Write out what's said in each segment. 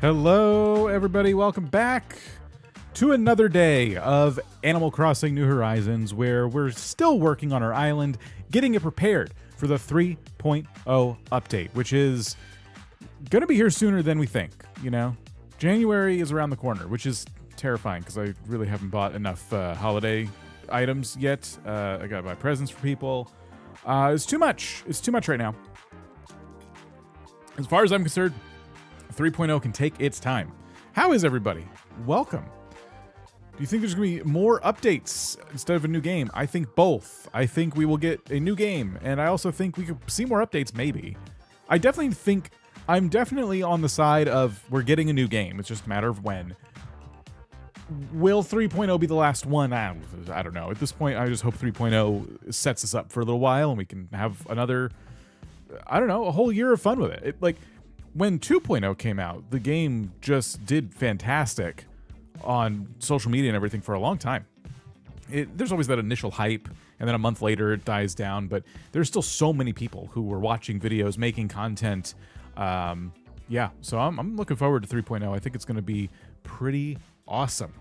Hello, everybody. Welcome back to another day of Animal Crossing New Horizons, where we're still working on our island, getting it prepared for the 3.0 update, which is going to be here sooner than we think, you know? January is around the corner, which is terrifying because I really haven't bought enough holiday items yet. I got to buy presents for people. It's too much. It's too much right now. As far as I'm concerned, 3.0 can take its time. How is everybody? Welcome. Do you think there's going to be more updates instead of a new game? I think both. I think we will get a new game, and I also think we could see more updates, maybe. I definitely think I'm definitely on the side of we're getting a new game. It's just a matter of when. Will 3.0 be the last one? I don't know. At this point, I just hope 3.0 sets us up for a little while, and we can have another, I don't know, a whole year of fun with it. When 2.0 came out, the game just did fantastic on social media and everything for a long time. There's always that initial hype, and then a month later it dies down, but there's still so many people who were watching videos, making content. Yeah, so I'm looking forward to 3.0. I think it's going to be pretty awesome.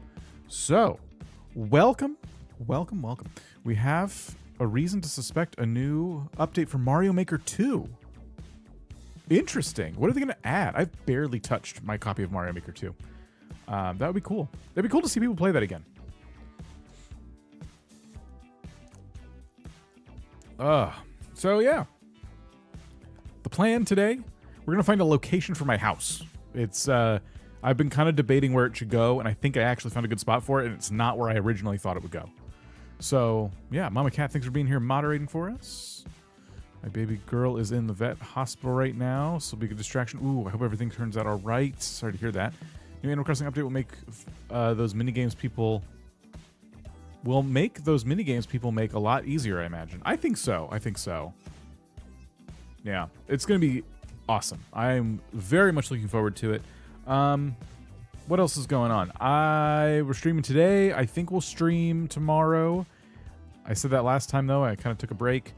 So, welcome. We have a reason to suspect a new update for Mario Maker 2. Interesting. What are they going to add? I've barely touched my copy of Mario Maker 2. That would be cool. That'd be cool to see people play that again. So yeah. The plan today, we're going to find a location for my house. It's, I've been kind of debating where it should go, and I think I actually found a good spot for it, and it's not where I originally thought it would go. So, yeah, Mama Cat, thanks for being here moderating for us. My baby girl is in the vet hospital right now, so it'll be a good distraction. Ooh, I hope everything turns out all right. Sorry to hear that. New Animal Crossing update will make those minigames people make a lot easier, I imagine. I think so. Yeah, it's going to be awesome. I'm very much looking forward to it. What else is going on? We're streaming today. I think we'll stream tomorrow. I said that last time, though. I kind of took a break.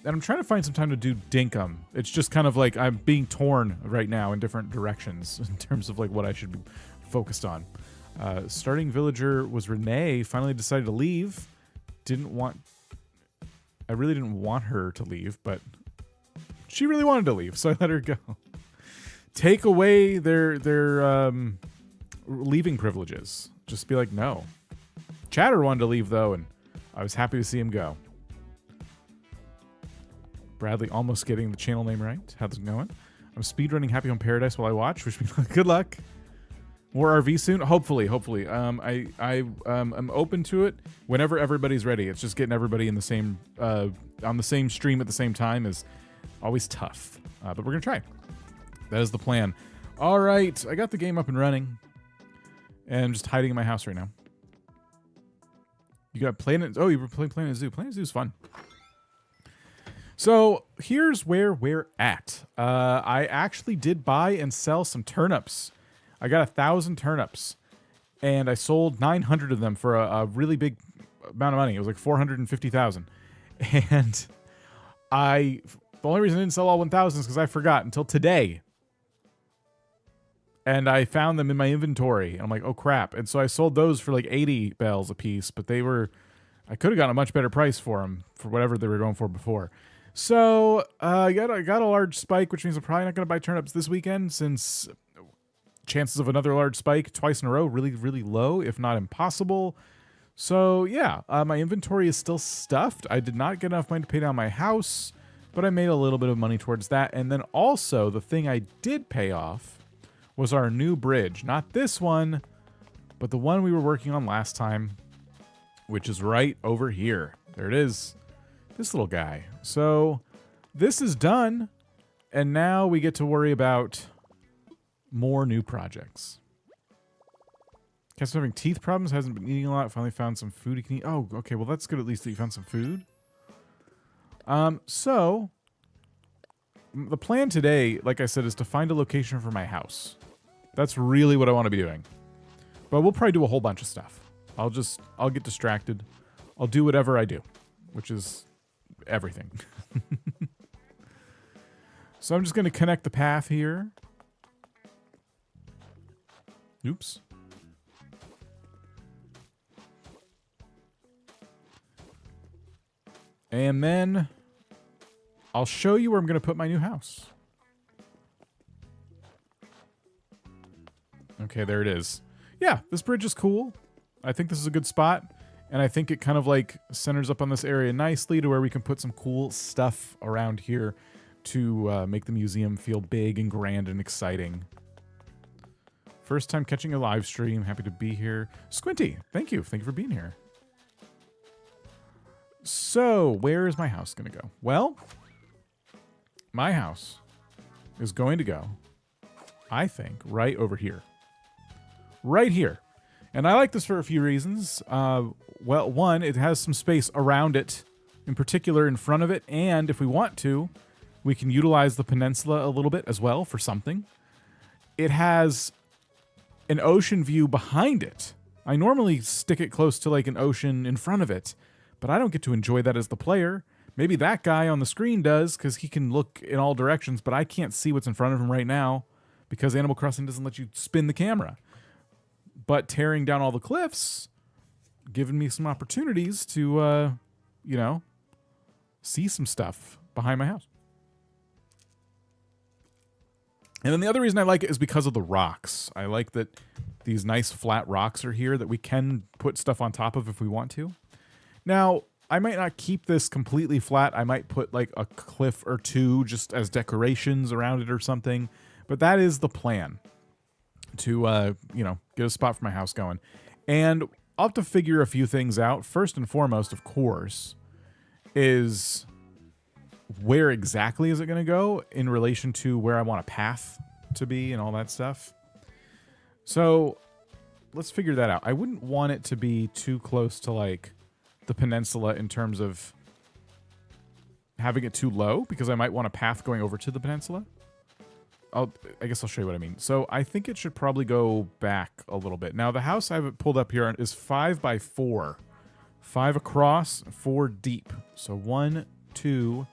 And I'm trying to find some time to do Dinkum. It's just kind of like I'm being torn right now in different directions in terms of like what I should be focused on. Starting villager was Renee. Finally decided to leave. I really didn't want her to leave, but she really wanted to leave, so I let her go. Take away their leaving privileges. Just be like, no. Chatter wanted to leave though, and I was happy to see him go. Bradley almost getting the channel name right. How's it going? I'm speedrunning Happy Home Paradise while I watch. Wish me good luck. More RV soon? Hopefully. I'm open to it whenever everybody's ready. It's just getting everybody in the same on the same stream at the same time is always tough. But we're gonna try. That is the plan. All right, I got the game up and running, and I'm just hiding in my house right now. You got Planet? Oh, you were playing Planet Zoo. Planet Zoo is fun. So here's where we're at. I actually did buy and sell some turnips. I got 1,000 turnips, and I sold 900 of them for a really big amount of money. It was like 450,000. And the only reason I didn't sell all 1,000 is because I forgot until today. And I found them in my inventory, and I'm like, oh crap. And so I sold those for like 80 bells a piece, but I could have gotten a much better price for them for whatever they were going for before. So I got a large spike, which means I'm probably not going to buy turnips this weekend since chances of another large spike twice in a row really, really low, if not impossible. So yeah, my inventory is still stuffed. I did not get enough money to pay down my house, but I made a little bit of money towards that. And then also the thing I did pay off was our new bridge. Not this one, but the one we were working on last time, which is right over here. There it is. This little guy. So this is done, and now we get to worry about more new projects. Cat's having teeth problems, hasn't been eating a lot, finally found some food he can eat. Oh, okay, well that's good at least that you found some food. So the plan today, like I said, is to find a location for my house. That's really what I want to be doing. But we'll probably do a whole bunch of stuff. I'll get distracted. I'll do whatever I do, which is everything. So I'm just going to connect the path here. Oops. And then I'll show you where I'm going to put my new house. Okay, there it is. Yeah, this bridge is cool. I think this is a good spot. And I think it kind of like centers up on this area nicely to where we can put some cool stuff around here to make the museum feel big and grand and exciting. First time catching a live stream. Happy to be here. Squinty, thank you. Thank you for being here. So, where is my house going to go? Well, my house is going to go, I think, right over here. Right here. And I like this for a few reasons. Well, one, it has some space around it, in particular in front of it, and if we want to, we can utilize the peninsula a little bit as well for something. It has an ocean view behind it. I normally stick it close to like an ocean in front of it, but I don't get to enjoy that as the player. Maybe that guy on the screen does because he can look in all directions, but I can't see what's in front of him right now because Animal Crossing doesn't let you spin the camera. But tearing down all the cliffs, giving me some opportunities to, you know, see some stuff behind my house. And then the other reason I like it is because of the rocks. I like that these nice flat rocks are here that we can put stuff on top of if we want to. Now, I might not keep this completely flat. I might put like a cliff or two just as decorations around it or something. But that is the plan to, you know, get a spot for my house going. And I'll have to figure a few things out. First and foremost, of course, is where exactly is it going to go in relation to where I want a path to be and all that stuff. So let's figure that out. I wouldn't want it to be too close to like the peninsula in terms of having it too low because I might want a path going over to the peninsula. I guess I'll show you what I mean. So I think it should probably go back a little bit. Now the house I have pulled up here is 5 by 4. 5 across, 4 deep. So 1, 2,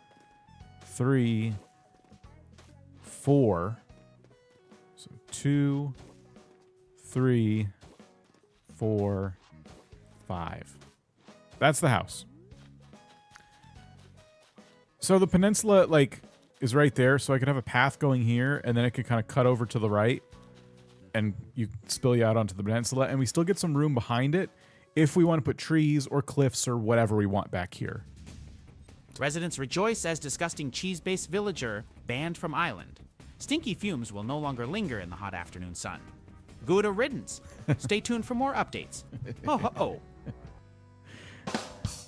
3, 4. So 2, 3, 4, 5. That's the house. So the peninsula, like, is right there, so I could have a path going here, and then it could kind of cut over to the right, and you spill you out onto the peninsula, and we still get some room behind it if we want to put trees or cliffs or whatever we want back here. Residents rejoice as disgusting cheese-based villager banned from island. Stinky fumes will no longer linger in the hot afternoon sun. Good riddance. Stay tuned for more updates. Oh.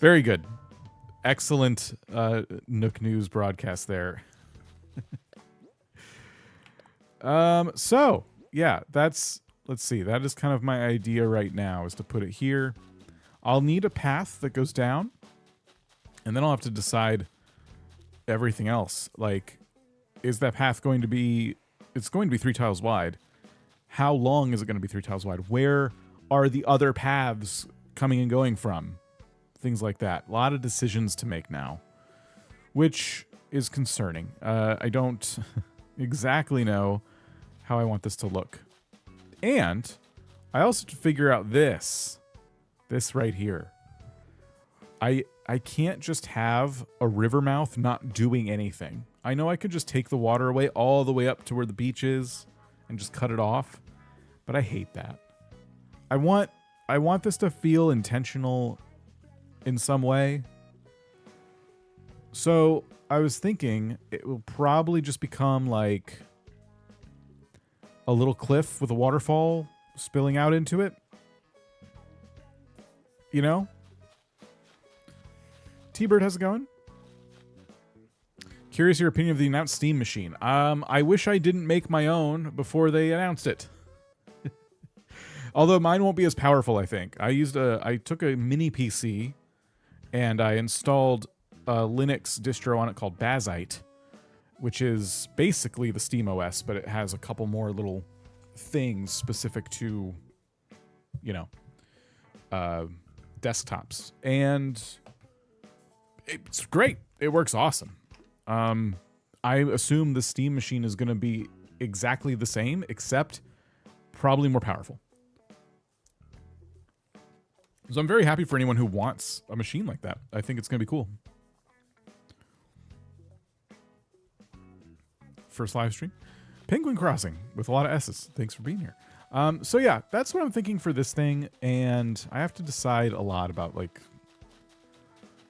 Very good. Excellent Nook News broadcast there. So yeah, let's see. That is kind of my idea right now is to put it here. I'll need a path that goes down, and then I'll have to decide everything else. Like, is that path going to be, it's going to be 3 tiles wide. How long is it going to be 3 tiles wide? Where are the other paths coming and going from? Things like that. A lot of decisions to make now, which is concerning. I don't exactly know how I want this to look. And I also have to figure out this right here. I can't just have a river mouth not doing anything. I know I could just take the water away all the way up to where the beach is and just cut it off, but I hate that. I want this to feel intentional in some way. So I was thinking it will probably just become like a little cliff with a waterfall spilling out into it. You know? T-Bird, how's it going? Curious your opinion of the announced Steam machine. I wish I didn't make my own before they announced it. Although mine won't be as powerful, I think. I took a mini PC and I installed a Linux distro on it called Bazite, which is basically the Steam OS, but it has a couple more little things specific to, you know, desktops. And it's great. It works awesome. I assume the Steam machine is going to be exactly the same, except probably more powerful. So I'm very happy for anyone who wants a machine like that. I think it's going to be cool. First live stream. Penguin Crossing with a lot of S's. Thanks for being here. So yeah, that's what I'm thinking for this thing. And I have to decide a lot about like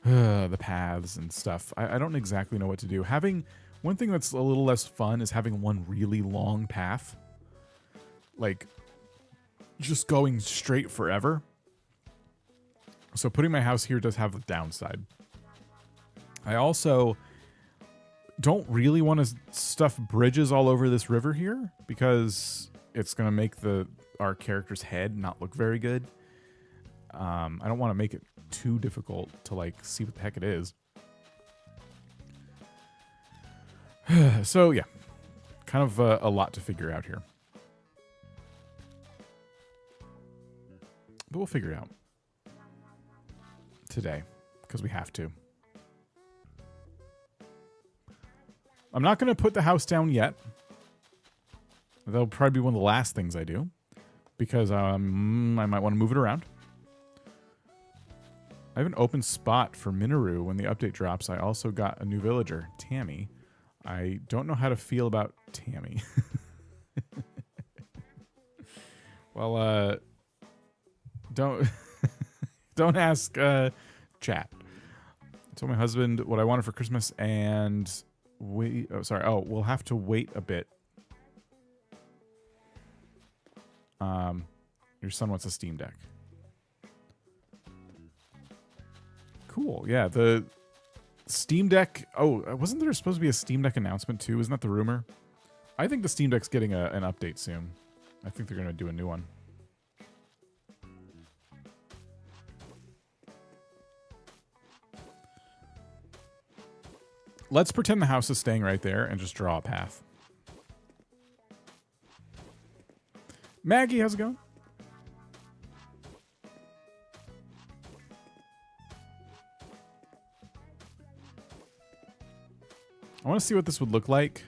the paths and stuff. I don't exactly know what to do. Having one thing that's a little less fun is having one really long path. Like just going straight forever. So putting my house here does have a downside. I also don't really want to stuff bridges all over this river here because it's going to make our character's head not look very good. I don't want to make it too difficult to like see what the heck it is. So yeah, kind of a lot to figure out here. But we'll figure it out today because we have to. I'm not going to put the house down yet. That'll probably be one of the last things I do because I might want to move it around. I have an open spot for Minoru when the update drops. I also got a new villager, Tammy. I don't know how to feel about Tammy. Well, don't ask chat. I told my husband what I wanted for Christmas and we'll have to wait a bit. Your son wants a Steam Deck. Cool. Yeah, the Steam Deck. Oh, wasn't there supposed to be a Steam Deck announcement too? Isn't that the rumor? I think the Steam Deck's getting an update soon. I think they're going to do a new one. Let's pretend the house is staying right there and just draw a path. Maggie, how's it going? I want to see what this would look like.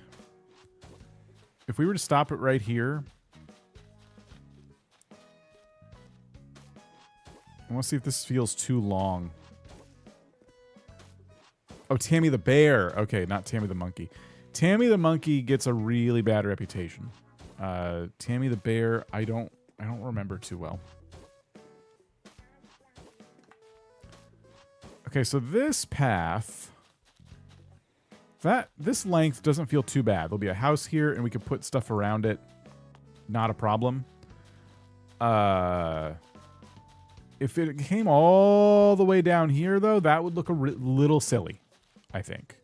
If we were to stop it right here. I want to see if this feels too long. Oh, Tammy the bear. Okay, not Tammy the monkey. Tammy the monkey gets a really bad reputation. Tammy the bear, I don't remember too well. Okay, so this path, this length doesn't feel too bad. There'll be a house here, and we can put stuff around it. Not a problem. If it came all the way down here, though, that would look a little silly, I think.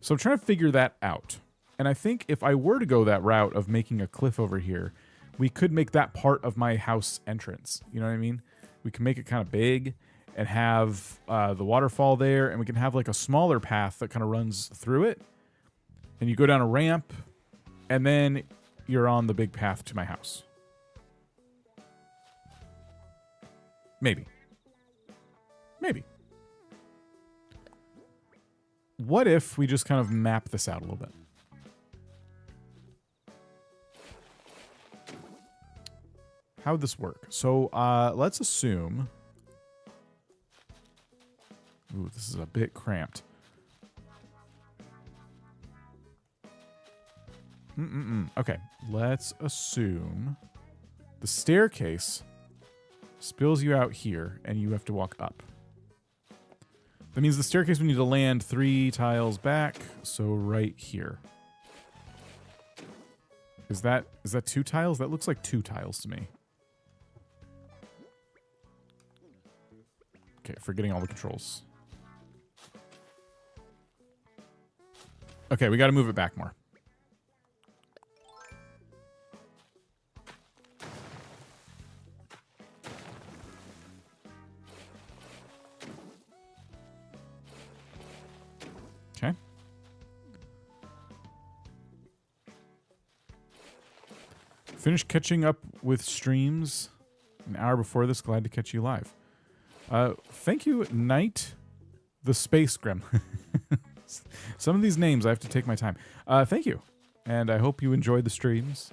So I'm trying to figure that out. And I think if I were to go that route of making a cliff over here, we could make that part of my house entrance. You know what I mean? We can make it kind of big and have the waterfall there, and we can have like a smaller path that kind of runs through it. And you go down a ramp, and then you're on the big path to my house. Maybe. Maybe. What if we just kind of map this out a little bit? How would this work? So let's assume... Ooh, this is a bit cramped. Okay, let's assume the staircase spills you out here, and you have to walk up. That means the staircase we need to land 3 tiles back, so right here. Is that 2 tiles? That looks like 2 tiles to me. Okay, forgetting all the controls. Okay, we got to move it back more. Okay. Finished catching up with streams an hour before this. Glad to catch you live. Thank you, Knight the Space Grem. Some of these names I have to take my time. Thank you. And I hope you enjoyed the streams.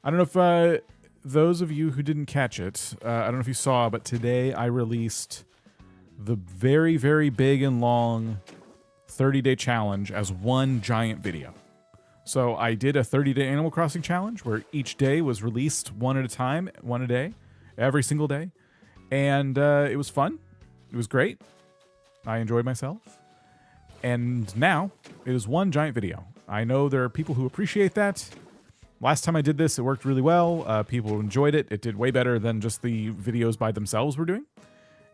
I don't know if those of you who didn't catch it, I don't know if you saw, but today I released the very, very big and long 30-day challenge as one giant video. So I did a 30-day Animal Crossing challenge where each day was released one at a time, one a day, every single day. And it was fun. It was great. I enjoyed myself. And now it is one giant video. I know there are people who appreciate that. Last time I did this, it worked really well. People enjoyed it. It did way better than just the videos by themselves were doing.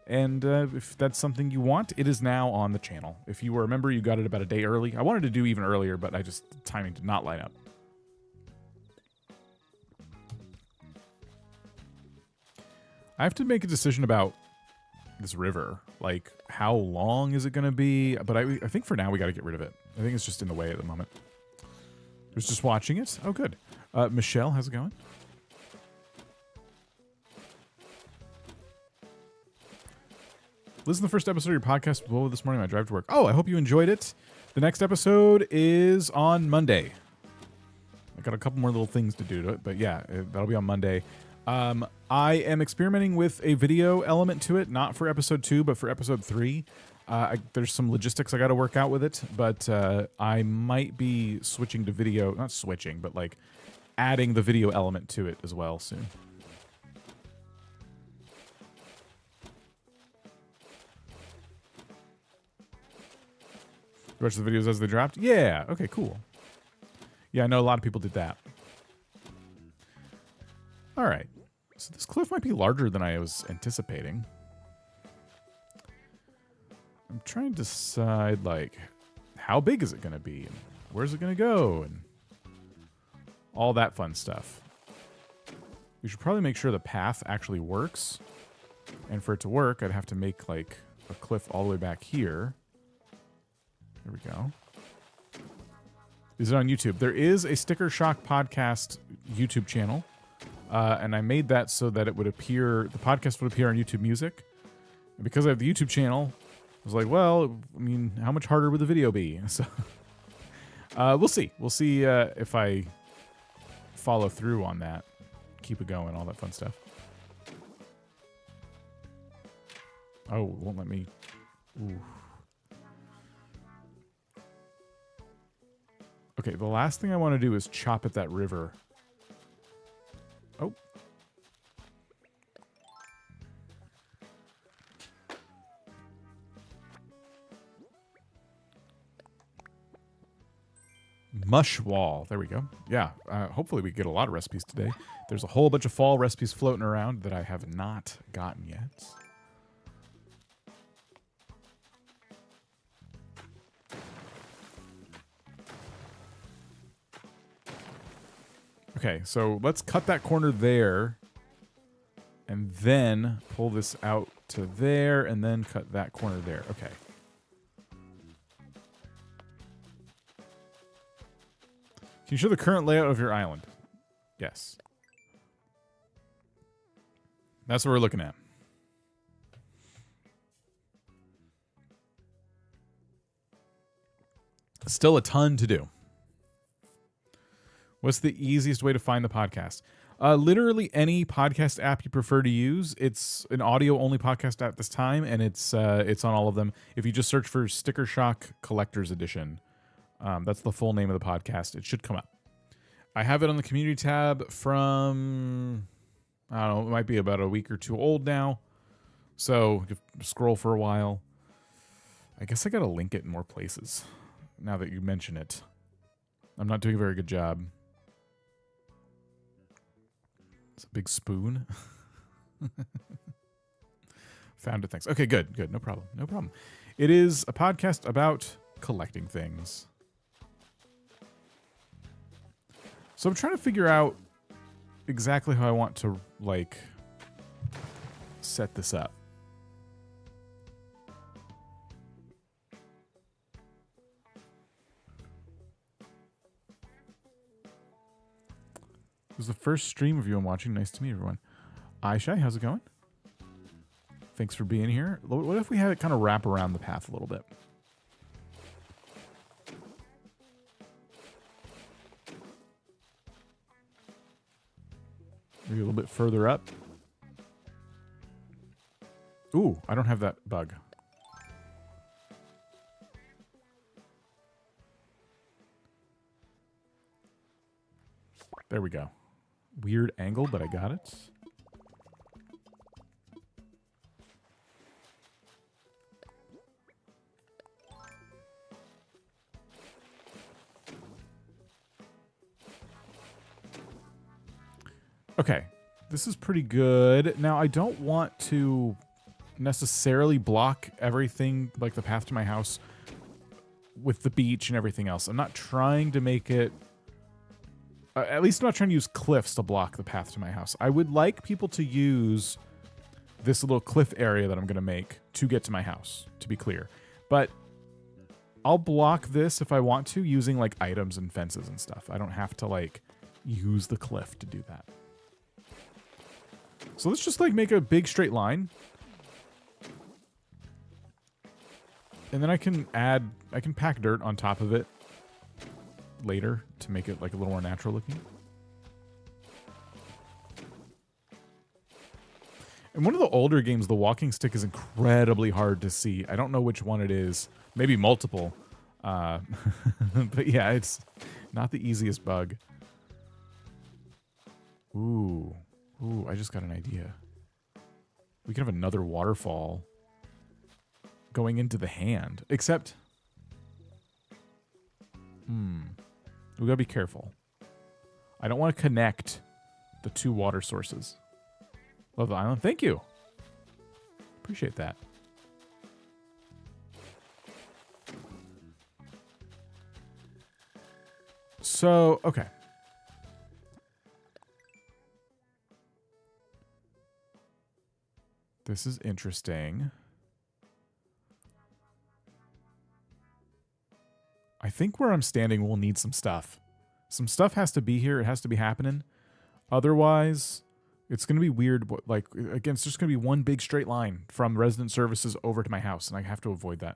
And if that's something you want, it is now on the channel. If you were a member, you got it about a day early. I wanted to do even earlier, but the timing did not line up. I have to make a decision about this river. Like, how long is it going to be? But I think for now we got to get rid of it. I think it's just in the way at the moment. I was just watching it. Oh, good. Michelle, how's it going? Listen to the first episode of your podcast this morning on my drive to work. Oh, I hope you enjoyed it. The next episode is on Monday. I got a couple more little things to do to it, but yeah, that'll be on Monday. I am experimenting with a video element to it, not for episode 2, but for episode 3. There's some logistics I got to work out with it, but I might be switching to video, not switching, but like adding the video element to it as well soon. Watch the videos as they dropped? Yeah, okay, cool. Yeah, I know a lot of people did that. All right, so this cliff might be larger than I was anticipating. I'm trying to decide, like, how big is it going to be? And where's it going to go? And all that fun stuff. We should probably make sure the path actually works. And for it to work, I'd have to make, like, a cliff all the way back here. There we go. Is it on YouTube? There is a Sticker Shock Podcast YouTube channel. And I made that so that it would appear, the podcast would appear on YouTube Music. And because I have the YouTube channel, I was like, well, I mean, how much harder would the video be? So we'll see. We'll see if I follow through on that. Keep it going, all that fun stuff. Oh, it won't let me. Ooh. Okay, the last thing I want to do is chop at that river. Oh. Mush wall. There we go. Yeah, hopefully we get a lot of recipes today. There's a whole bunch of fall recipes floating around that I have not gotten yet. Okay, so let's cut that corner there and then pull this out to there and then cut that corner there. Okay. Can you show the current layout of your island? Yes. That's what we're looking at. Still a ton to do. What's the easiest way to find the podcast? Literally any podcast app you prefer to use. It's an audio-only podcast at this time, and it's on all of them. If you just search for Sticker Shock Collector's Edition, that's the full name of the podcast. It should come up. I have it on the community tab from, I don't know, it might be about a week or two old now. So you scroll for a while. I guess I got to link it in more places now that you mention it. I'm not doing a very good job. It's a big spoon. Found it, thanks. Okay, good. No problem. It is a podcast about collecting things. So I'm trying to figure out exactly how I want to, like, set this up. is the first stream of you I'm watching. Nice to meet everyone. Aishai, how's it going? Thanks for being here. What if we had it kind of wrap around the path a little bit? Maybe a little bit further up. Ooh, I don't have that bug. There we go. Weird angle, but I got it. Okay, this is pretty good. Now, I don't want to necessarily block everything, like the path to my house, with the beach and everything else. I'm not trying to make it... at least I'm not trying to use cliffs to block the path to my house. I would like people to use this little cliff area that I'm going to make to get to my house, to be clear. But I'll block this if I want to, using like items and fences and stuff. I don't have to like use the cliff to do that. So let's just like make a big straight line. And then I can pack dirt on top of it later to make it like a little more natural looking. In one of the older games, the walking stick is incredibly hard to see. I don't know which one it is. Maybe multiple. But yeah, it's not the easiest bug. Ooh. Ooh, I just got an idea. We can have another waterfall going into the hand. Except... we gotta be careful. I don't want to connect the two water sources. Love the island. Thank you. Appreciate that. So, okay. This is interesting. I think where I'm standing will need some stuff. Some stuff has to be here. It has to be happening. Otherwise, it's going to be weird. Like, again, it's just going to be one big straight line from resident services over to my house, and I have to avoid that.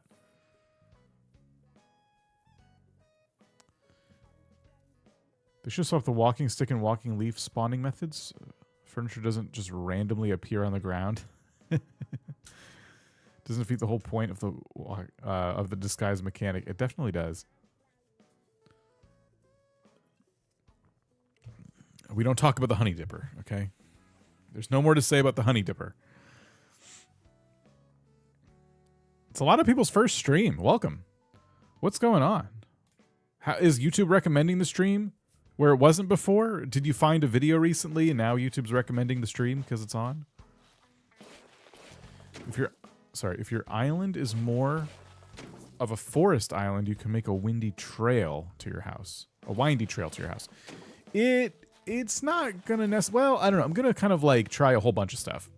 They should swap the walking stick and walking leaf spawning methods. Furniture doesn't just randomly appear on the ground. Doesn't defeat the whole point of the disguise mechanic. It definitely does. We don't talk about the honey dipper, okay? There's no more to say about the honey dipper. It's a lot of people's first stream. Welcome. What's going on? Is YouTube recommending the stream where it wasn't before? Did you find a video recently and now YouTube's recommending the stream because it's on? If your island is more of a forest island, you can make a windy trail to your house. A windy trail to your house. It's not gonna well, I don't know. I'm gonna kind of like try a whole bunch of stuff.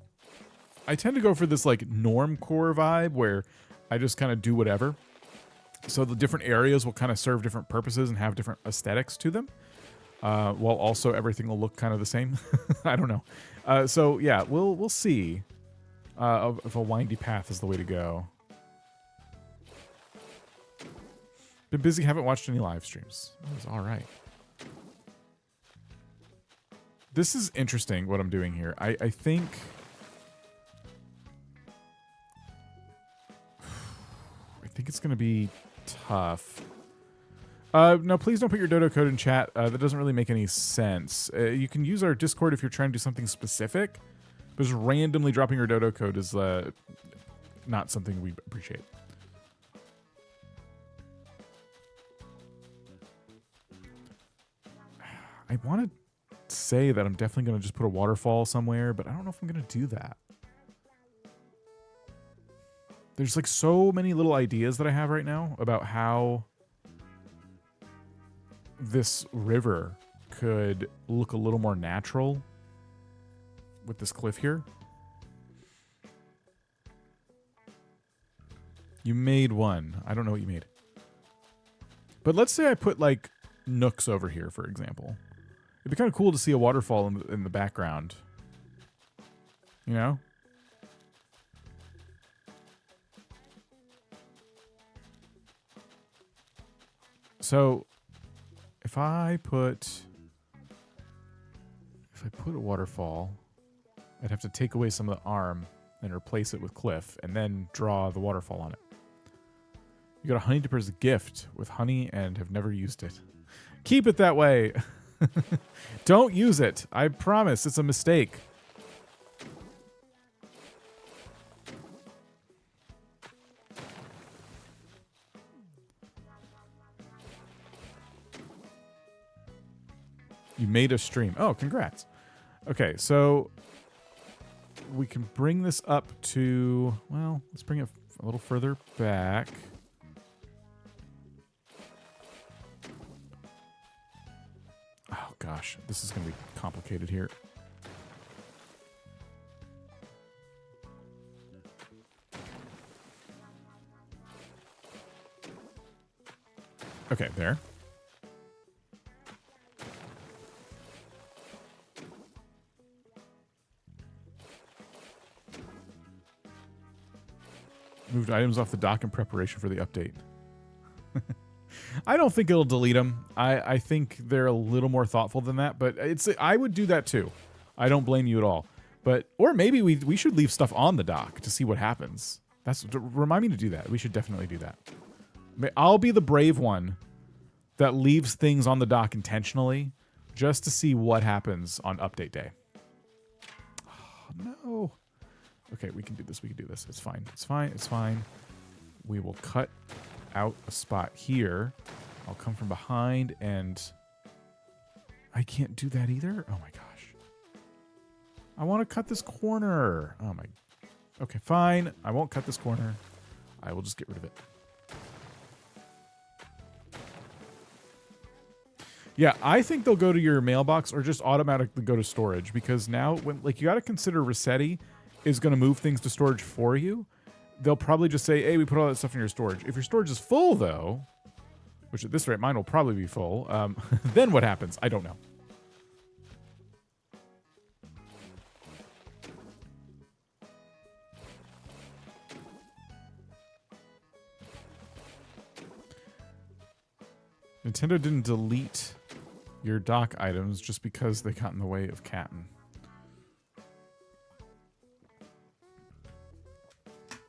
I tend to go for this like normcore vibe where I just kind of do whatever. So the different areas will kind of serve different purposes and have different aesthetics to them. While also everything will look kind of the same. I don't know. So yeah, we'll see. If a windy path is the way to go. Been busy, haven't watched any live streams. That was all right. This is interesting what I'm doing here. I think... I think it's going to be tough. No, please don't put your dodo code in chat. That doesn't really make any sense. You can use our Discord if you're trying to do something specific. But just randomly dropping your dodo code is not something we appreciate. I want to say that I'm definitely going to just put a waterfall somewhere, but I don't know if I'm going to do that. There's like so many little ideas that I have right now about how this river could look a little more natural with this cliff here. You made one. I don't know what you made. But let's say I put like nooks over here, for example. It'd be kind of cool to see a waterfall in the background. You know? So, if I put a waterfall, I'd have to take away some of the arm and replace it with cliff, and then draw the waterfall on it. You got a honey dipper's gift with honey and have never used it. Keep it that way. Don't use it. I promise it's a mistake. You made a stream. Oh, congrats. Okay, so we can bring this up to, well, let's bring it a little further back. Oh, gosh. This is going to be complicated here. Okay, there. Moved items off the dock in preparation for the update. I don't think it'll delete them. I think they're a little more thoughtful than that, but I would do that too. I don't blame you at all. Or maybe we should leave stuff on the dock to see what happens. Remind me to do that. We should definitely do that. I'll be the brave one that leaves things on the dock intentionally just to see what happens on update day. Oh, no. Okay, we can do this. We can do this. It's fine. It's fine. It's fine. We will cut out a spot here. I'll come from behind and I can't do that either. Oh my gosh. I want to cut this corner. Oh my. Okay, fine. I won't cut this corner. I will just get rid of it. Yeah, I think they'll go to your mailbox or just automatically go to storage, because now when you got to consider Rossetti is going to move things to storage for you. They'll probably just say, hey, we put all that stuff in your storage. If your storage is full, though, which at this rate, mine will probably be full, then what happens? I don't know. Nintendo didn't delete your dock items just because they got in the way of Captain.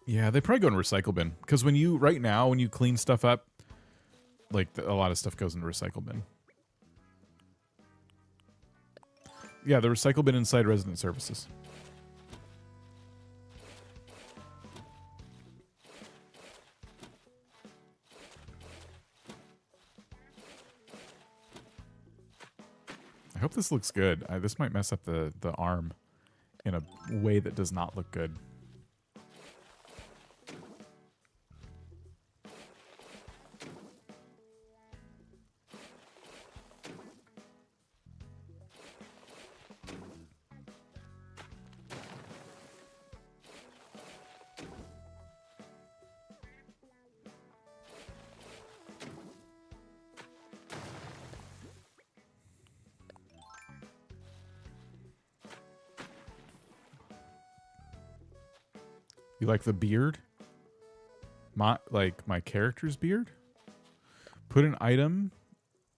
Yeah, they probably go in recycle bin. Because right now, when you clean stuff up, a lot of stuff goes in the recycle bin. Yeah, the recycle bin inside resident services. I hope this looks good. This might mess up the arm in a way that does not look good. You like the beard? My character's beard? Put an item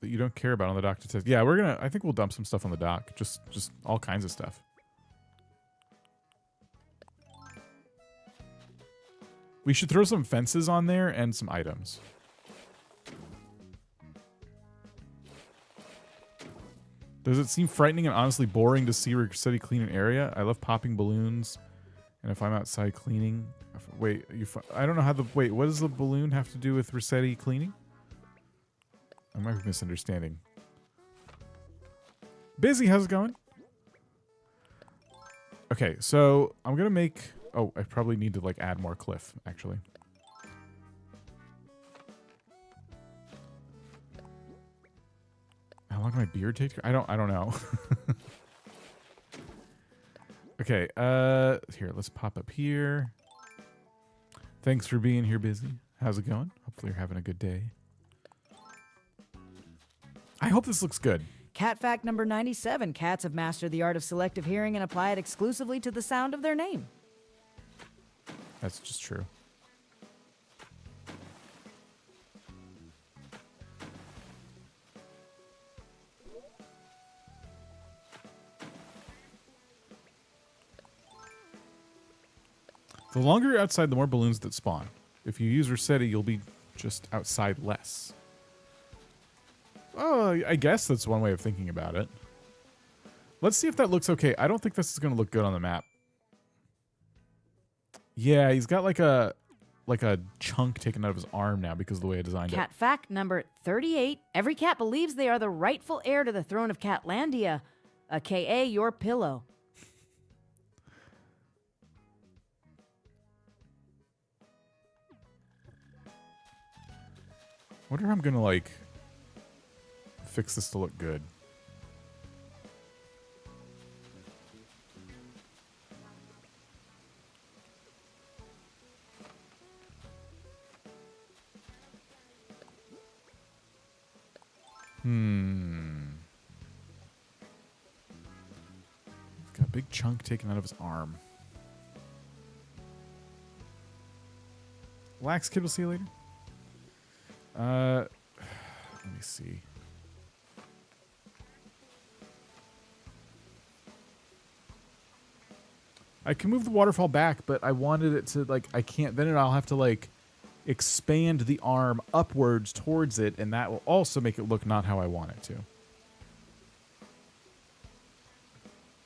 that you don't care about on the dock to test. Yeah, I think we'll dump some stuff on the dock. Just all kinds of stuff. We should throw some fences on there and some items. Does it seem frightening and honestly boring to see Rossetti clean an area? I love popping balloons. And if I'm outside cleaning... Wait, I don't know how Wait, what does the balloon have to do with Rossetti cleaning? I might be misunderstanding. Busy, how's it going? Okay, so I'm going to make... Oh, I probably need to add more cliff, actually. How long my beard take? I don't know. Okay, here, let's pop up here. Thanks for being here, Busy. How's it going? Hopefully you're having a good day. I hope this looks good. Cat fact number 97. Cats have mastered the art of selective hearing and apply it exclusively to the sound of their name. That's just true. The longer you're outside, the more balloons that spawn. If you use Rossetti, you'll be just outside less. Oh, I guess that's one way of thinking about it. Let's see if that looks okay. I don't think this is going to look good on the map. Yeah, he's got like a chunk taken out of his arm now because of the way I designed it. Cat fact number 38. Every cat believes they are the rightful heir to the throne of Catlandia, aka your pillow. I wonder how I'm going to, like, fix this to look good. He's got a big chunk taken out of his arm. Lax Kid, we'll see you later. Let me see. I can move the waterfall back, but I wanted it to, like, I can't, then I'll have to, like, expand the arm upwards towards it, and that will also make it look not how I want it to.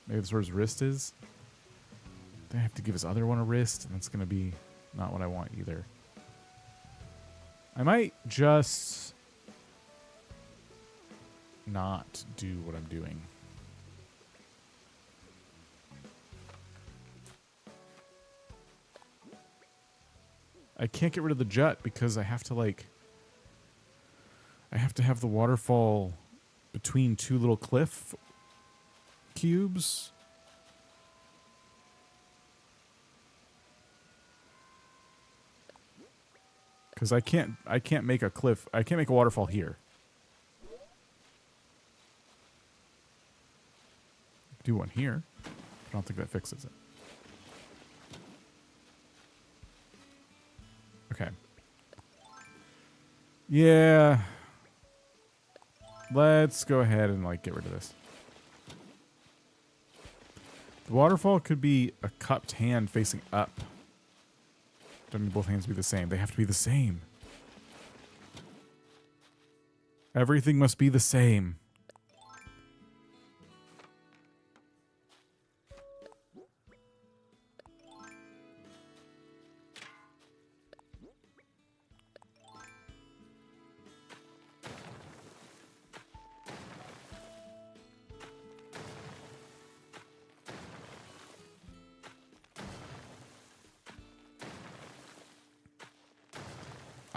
Maybe that's where his wrist is. Then I have to give his other one a wrist, and that's going to be not what I want either. I might just not do what I'm doing. I can't get rid of the jut because I have to, like, I have to have the waterfall between two little cliff cubes. Because I can't make a cliff. I can't make a waterfall here. Do one here. I don't think that fixes it. Okay. Yeah. Let's go ahead and, like, get rid of this. The waterfall could be a cupped hand facing up. Don't need both hands to be the same. They have to be the same. Everything must be the same.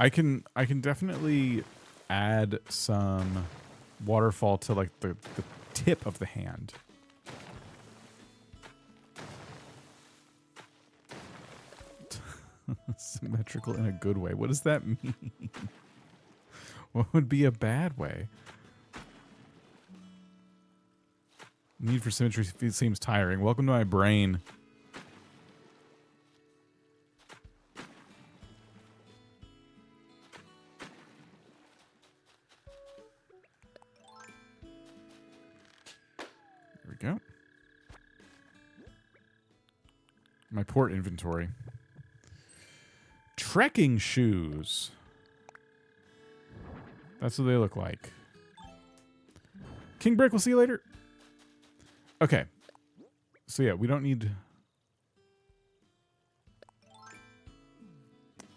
I can definitely add some waterfall to, like, the tip of the hand. Symmetrical in a good way. What does that mean? What would be a bad way? Need for symmetry seems tiring. Welcome to my brain. Go. My port inventory. Trekking shoes. That's what they look like. King Brick, we'll see you later. Okay. So yeah, we don't need...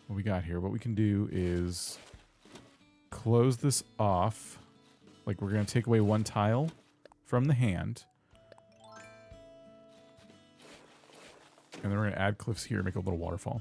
What we got here, what we can do is close this off. Like, we're going to take away one tile from the hand. And then we're going to add cliffs here, make a little waterfall.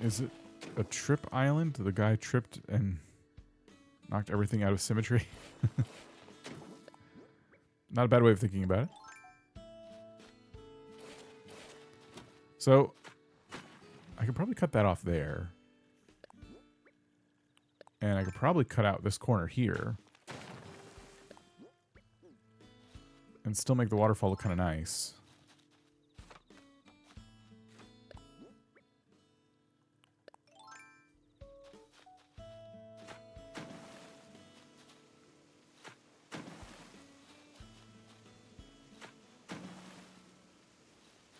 Is it a trip island? The guy tripped and knocked everything out of symmetry? Not a bad way of thinking about it. So, I could probably cut that off there. And I could probably cut out this corner here. And still make the waterfall look kind of nice.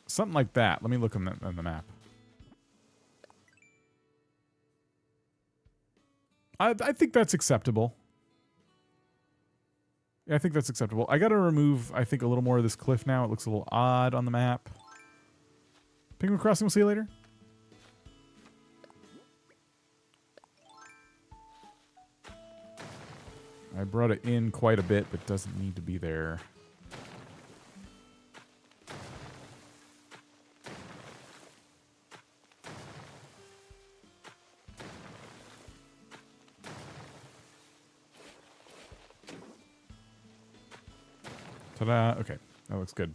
Something like that. Let me look on the map. I think that's acceptable. Yeah, I think that's acceptable. I gotta remove, I think, a little more of this cliff now. It looks a little odd on the map. Penguin Crossing, we'll see you later. I brought it in quite a bit, but doesn't need to be there. Ta-da. Okay, that looks good.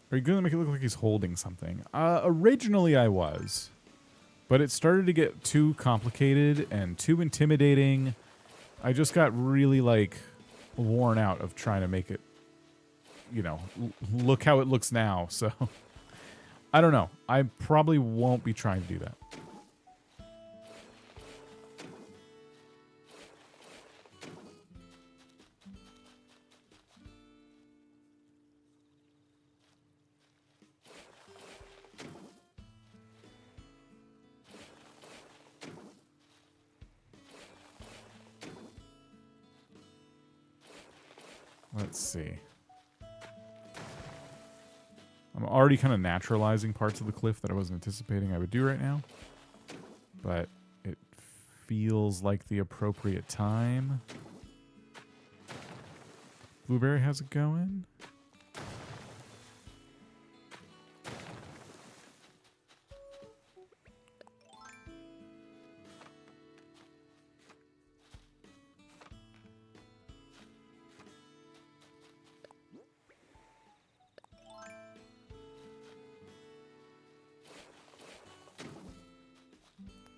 Are you going to make it look like he's holding something? Originally I was. But it started to get too complicated and too intimidating. I just got really, like, worn out of trying to make it, you know, look how it looks now. So, I don't know. I probably won't be trying to do that. Let's see. I'm already kind of naturalizing parts of the cliff that I wasn't anticipating I would do right now. But it feels like the appropriate time. Blueberry, how's it going?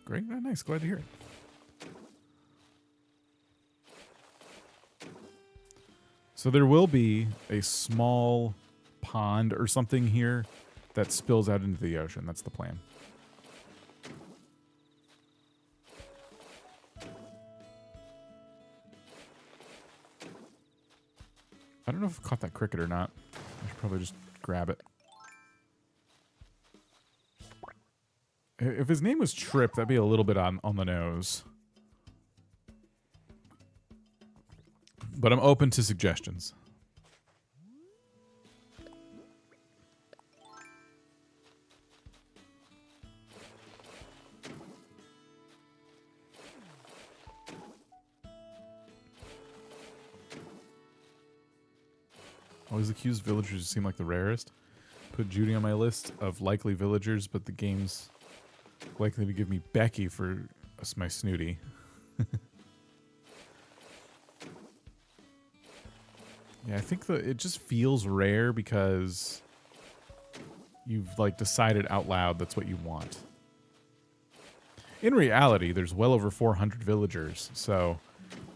Great, nice. Glad to hear it. So there will be a small pond or something here that spills out into the ocean. That's the plan. I don't know if I caught that cricket or not. I should probably just grab it. If his name was Trip, that'd be a little bit on the nose. But I'm open to suggestions. Always accused villagers seem like the rarest. Put Judy on my list of likely villagers, but the game's likely to give me Becky for my snooty. Yeah, I think it just feels rare because you've like decided out loud that's what you want. In reality, there's well over 400 villagers, so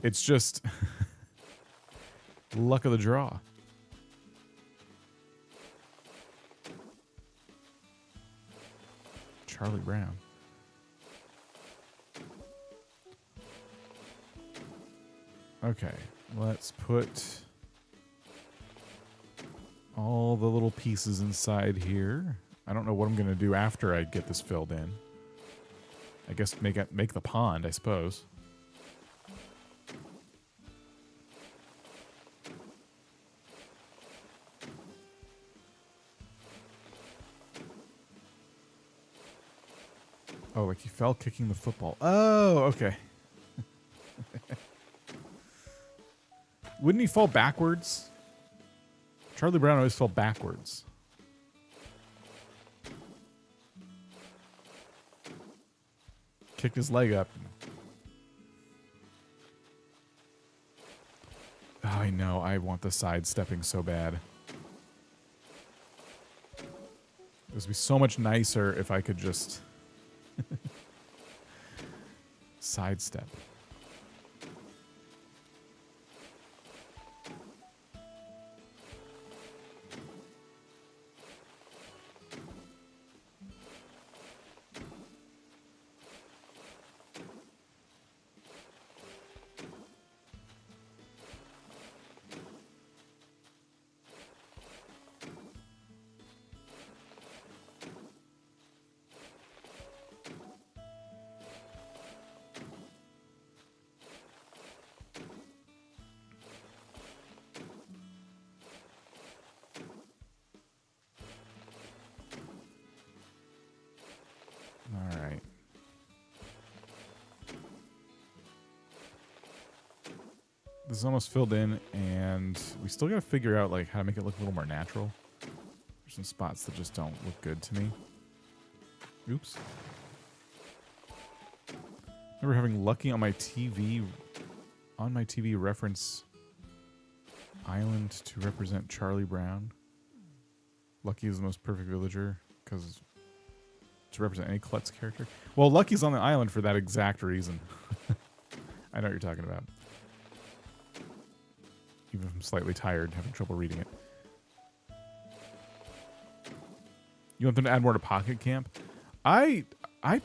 it's just luck of the draw. Charlie Brown. Okay, let's put all the little pieces inside here. I don't know what I'm going to do after I get this filled in. I guess make the pond, I suppose. Oh, like he fell kicking the football. Oh, okay. Wouldn't he fall backwards? Charlie Brown always fell backwards. Kicked his leg up. Oh, I know. I want the sidestepping so bad. This would be so much nicer if I could just sidestep. All right. This is almost filled in, and we still got to figure out like how to make it look a little more natural. There's some spots that just don't look good to me. Oops. Remember having Lucky on my TV reference Island to represent Charlie Brown. Lucky is the most perfect villager because to represent any Klutz character. Well, Lucky's on the island for that exact reason. I know what you're talking about. Even if I'm slightly tired, having trouble reading it. You want them to add more to Pocket Camp? I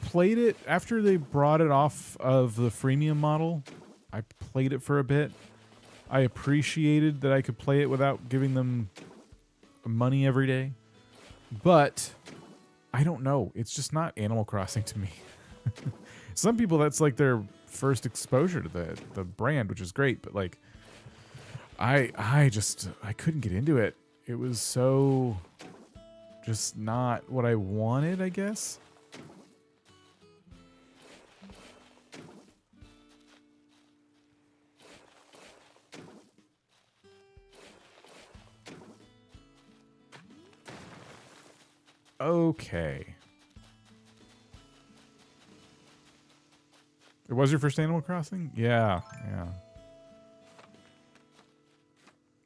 played it after they brought it off of the freemium model. I played it for a bit. I appreciated that I could play it without giving them money every day. But I don't know. It's just not Animal Crossing to me. Some people, that's like their first exposure to the brand, which is great. But like, I couldn't get into it. It was so just not what I wanted, I guess. Okay. It was your first Animal Crossing? Yeah, yeah.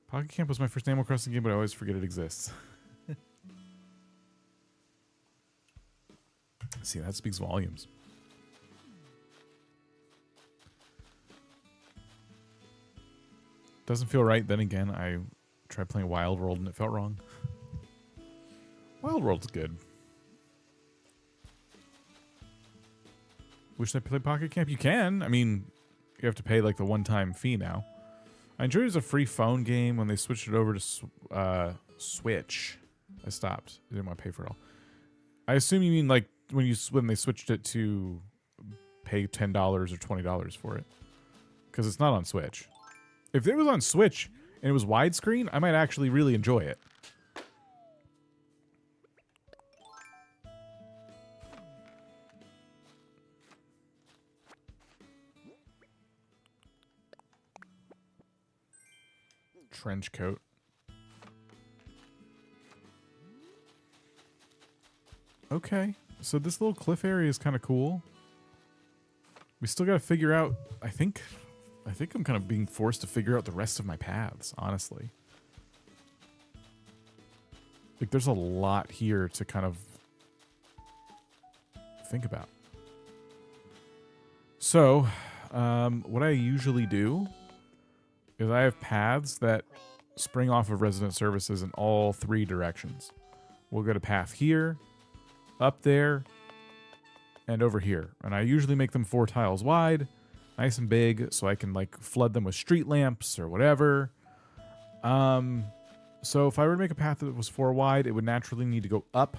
Pocket Camp was my first Animal Crossing game, but I always forget it exists. See, that speaks volumes. Doesn't feel right. Then again, I tried playing Wild World and it felt wrong. Wild World's good. Wish I played Pocket Camp? You can. I mean, you have to pay like the one-time fee now. I enjoyed it as a free phone game. When they switched it over to Switch, I stopped. I didn't want to pay for it all. I assume you mean like when they switched it to pay $10 or $20 for it, because it's not on Switch. If it was on Switch and it was widescreen, I might actually really enjoy it. Trench coat. Okay, so this little cliff area is kind of cool. We still got to figure out, I think I'm kind of being forced to figure out the rest of my paths, honestly. Like, there's a lot here to kind of think about. So, what I usually do is I have paths that spring off of resident services in all three directions. We'll go to path here, up there, and over here. And I usually make them 4 tiles wide, nice and big, so I can like flood them with street lamps or whatever. So if I were to make a path that was 4 wide, it would naturally need to go up,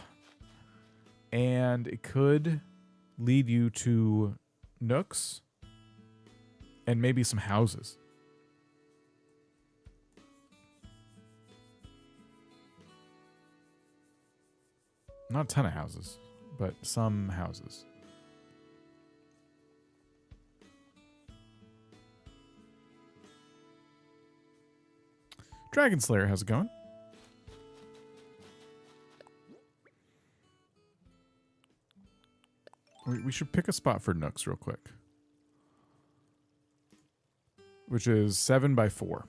and it could lead you to nooks and maybe some houses. Not a ton of houses, but some houses. Dragon Slayer, how's it going? We we should pick a spot for nooks real quick. Which is 7 by 4.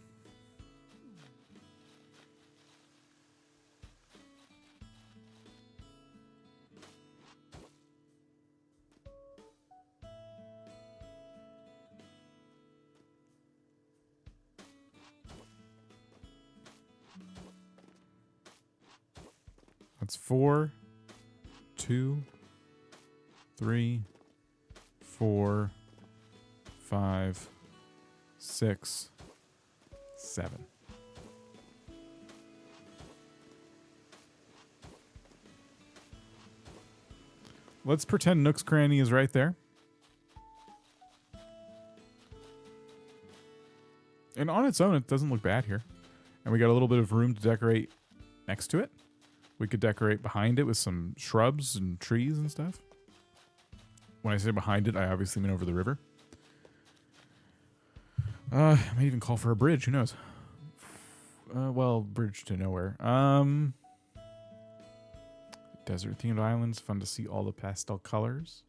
That's 4, 2, 3, 4, 5, 6, 7. Let's pretend Nook's Cranny is right there. And on its own, it doesn't look bad here. And we got a little bit of room to decorate next to it. We could decorate behind it with some shrubs and trees and stuff. When I say behind it, I obviously mean over the river. I might even call for a bridge. Who knows? Well, bridge to nowhere. Desert-themed islands. Fun to see all the pastel colors.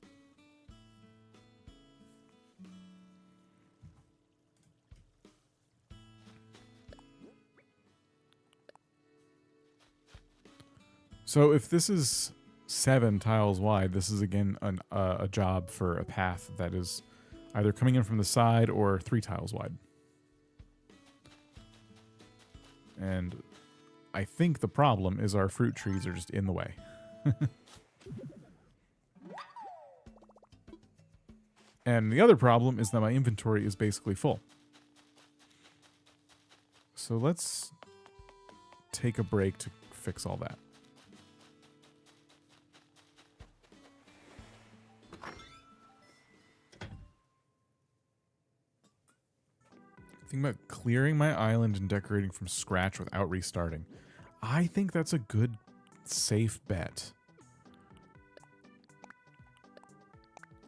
So if this is 7 tiles wide, this is again a job for a path that is either coming in from the side or 3 tiles wide. And I think the problem is our fruit trees are just in the way. And the other problem is that my inventory is basically full. So let's take a break to fix all that. Think about clearing my island and decorating from scratch without restarting. I think that's a good, safe bet.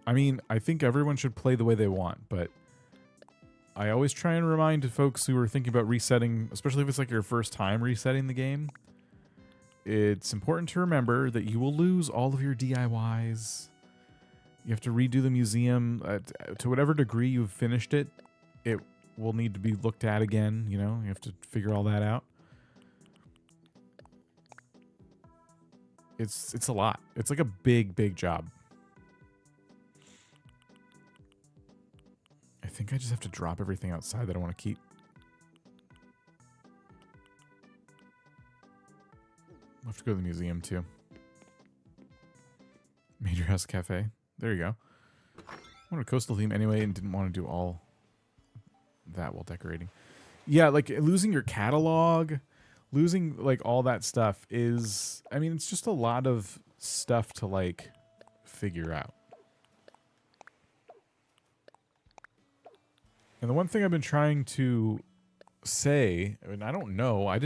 I mean, I think everyone should play the way they want, but I always try and remind folks who are thinking about resetting, especially if it's like your first time resetting the game, it's important to remember that you will lose all of your DIYs. You have to redo the museum. To whatever degree you've finished it, it will need to be looked at again, you know? You have to figure all that out. It's a lot. It's like a big job. I think I just have to drop everything outside that I want to keep. I'll have to go to the museum too. Major House Cafe. There you go. I wanted a coastal theme anyway and didn't want to do all that while decorating. Yeah, like losing your catalog, losing like all that stuff is, I mean, it's just a lot of stuff to like figure out. And the one thing I've been trying to say, I mean, I don't know what's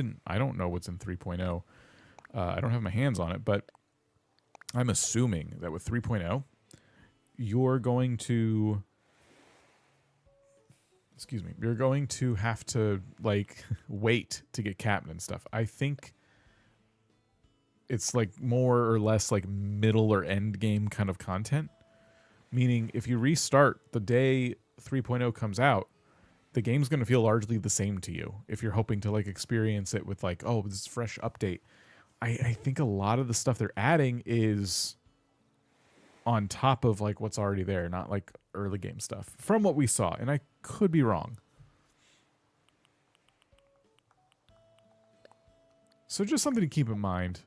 in 3.0. I don't have my hands on it, but I'm assuming that with 3.0, you're going to have to like wait to get captain and stuff. I think it's like more or less like middle or end game kind of content, meaning if you restart the day 3.0 comes out, the game's going to feel largely the same to you if you're hoping to like experience it with like, oh, this is a fresh update. I think a lot of the stuff they're adding is on top of like what's already there, not like early game stuff from what we saw. And I could be wrong. So just something to keep in mind.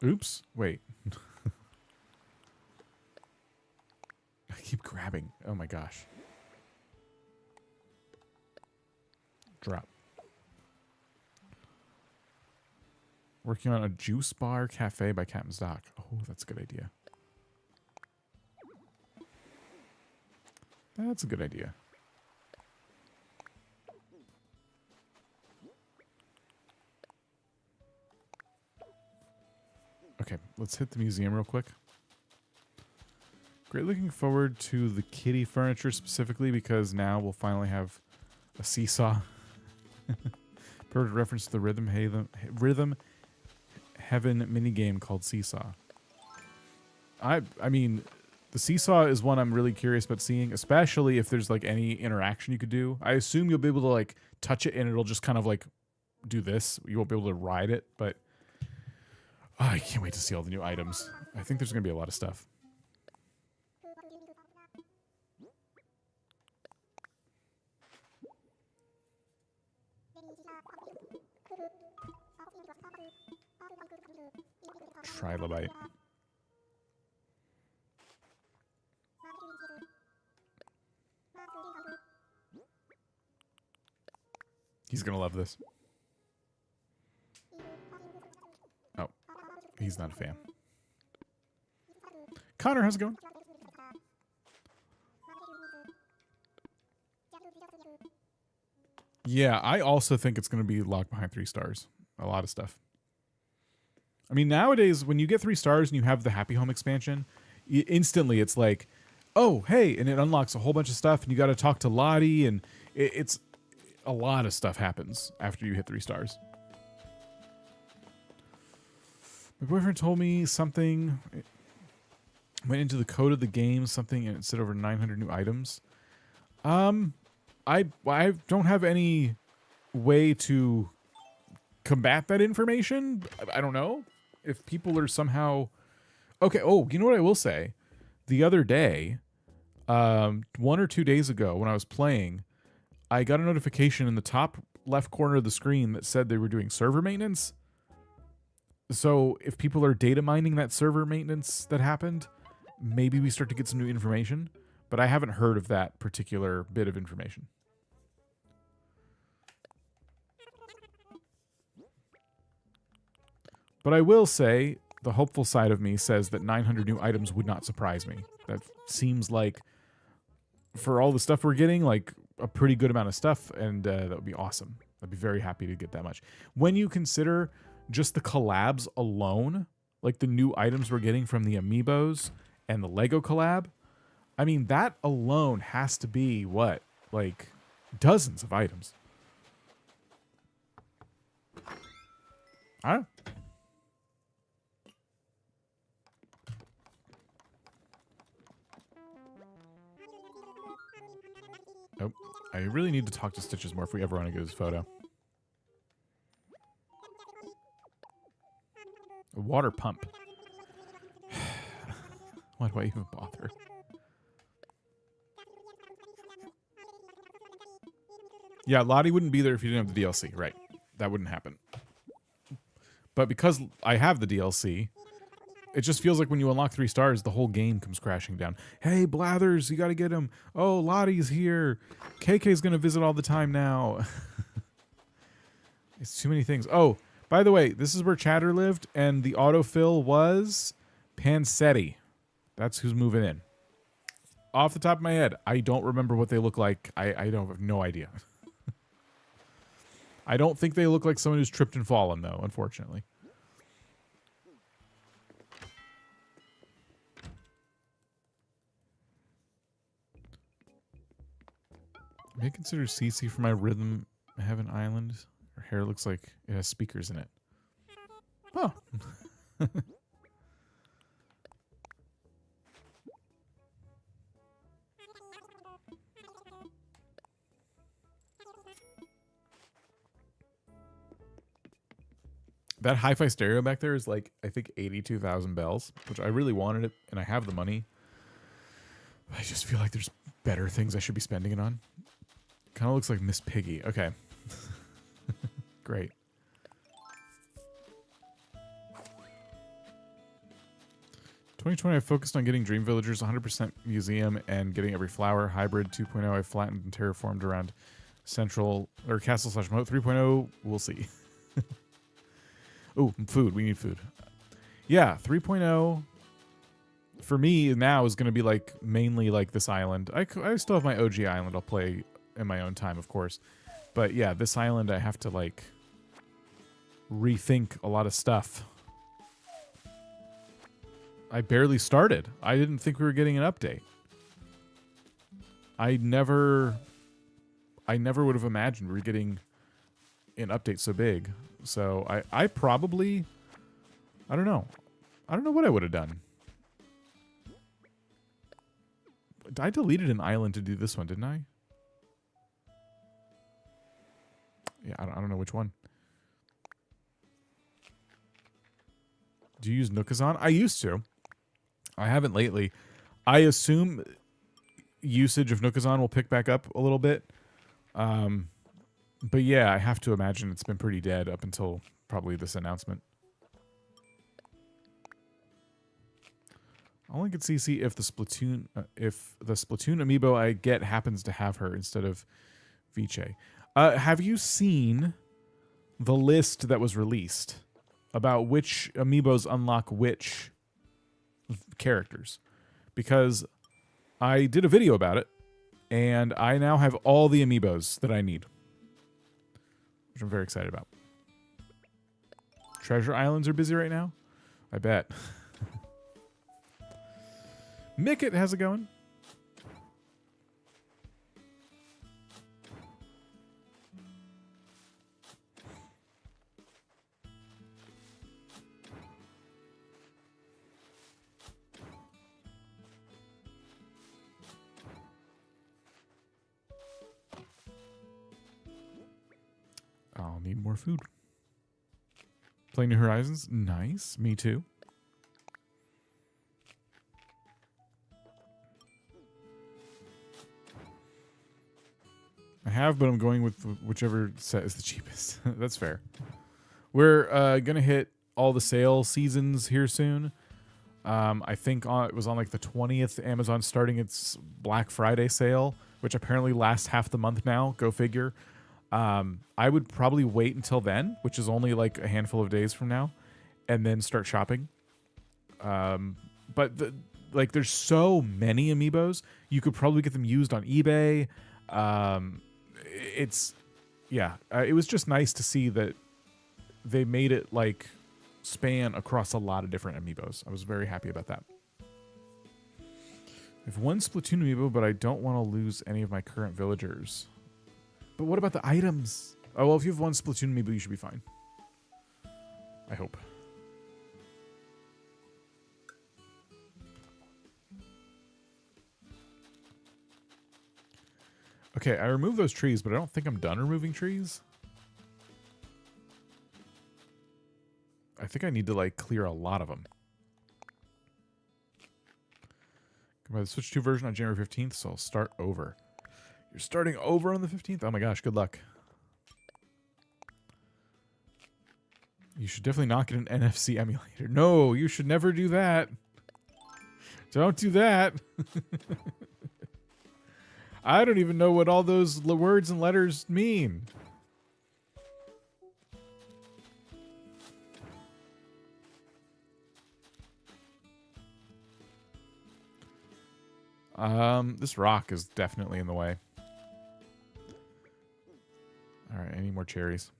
Oops, wait. I keep grabbing. Oh my gosh. Drop. Working on a juice bar cafe by CanyonDuck. Oh, that's a good idea. That's a good idea. Okay, let's hit the museum real quick. Great looking forward to the kitty furniture specifically because now we'll finally have a seesaw. Perfect reference to the Rhythm Heaven minigame called Seesaw. I mean, the seesaw is one I'm really curious about seeing, especially if there's like any interaction you could do. I assume you'll be able to like touch it and it'll just kind of like do this. You won't be able to ride it, but I can't wait to see all the new items. I think there's going to be a lot of stuff. Trilobite. He's gonna love this. Oh, he's not a fan. Connor, how's it going? Yeah, I also think it's going to be locked behind 3 stars. A lot of stuff. I mean, nowadays, when you get 3 stars and you have the Happy Home expansion, instantly it's like, oh, hey, and it unlocks a whole bunch of stuff, and you got to talk to Lottie, and it's a lot of stuff happens after you hit 3 stars. My boyfriend told me something went into the code of the game, something, and it said over 900 new items. I don't have any way to combat that information. I don't know if people are somehow okay. Oh, you know what I will say? The other day, 1 or 2 days ago, when I was playing, I got a notification in the top left corner of the screen that said they were doing server maintenance. So if people are data mining that server maintenance that happened, maybe we start to get some new information. But I haven't heard of that particular bit of information. But I will say, the hopeful side of me says that 900 new items would not surprise me. That seems like, for all the stuff we're getting, like a pretty good amount of stuff, and that would be awesome. I'd be very happy to get that much. When you consider just the collabs alone, like the new items we're getting from the Amiibos and the Lego collab, I mean, that alone has to be, what, like dozens of items. I don't know. Oh, I really need to talk to Stitches more if we ever want to get his photo. A water pump. Why do I even bother? Yeah, Lottie wouldn't be there if you didn't have the DLC, right? That wouldn't happen. But because I have the DLC, it just feels like when you unlock 3 stars, the whole game comes crashing down. Hey, Blathers, you got to get him. Oh, Lottie's here. KK's going to visit all the time now. It's too many things. Oh, by the way, this is where Chatter lived, and the autofill was Pansetti. That's who's moving in. Off the top of my head, I don't remember what they look like. I don't have no idea. I don't think they look like someone who's tripped and fallen, though, unfortunately. I may consider Cece for my Rhythm Heaven Island. Her hair looks like it has speakers in it. Oh. That hi-fi stereo back there is like, I think, 82,000 bells, which I really wanted it, and I have the money. I just feel like there's better things I should be spending it on. Kind of looks like Miss Piggy. Okay. Great. "2020, I focused on getting Dream Villagers 100% museum and getting every flower. Hybrid 2.0, I flattened and terraformed around Central, or Castle/Moat 3.0. We'll see." Oh, food. We need food. Yeah, 3.0 for me now is going to be like mainly like this island. I still have my OG island I'll play in my own time, of course. But yeah, this island I have to like rethink a lot of stuff. I barely started. I didn't think we were getting an update. I never would have imagined we were getting an update so big. So I probably, I don't know. I don't know what I would have done. I deleted an island to do this one, didn't I? Yeah, I don't know which one. Do you use Nookazon? I used to. I haven't lately. I assume usage of Nookazon will pick back up a little bit. But yeah, I have to imagine it's been pretty dead up until probably this announcement. I'll link at CC if the Splatoon amiibo I get happens to have her instead of Viche. Have you seen the list that was released about which amiibos unlock which characters? Because I did a video about it, and I now have all the amiibos that I need, which I'm very excited about. Treasure Islands are busy right now? I bet. Mickett, how's it going? I'll need more food. Playing New Horizons? Nice. Me too. I have, but I'm going with whichever set is the cheapest. That's fair. We're going to hit all the sale seasons here soon. I think it was on like the 20th, Amazon starting its Black Friday sale, which apparently lasts half the month now. Go figure. I would probably wait until then, which is only like a handful of days from now, and then start shopping. But there's so many amiibos. You could probably get them used on eBay. It was just nice to see that they made it like span across a lot of different amiibos. I was very happy about that. I have one Splatoon amiibo, but I don't want to lose any of my current villagers. But what about the items? Oh, well, if you have one Splatoon amiibo, you should be fine. I hope. Okay, I removed those trees, but I don't think I'm done removing trees. I think I need to, like, clear a lot of them. Come by the Switch 2 version on January 15th, so I'll start over. You're starting over on the 15th? Oh my gosh, good luck. You should definitely not get an NFC emulator. No, you should never do that. Don't do that. I don't even know what all those words and letters mean. This rock is definitely in the way. Alright, I need more cherries.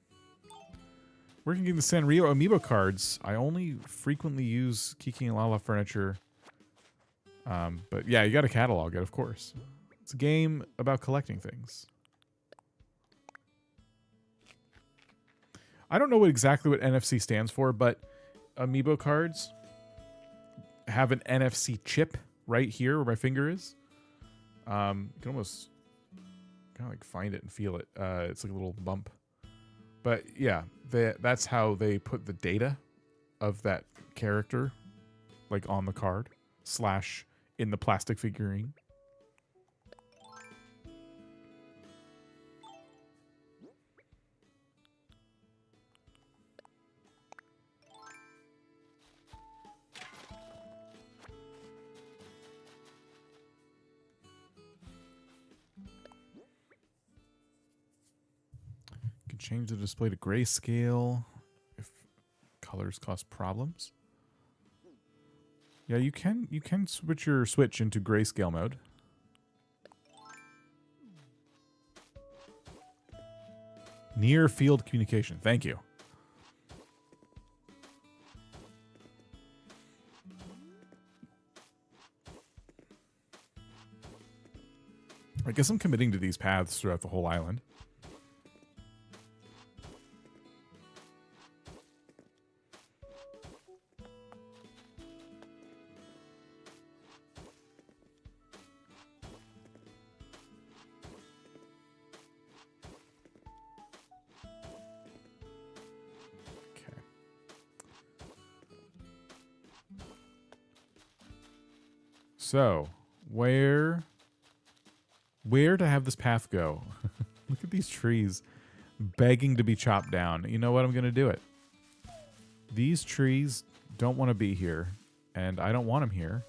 Where can you get the Sanrio amiibo cards? I only frequently use Kiki and Lala Furniture. But yeah, you gotta catalog it, of course. It's a game about collecting things. I don't know exactly what NFC stands for, but amiibo cards have an NFC chip right here where my finger is. You can almost kind of like find it and feel it. It's like a little bump. But yeah, that's how they put the data of that character like on the card / in the plastic figurine. Change the display to grayscale if colors cause problems. Yeah, you can switch your Switch into grayscale mode. Near field communication. Thank you. I guess I'm committing to these paths throughout the whole island. So, where to have this path go? Look at these trees begging to be chopped down. You know what? I'm going to do it. These trees don't want to be here, and I don't want them here.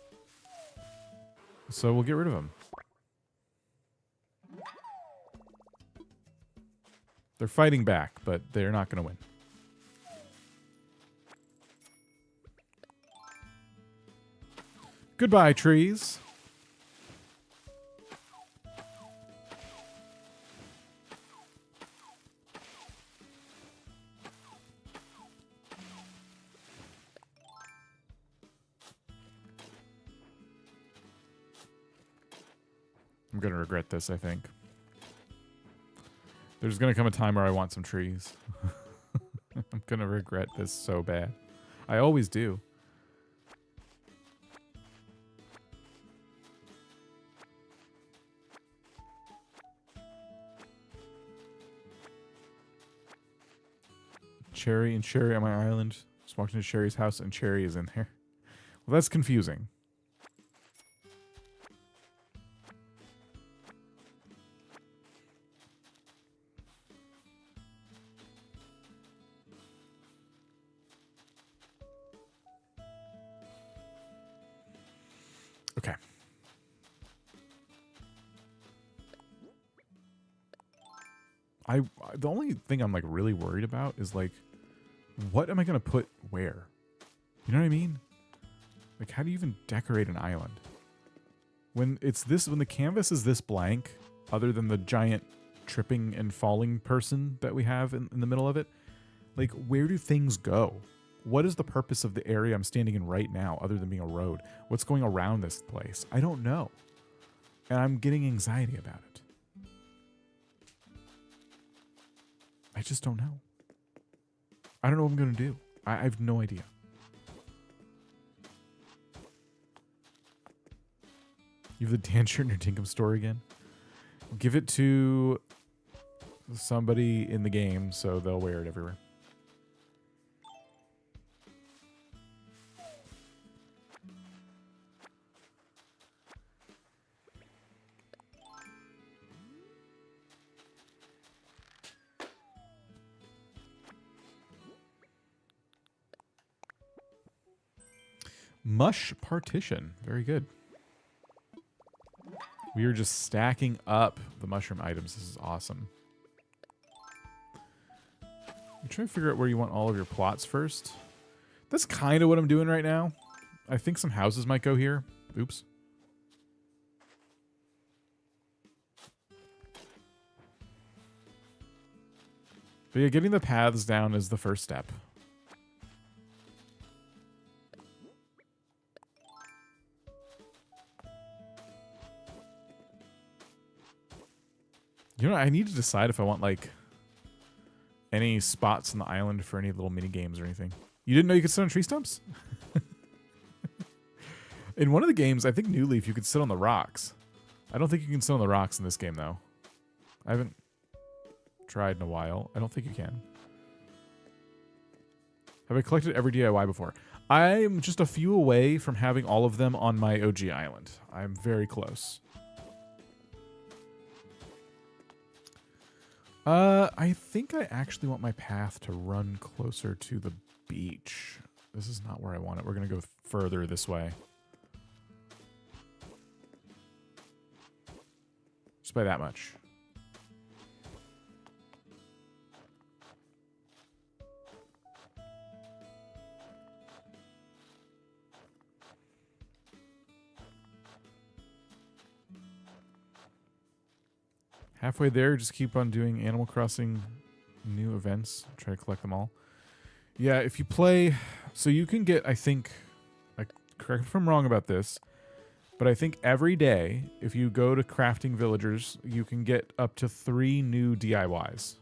So we'll get rid of them. They're fighting back, but they're not going to win. Goodbye, trees. I'm going to regret this, I think. There's going to come a time where I want some trees. I'm going to regret this so bad. I always do. Cherry and Sherry on my island. Just walked into Sherry's house and Cherry is in there. Well, that's confusing. Okay. The only thing I'm like really worried about is like, what am I gonna put where? You know what I mean? Like, how do you even decorate an island when it's this? When the canvas is this blank, other than the giant tripping and falling person that we have in the middle of it, like, where do things go? What is the purpose of the area I'm standing in right now, other than being a road? What's going around this place? I don't know, and I'm getting anxiety about it. I just don't know. I don't know what I'm going to do. I have no idea. You have the Dan shirt in your Tinkham store again? Give it to somebody in the game so they'll wear it everywhere. Mush partition. Very good. We are just stacking up the mushroom items. This is awesome. I'm trying to figure out where you want all of your plots first. That's kind of what I'm doing right now. I think some houses might go here. Oops. But yeah, getting the paths down is the first step. You know, I need to decide if I want, like, any spots on the island for any little mini games or anything. You didn't know you could sit on tree stumps? In one of the games, I think New Leaf, you could sit on the rocks. I don't think you can sit on the rocks in this game, though. I haven't tried in a while. I don't think you can. Have I collected every DIY before? I'm just a few away from having all of them on my OG island. I'm very close. I think I actually want my path to run closer to the beach. This is not where I want it. We're going to go further this way. Just by that much. Halfway there, just keep on doing Animal Crossing new events. Try to collect them all. Yeah, if you play... So you can get, I think... correct me if I'm wrong about this, But I think every day, if you go to crafting villagers, you can get up to 3 new DIYs.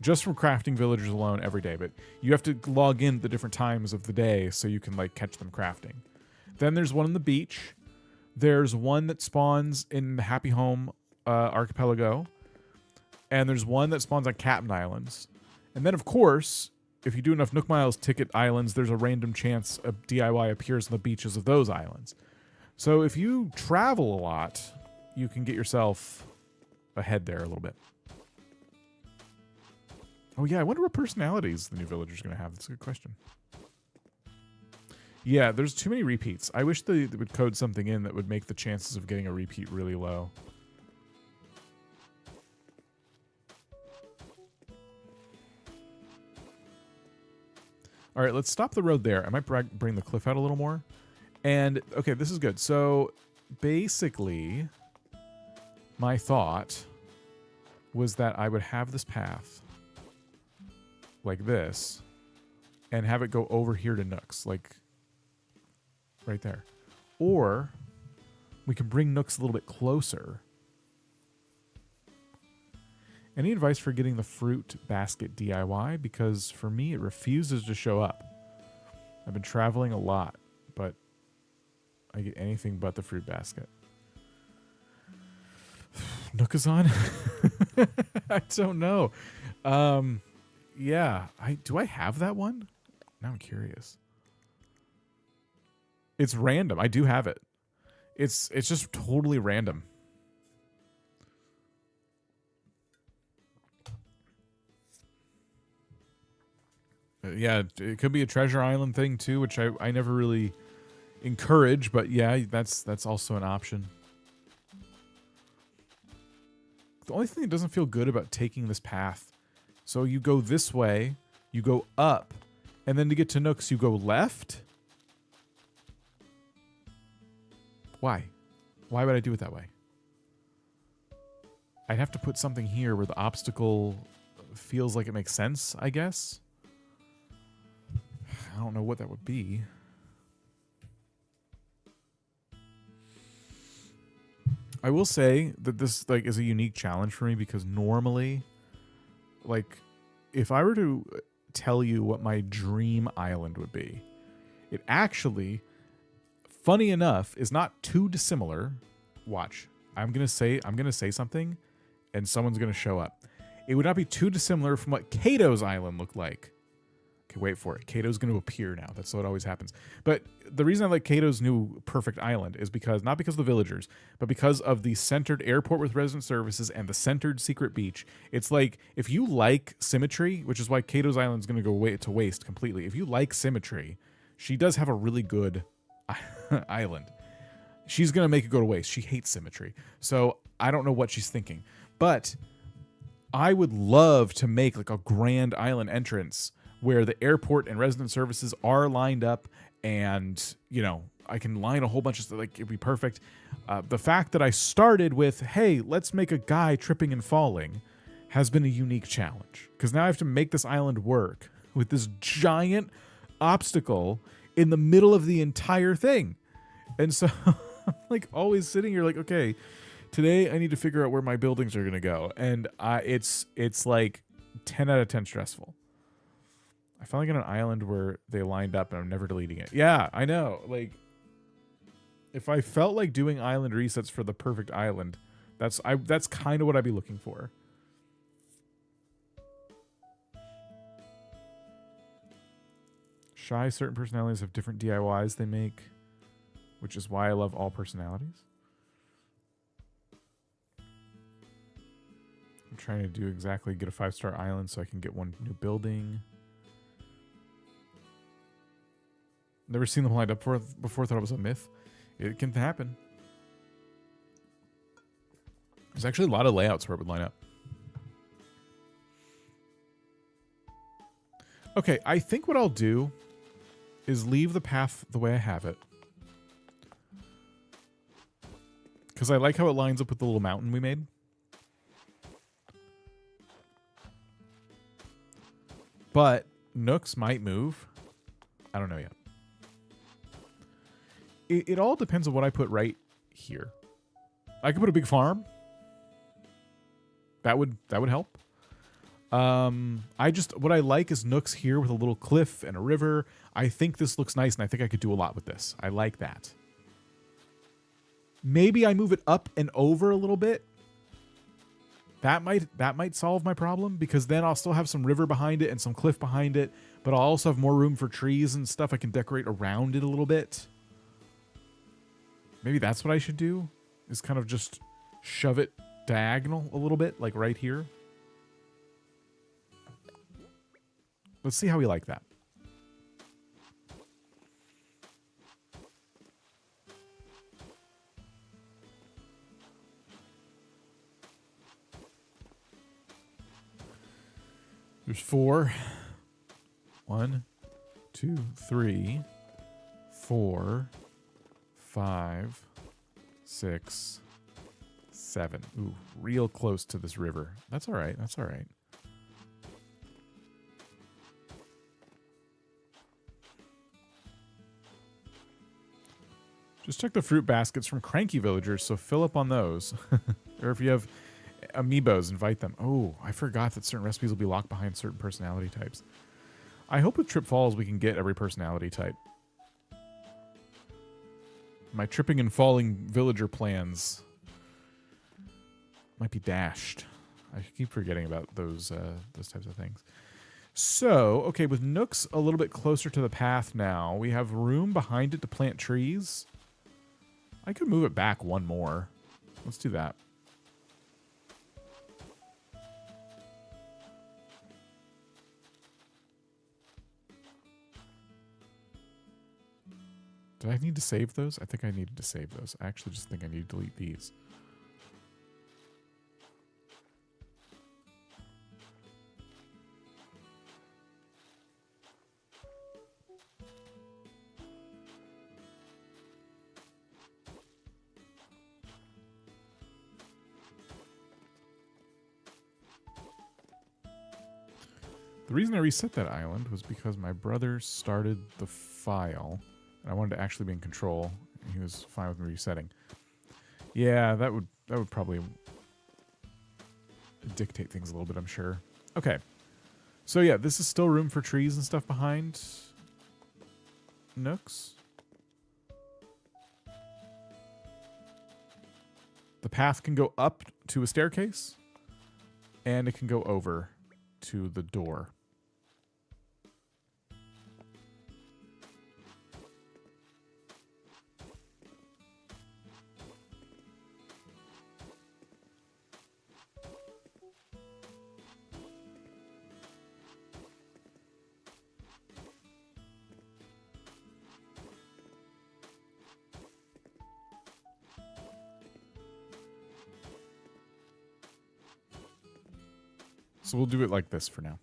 Just from crafting villagers alone every day, but you have to log in at the different times of the day so you can like catch them crafting. Then there's one on the beach. There's one that spawns in the Happy Home archipelago. And there's one that spawns on Captain Islands. And then, of course, if you do enough Nook Miles ticket islands, there's a random chance a DIY appears on the beaches of those islands. So if you travel a lot, you can get yourself ahead there a little bit. Oh, yeah, I wonder what personalities the new villager's going to have. That's a good question. Yeah, there's too many repeats. I wish they would code something in that would make the chances of getting a repeat really low. All right, let's stop the road there. I might bring the cliff out a little more. And, okay, this is good. So, basically, my thought was that I would have this path like this and have it go over here to Nooks, like right there. Or we can bring Nooks a little bit closer. Any advice for getting the fruit basket DIY? Because for me, it refuses to show up. I've been traveling a lot, but I get anything but the fruit basket. Nook is on? I don't know. Yeah. Do I have that one? Now I'm curious. It's random. I do have it. It's just totally random. Yeah, it could be a treasure island thing too, which I never really encourage, but yeah, that's also an option. The only thing that doesn't feel good about taking this path, so you go this way, you go up, and then to get to Nooks, you go left? Why? Why would I do it that way? I'd have to put something here where the obstacle feels like it makes sense, I guess. I don't know what that would be. I will say that this like is a unique challenge for me because normally, like, if I were to tell you what my dream island would be, it actually, funny enough, is not too dissimilar. Watch. I'm gonna say something, and someone's gonna show up. It would not be too dissimilar from what Kato's island looked like. Okay, wait for it. Kato's going to appear now. That's what always happens. But the reason I like Kato's new perfect island is not because of the villagers, but because of the centered airport with resident services and the centered secret beach. It's like, if you like symmetry, which is why Kato's island is going to go to waste completely. If you like symmetry, she does have a really good island. She's going to make it go to waste. She hates symmetry. So I don't know what she's thinking. But I would love to make like a grand island entrance where the airport and resident services are lined up, and, you know, I can line a whole bunch of stuff, like, it'd be perfect. The fact that I started with, hey, let's make a guy tripping and falling, has been a unique challenge. Because now I have to make this island work with this giant obstacle in the middle of the entire thing. And so, I'm like always sitting here like, okay, today I need to figure out where my buildings are going to go. And it's like 10 out of 10 stressful. I finally got an island where they lined up and I'm never deleting it. Yeah, I know. Like, if I felt like doing island resets for the perfect island, that's kind of what I'd be looking for. Shy, certain personalities have different DIYs they make, which is why I love all personalities. I'm trying to do exactly get a 5-star island so I can get one new building. Never seen them lined up before, thought it was a myth. It can happen. There's actually a lot of layouts where it would line up. Okay, I think what I'll do is leave the path the way I have it. Because I like how it lines up with the little mountain we made. But Nooks might move. I don't know yet. It all depends on what I put right here. I could put a big farm. That would help. What I like is nooks here with a little cliff and a river. I think this looks nice, and I think I could do a lot with this. I like that. Maybe I move it up and over a little bit. That might solve my problem, because then I'll still have some river behind it and some cliff behind it, but I'll also have more room for trees and stuff I can decorate around it a little bit. Maybe that's what I should do, is kind of just shove it diagonal a little bit, like right here. Let's see how we like that. There's 4. 1, 2, 3, 4, 5, 6, 7. Ooh, real close to this river. That's all right. That's all right. Just check the fruit baskets from cranky villagers, so fill up on those. Or if you have amiibos, invite them. Oh, I forgot that certain recipes will be locked behind certain personality types. I hope with Trip Falls we can get every personality type. My tripping and falling villager plans might be dashed. I keep forgetting about those types of things. So, okay, with nooks a little bit closer to the path now, we have room behind it to plant trees. I could move it back one more. Let's do that. Did I need to save those? I think I needed to save those. I actually just think I need to delete these. The reason I reset that island was because my brother started the file, and I wanted to actually be in control, and he was fine with me resetting. Yeah, that would probably dictate things a little bit, I'm sure. Okay. So yeah, this is still room for trees and stuff behind nooks. The path can go up to a staircase, and it can go over to the door. So we'll do it like this for now.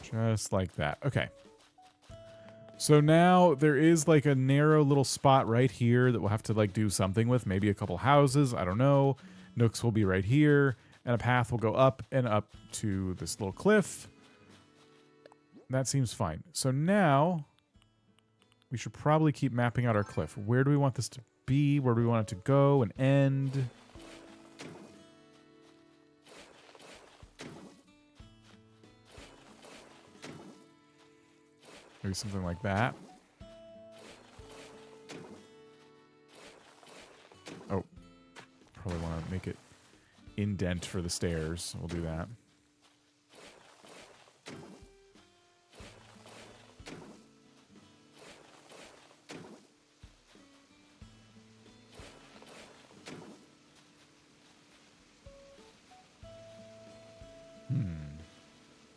Just like that. Okay. So now there is like a narrow little spot right here that we'll have to like do something with. Maybe a couple houses. I don't know. Nooks will be right here. And a path will go up and up to this little cliff. That seems fine. So now we should probably keep mapping out our cliff. Where do we want this to be? Where do we want it to go and end? Maybe something like that. Oh, probably want to make it indent for the stairs. We'll do that.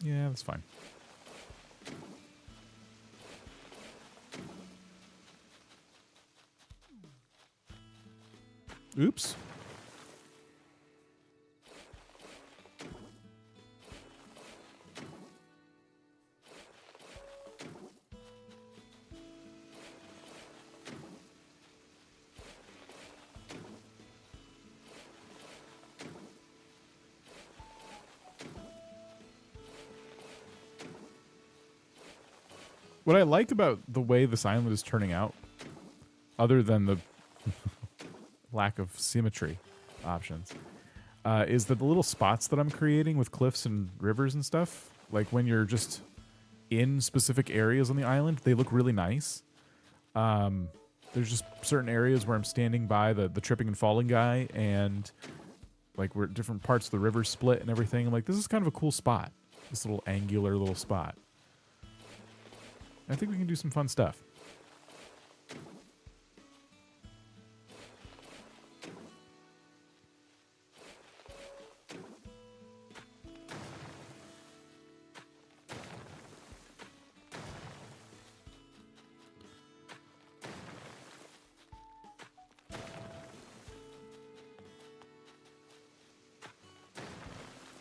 Yeah, that's fine. Oops. What I like about the way this island is turning out, other than the lack of symmetry options, is that the little spots that I'm creating with cliffs and rivers and stuff, like when you're just in specific areas on the island, they look really nice. There's just certain areas where I'm standing by the tripping and falling guy, and like where different parts of the river split and everything. I'm like, this is kind of a cool spot. This little angular little spot. I think we can do some fun stuff.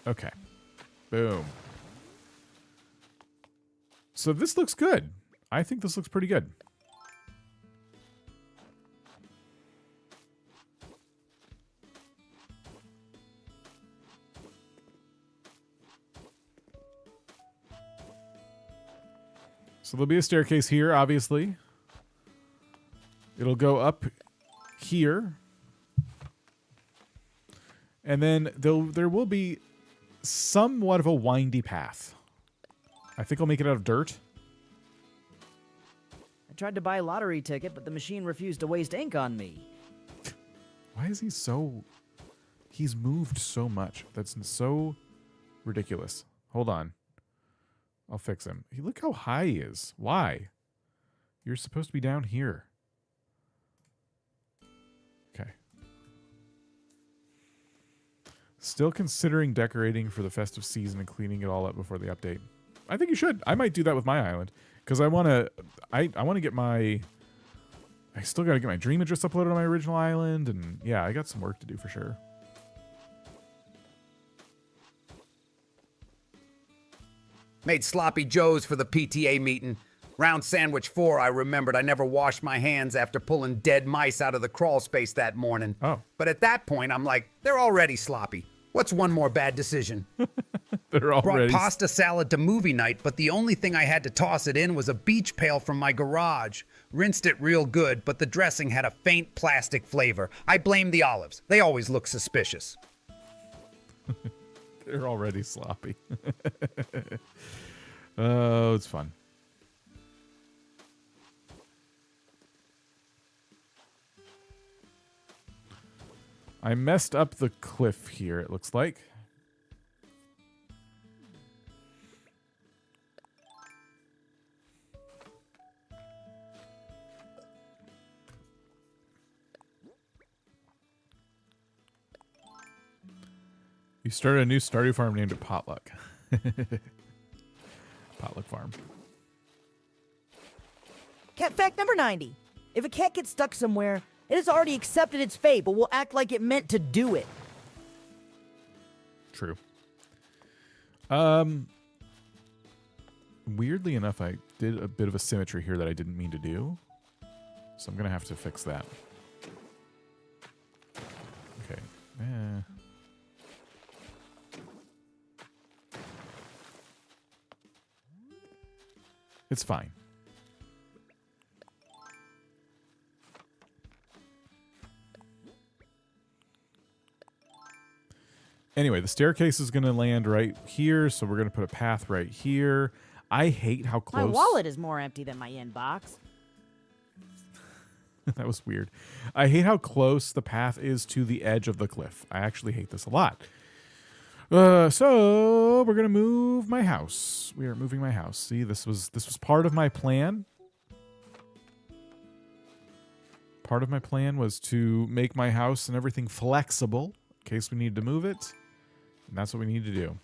Okay. Boom. So this looks good. I think this looks pretty good. So there'll be a staircase here, obviously. It'll go up here. And then there will be somewhat of a windy path. I think I'll make it out of dirt. I tried to buy a lottery ticket, but the machine refused to waste ink on me. Why is he so... He's moved so much. That's so ridiculous. Hold on. I'll fix him. Look how high he is. Why? You're supposed to be down here. Okay. Still considering decorating for the festive season and cleaning it all up before the update. I think you should. I might do that with my island. Because I want to get my... I still got to get my dream address uploaded on my original island. And yeah, I got some work to do for sure. Made sloppy joes for the PTA meeting. Round sandwich 4, I remembered I never washed my hands after pulling dead mice out of the crawl space that morning. Oh. But at that point, I'm like, they're already sloppy. What's one more bad decision? They're already... Brought pasta salad to movie night, but the only thing I had to toss it in was a beach pail from my garage. Rinsed it real good, but the dressing had a faint plastic flavor. I blame the olives. They always look suspicious. They're already sloppy. Oh, it's fun. I messed up the cliff here, it looks like. You started a new Stardew farm named it Potluck. Potluck farm. Cat fact number 90. If a cat gets stuck somewhere, it has already accepted its fate, but will act like it meant to do it. True. Weirdly enough, I did a bit of a symmetry here that I didn't mean to do. So I'm going to have to fix that. Okay. It's fine. Anyway, the staircase is going to land right here, so we're going to put a path right here. I hate how close... My wallet is more empty than my inbox. That was weird. I hate how close the path is to the edge of the cliff. I actually hate this a lot. So we're gonna move my house. We are moving my house. See, this was part of my plan. Part of my plan was to make my house and everything flexible in case we need to move it, and that's what we need to do.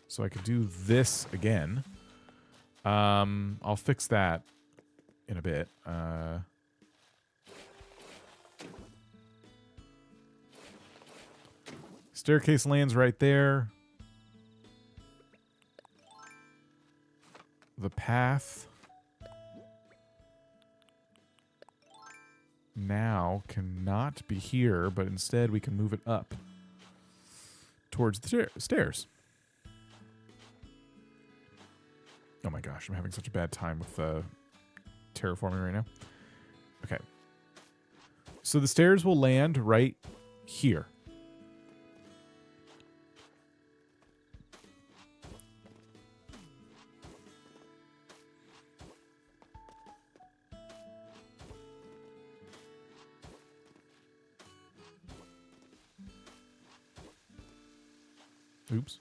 So I could do this again. I'll fix that in a bit. Staircase lands right there. The path now cannot be here, but instead we can move it up towards the stairs. Oh my gosh, I'm having such a bad time with terraforming right now. Okay. So the stairs will land right here. Oops.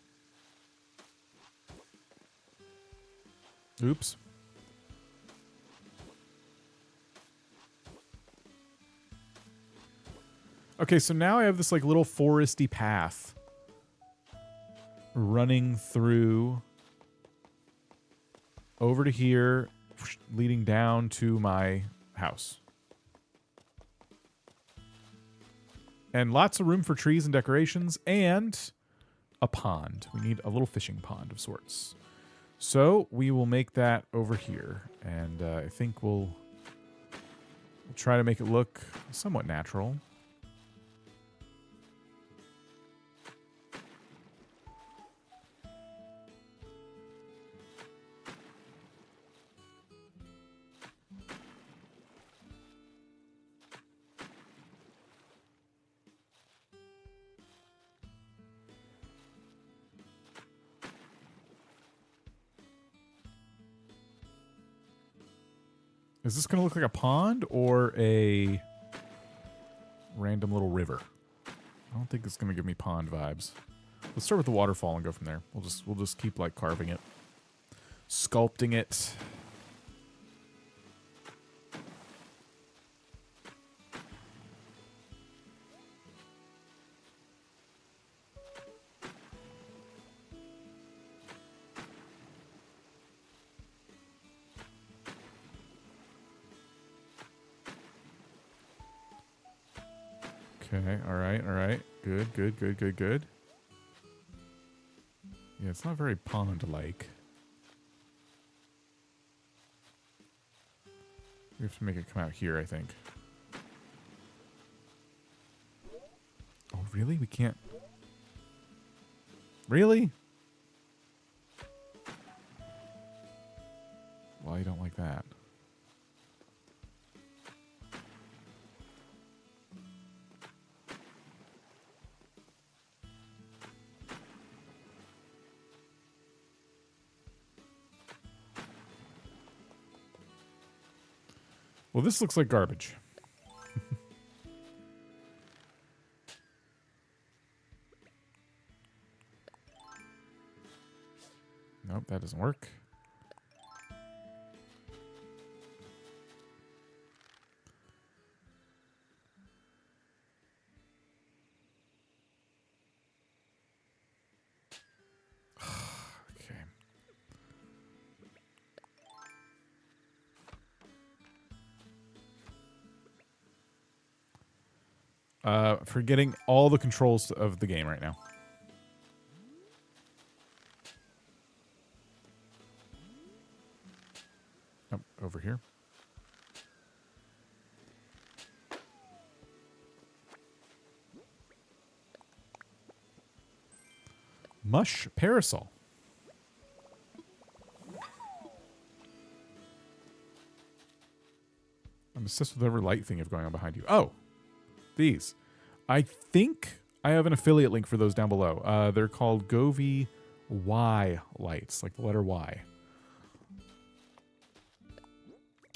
Oops. Okay, so now I have this like little foresty path running through over to here, leading down to my house. And lots of room for trees and decorations and a pond. We need a little fishing pond of sorts. So we will make that over here. And I think we'll try to make it look somewhat natural. Is this going to look like a pond or a random little river? I don't think it's going to give me pond vibes. Let's start with the waterfall and go from there. We'll just keep like carving it, sculpting it. Okay, all right. Good. Yeah, it's not very pond-like. We have to make it come out here, I think. Oh, really? We can't... Really? Well, I don't like that. Well, this looks like garbage. Nope, that doesn't work. Okay. Forgetting all the controls of the game right now. Oh, over here. Mush parasol. I'm obsessed with every light thing you have going on behind you. Oh, these. I think I have an affiliate link for those down below. They're called Govy Y lights, like the letter Y.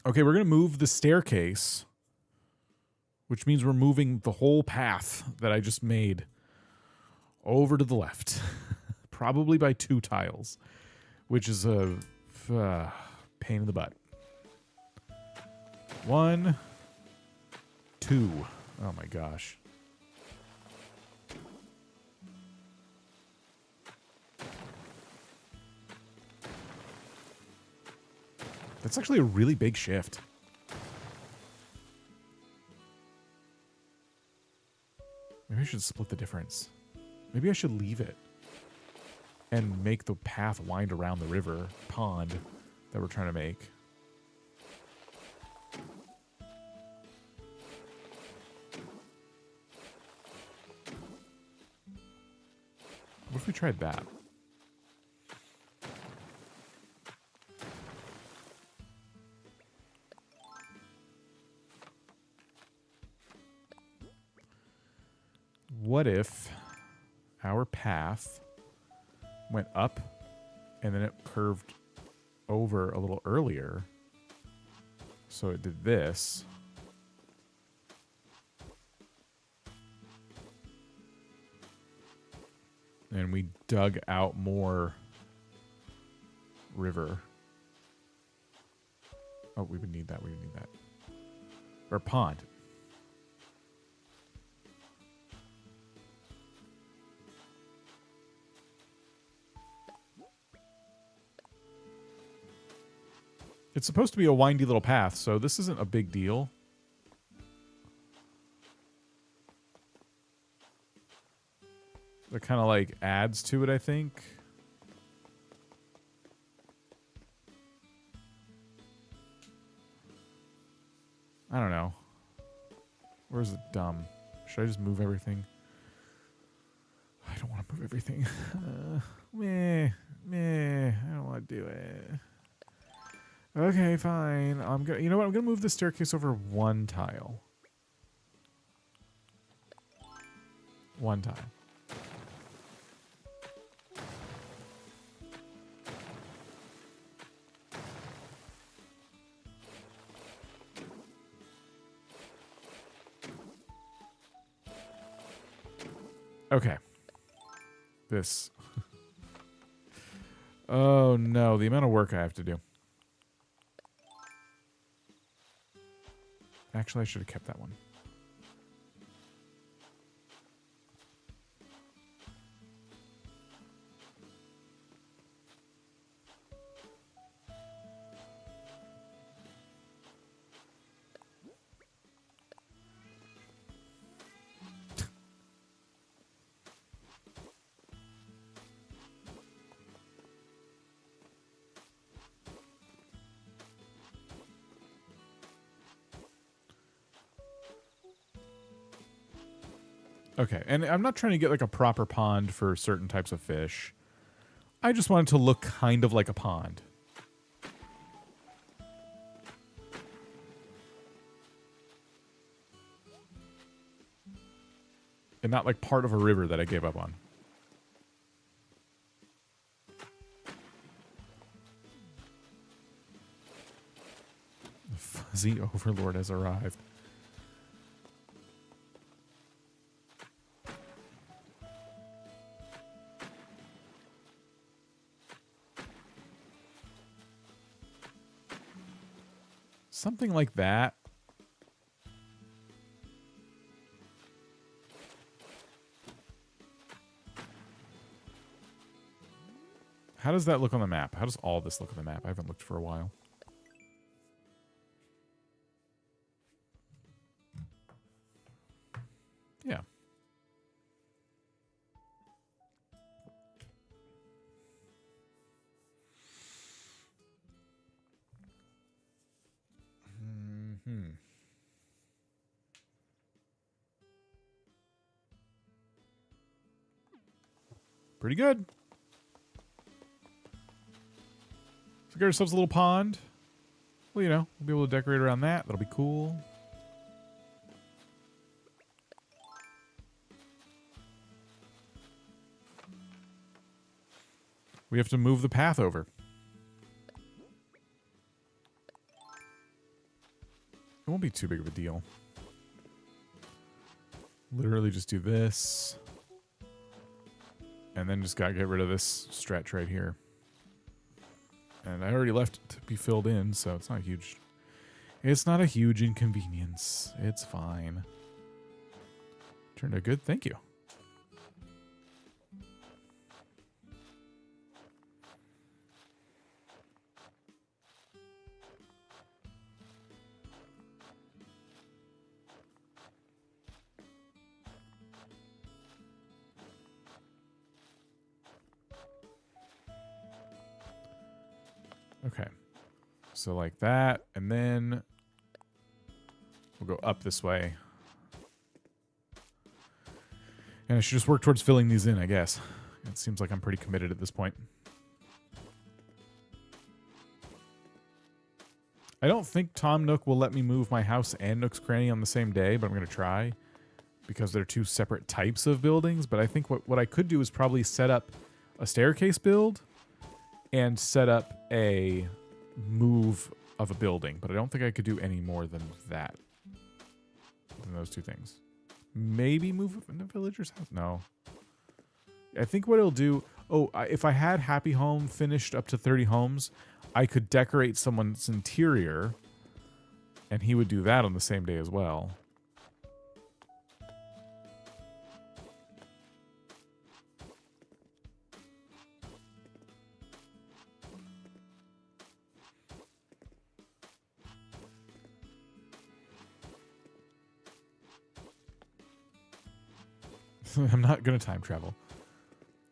Okay, we're going to move the staircase, which means we're moving the whole path that I just made over to the left. Probably by 2 tiles, which is a pain in the butt. 1, 2. Oh my gosh. That's actually a really big shift. Maybe I should split the difference. Maybe I should leave it and make the path wind around the river pond that we're trying to make. What if we tried that? what if our path went up and then it curved over a little earlier? So it did this. And we dug out more river. Oh, we would need that. We would need that. Or pond. It's supposed to be a windy little path, so this isn't a big deal. That kind of like adds to it, I think. I don't know. Where's it dumb? Should I just move everything? I don't want to move everything. Meh. I don't want to do it. Okay, fine. I'm gonna. You know what? I'm gonna move the staircase over one tile. One tile. Okay. This. Oh no, the amount of work I have to do. Actually, I should have kept that one. Okay, and I'm not trying to get like a proper pond for certain types of fish. I just want it to look kind of like a pond. And not like part of a river that I gave up on. The fuzzy overlord has arrived. Something like that. How does that look on the map? How does all this look on the map? I haven't looked for a while. Yeah. Pretty good. So we got ourselves a little pond. Well, you know, we'll be able to decorate around that. That'll be cool. We have to move the path over. It won't be too big of a deal. Literally just do this. And then just gotta get rid of this stretch right here. And I already left it to be filled in, so it's not a huge... It's not a huge inconvenience. It's fine. Turned out good. Thank you. Okay, so like that, and then we'll go up this way. And I should just work towards filling these in, I guess. It seems like I'm pretty committed at this point. I don't think Tom Nook will let me move my house and Nook's Cranny on the same day, but I'm going to try. because they're two separate types of buildings. But I think what I could do is probably set up a staircase build and set up a move of a building. But I don't think I could do any more than that. Than those two things. Maybe move in the villager's house? No. I think what it'll do... Oh, if I had Happy Home finished up to 30 homes, I could decorate someone's interior, and he would do that on the same day as well. I'm not going to time travel.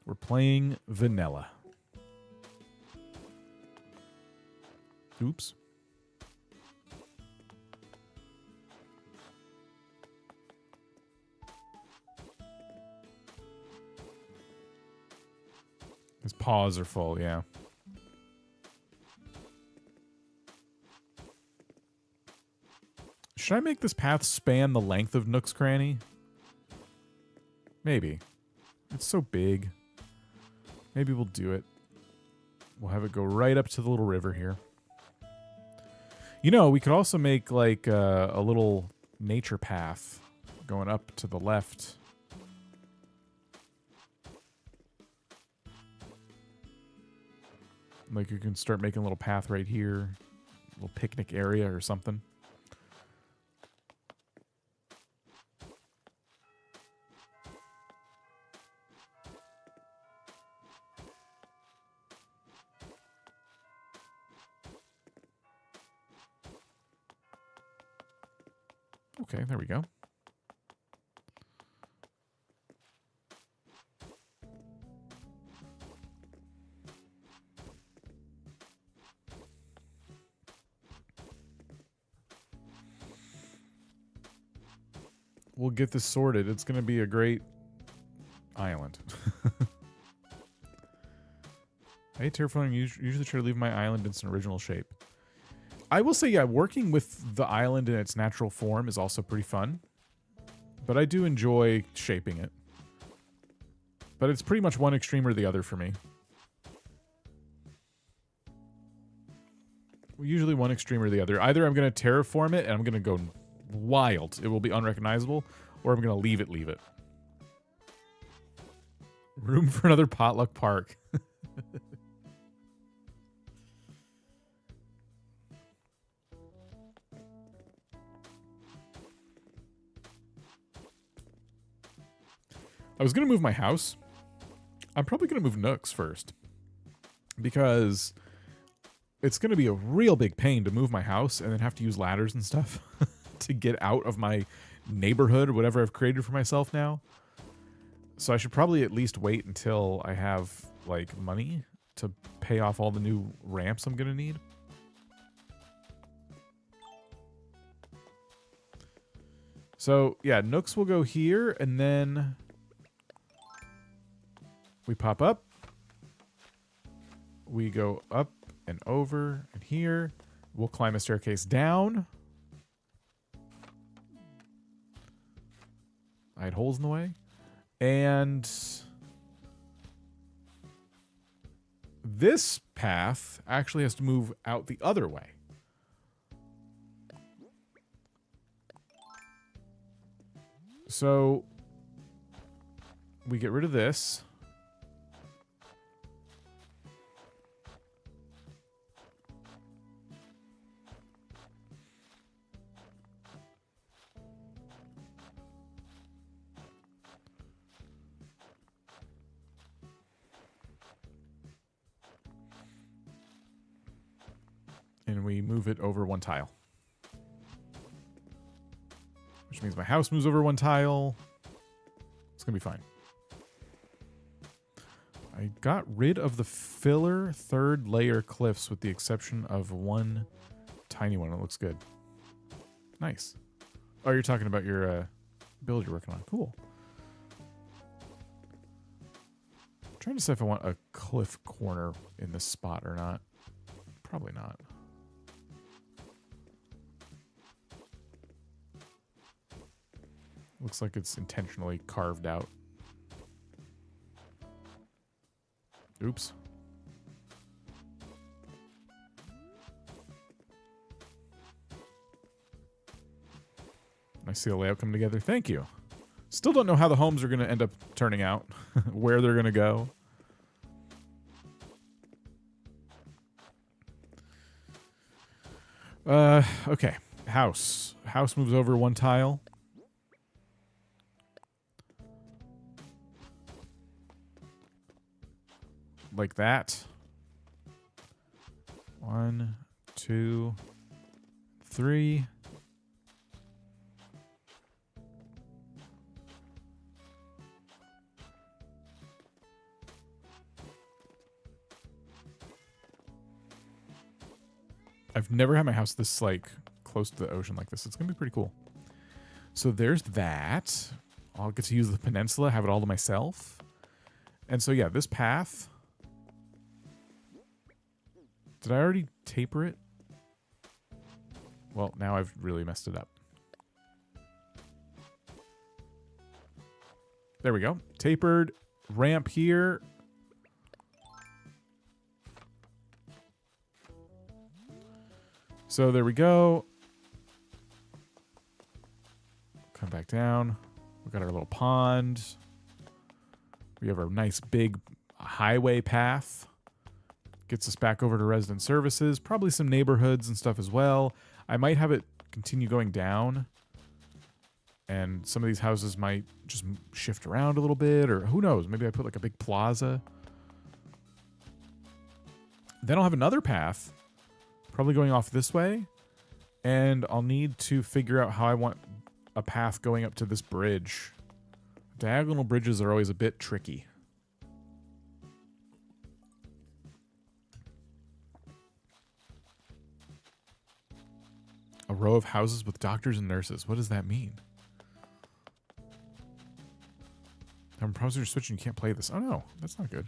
We're playing vanilla. Oops. His paws are full, yeah. Should I make this path span the length of Nook's Cranny? Maybe. It's so big. Maybe we'll do it. We'll have it go right up to the little river here. You know, we could also make like a little nature path going up to the left. Like you can start making a little path right here. A little picnic area or something. Okay, there we go. We'll get this sorted. It's going to be a great island. I hate terraforming. Usually try to leave my island in its original shape. I will say, yeah, working with the island in its natural form is also pretty fun. But I do enjoy shaping it. But it's pretty much one extreme or the other for me. Usually one extreme or the other. Either I'm going to terraform it and I'm going to go wild. It will be unrecognizable. Or I'm going to leave it. Room for another potluck park. I was going to move my house. I'm probably going to move Nook's first. Because it's going to be a real big pain to move my house and then have to use ladders and stuff to get out of my neighborhood or whatever I've created for myself now. So I should probably at least wait until I have, like, money to pay off all the new ramps I'm going to need. So, yeah, Nook's will go here, and then we pop up. We go up and over and here. We'll climb a staircase down. I had holes in the way. And this path actually has to move out the other way. So we get rid of this. And we move it over one tile. Which means my house moves over one tile. It's going to be fine. I got rid of the filler third layer cliffs with the exception of one tiny one. It looks good. Nice. Oh, you're talking about your build you're working on. Cool. I'm trying to decide if I want a cliff corner in this spot or not. Probably not. Looks like it's intentionally carved out. Oops. I see the layout come together. Thank you. Still don't know how the homes are going to end up turning out, where they're going to go. Okay. House. House moves over one tile. Like that. 1, 2, 3. I've never had my house this like close to the ocean like this. It's gonna be pretty cool. So there's that. I'll get to use the peninsula, have it all to myself. And so yeah, this path. Did I already taper it? Well, now I've really messed it up. There we go. Tapered. Ramp here. So there we go. Come back down. We got our little pond. We have our nice big highway path. Gets us back over to resident services. Probably some neighborhoods and stuff as well. I might have it continue going down. And some of these houses might just shift around a little bit. Or who knows? Maybe I put like a big plaza. Then I'll have another path. Probably going off this way. And I'll need to figure out how I want a path going up to this bridge. Diagonal bridges are always a bit tricky. A row of houses with doctors and nurses. What does that mean? I'm probably switching. You can't play this. Oh no, that's not good.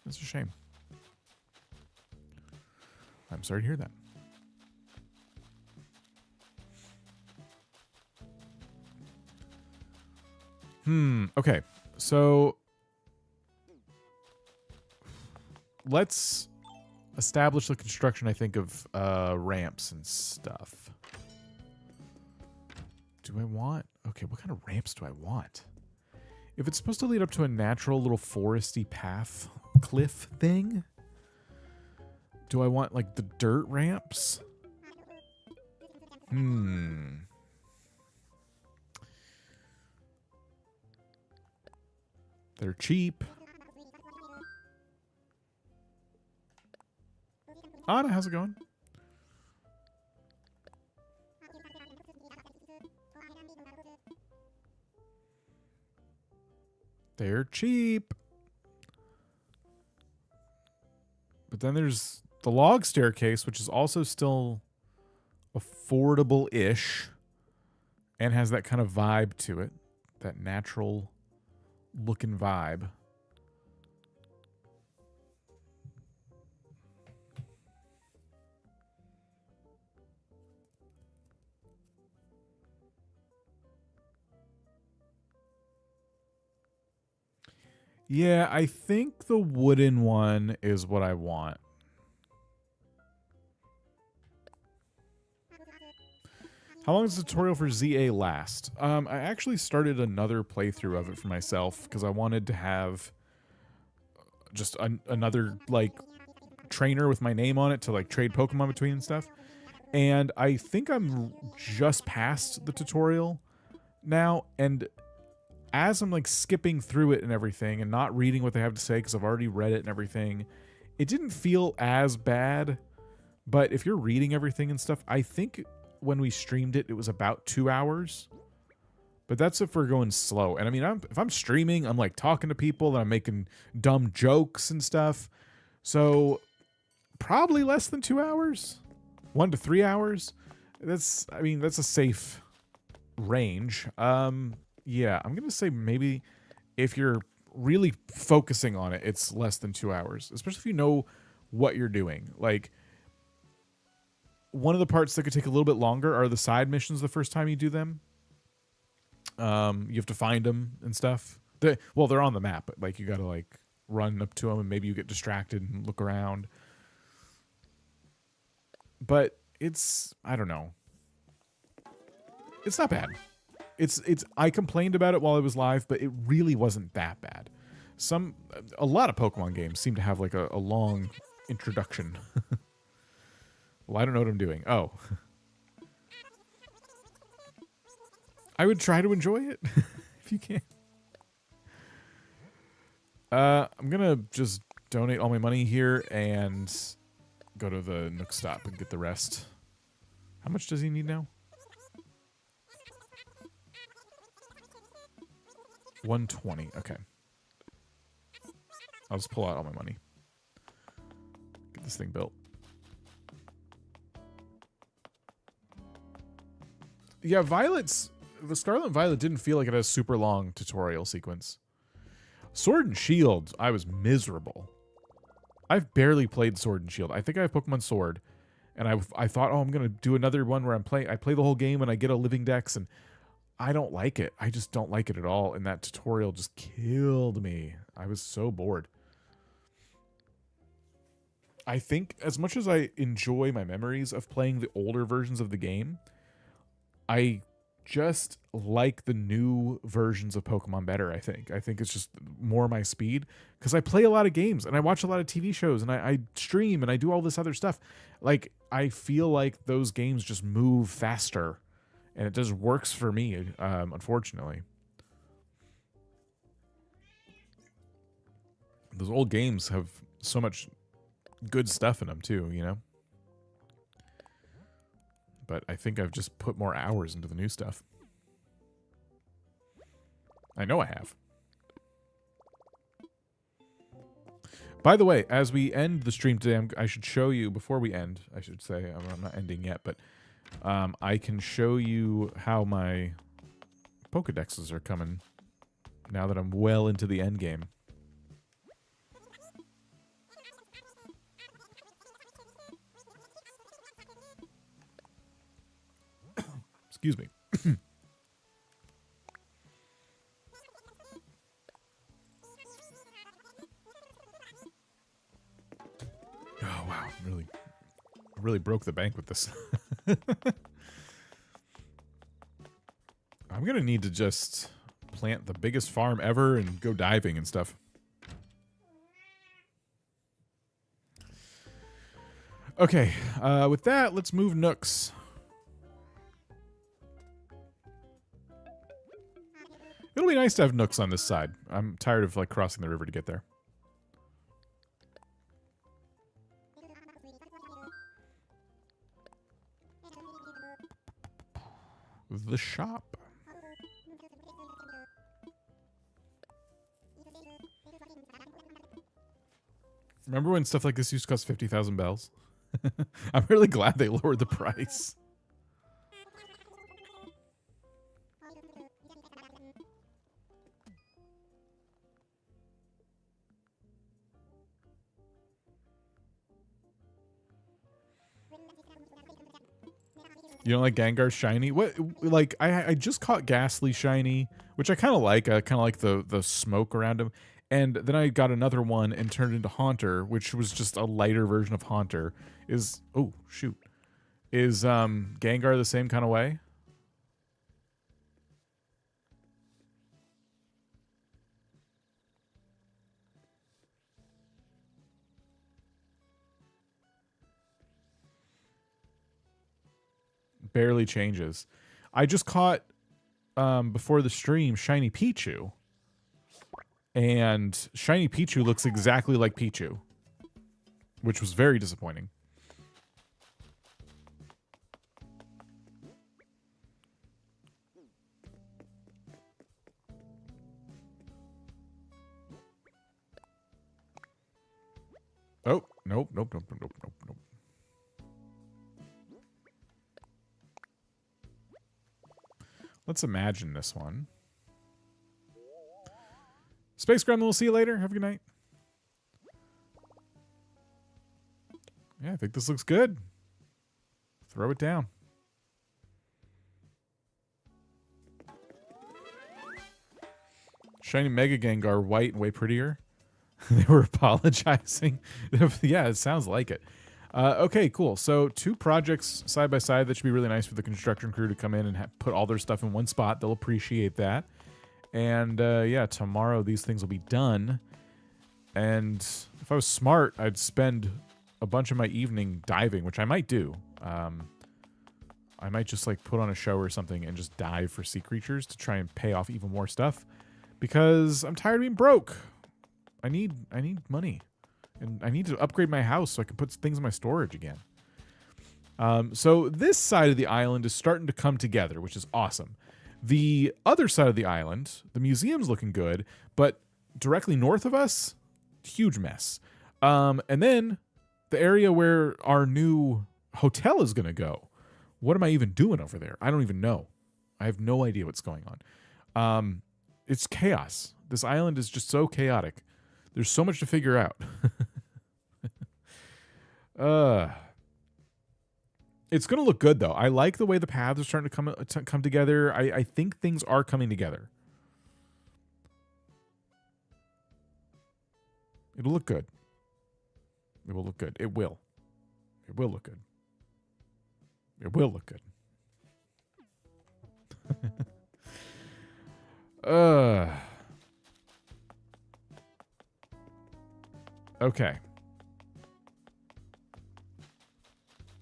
That's a shame. I'm sorry to hear that. Okay. So let's establish the construction, I think, of ramps and stuff. Do I want... Okay, what kind of ramps do I want? If it's supposed to lead up to a natural little foresty path cliff thing, do I want, like, the dirt ramps? They're cheap. Anna, how's it going? They're cheap. But then there's the log staircase, which is also still affordable-ish and has that kind of vibe to it, that natural looking vibe. Yeah, I think the wooden one is what I want. How long does the tutorial for ZA last? I actually started another playthrough of it for myself because I wanted to have just another, like, trainer with my name on it to, like, trade Pokemon between and stuff. And I think I'm just past the tutorial now, and as I'm, like, skipping through it and everything and not reading what they have to say because I've already read it and everything, it didn't feel as bad. But if you're reading everything and stuff, I think when we streamed it, it was about 2 hours. But that's if we're going slow. And I mean, if I'm streaming, I'm like talking to people and I'm making dumb jokes and stuff. So probably less than 2 hours, 1 to 3 hours. That's a safe range. Yeah, I'm going to say maybe if you're really focusing on it, it's less than 2 hours, especially if you know what you're doing. Like, one of the parts that could take a little bit longer are the side missions the first time you do them. You have to find them and stuff. They're on the map, but like you got to like run up to them and maybe you get distracted and look around. But I don't know. It's not bad. I complained about it while it was live, but it really wasn't that bad. A lot of Pokemon games seem to have like a long introduction. Well, I don't know what I'm doing. Oh. I would try to enjoy it if you can. I'm gonna just donate all my money here and go to the Nook stop and get the rest. How much does he need now? 120. Okay. I'll just pull out all my money. Get this thing built. Yeah, the Scarlet and Violet didn't feel like it had a super long tutorial sequence. Sword and Shield, I was miserable. I've barely played Sword and Shield. I think I have Pokemon Sword, and I thought, oh, I'm gonna do another one where I play the whole game and I get a living dex, and I don't like it. I just don't like it at all, and that tutorial just killed me. I was so bored. I think as much as I enjoy my memories of playing the older versions of the game, I just like the new versions of Pokemon better, I think. I think it's just more my speed because I play a lot of games and I watch a lot of TV shows and I stream and I do all this other stuff. Like, I feel like those games just move faster and it just works for me, unfortunately. Those old games have so much good stuff in them too, you know? But I think I've just put more hours into the new stuff. I know I have. By the way, as we end the stream today, I should show you, before we end, I should say, I'm not ending yet, but I can show you how my Pokedexes are coming now that I'm well into the end game. Excuse me. Oh wow, really broke the bank with this. I'm gonna need to just plant the biggest farm ever and go diving and stuff. Okay, with that, let's move Nooks. It'll be nice to have Nooks on this side. I'm tired of like crossing the river to get there. The shop. Remember when stuff like this used to cost 50,000 bells? I'm really glad they lowered the price. You don't like Gengar's shiny? What? Like I just caught Ghastly shiny, which I kind of like. I kind of like the smoke around him. And then I got another one and turned into Haunter, which was just a lighter version of Haunter. Is Gengar the same kind of way? Barely changes. I just caught before the stream Shiny Pichu, and Shiny Pichu looks exactly like Pichu, which was very disappointing. Oh, nope. Let's imagine this one. Space Gremlin, we'll see you later. Have a good night. Yeah, I think this looks good. Throw it down. Shiny Mega Gengar white and way prettier. They were apologizing. Yeah, it sounds like it. Okay, cool. So 2 projects side by side. That should be really nice for the construction crew to come in and put all their stuff in one spot. They'll appreciate that. And yeah, tomorrow these things will be done. And if I was smart, I'd spend a bunch of my evening diving, which I might do. I might just like put on a show or something and just dive for sea creatures to try and pay off even more stuff. Because I'm tired of being broke. I need money. And I need to upgrade my house so I can put things in my storage again. So this side of the island is starting to come together, which is awesome. The other side of the island, the museum's looking good, but directly north of us, huge mess. And then the area where our new hotel is going to go. What am I even doing over there? I don't even know. I have no idea what's going on. It's chaos. This island is just so chaotic. There's so much to figure out. It's going to look good, though. I like the way the paths are starting to come together. I think things are coming together. It'll look good. It will look good. It will. It will look good. It will look good. Okay.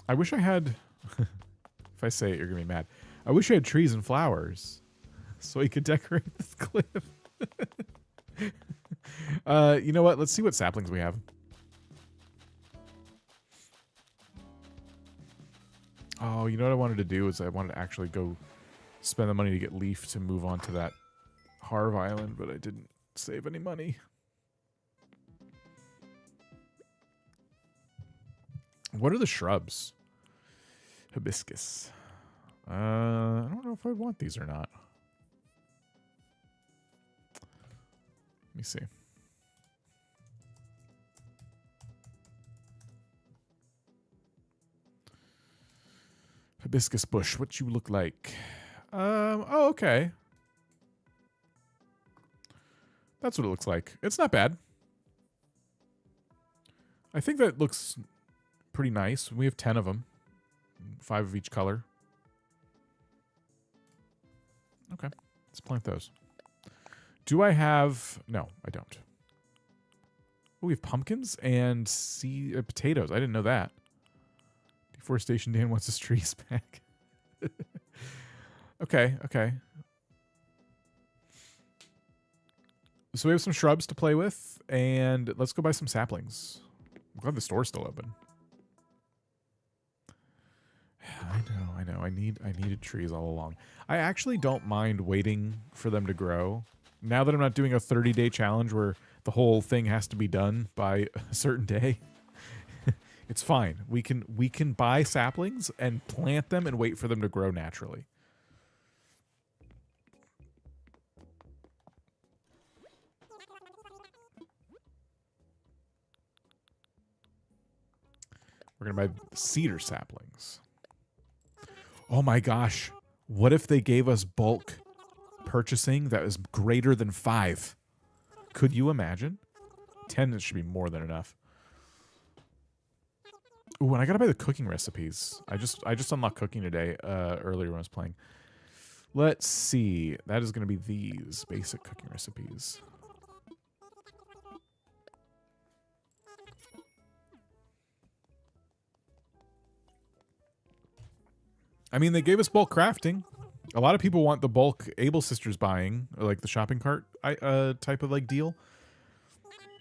I wish I had... If I say it, you're going to be mad. I wish I had trees and flowers so we could decorate this cliff. You know what? Let's see what saplings we have. Oh, you know what I wanted to do is I wanted to actually go spend the money to get Leaf to move on to that Harv Island, but I didn't save any money. What are the shrubs? Hibiscus. I don't know if I want these or not. Let me see. Hibiscus bush, what you look like? Oh, okay. That's what it looks like. It's not bad. I think that looks pretty nice. We have 10 of them. 5 of each color. Okay, let's plant those. Do I have... No, I don't. Oh, we have pumpkins and potatoes. I didn't know that. Deforestation Dan wants his trees back. Okay, okay. So we have some shrubs to play with, and let's go buy some saplings. I'm glad the store's still open. I know. I needed trees all along. I actually don't mind waiting for them to grow. Now that I'm not doing a 30-day challenge where the whole thing has to be done by a certain day, it's fine. We can buy saplings and plant them and wait for them to grow naturally. We're going to buy cedar saplings. Oh my gosh. What if they gave us bulk purchasing that was greater than 5? Could you imagine? 10 should be more than enough. Ooh, and I gotta buy the cooking recipes. I just unlocked cooking today, earlier when I was playing. Let's see. That is gonna be these basic cooking recipes. I mean, they gave us bulk crafting. A lot of people want the bulk Able Sisters buying, or like the shopping cart type of like deal.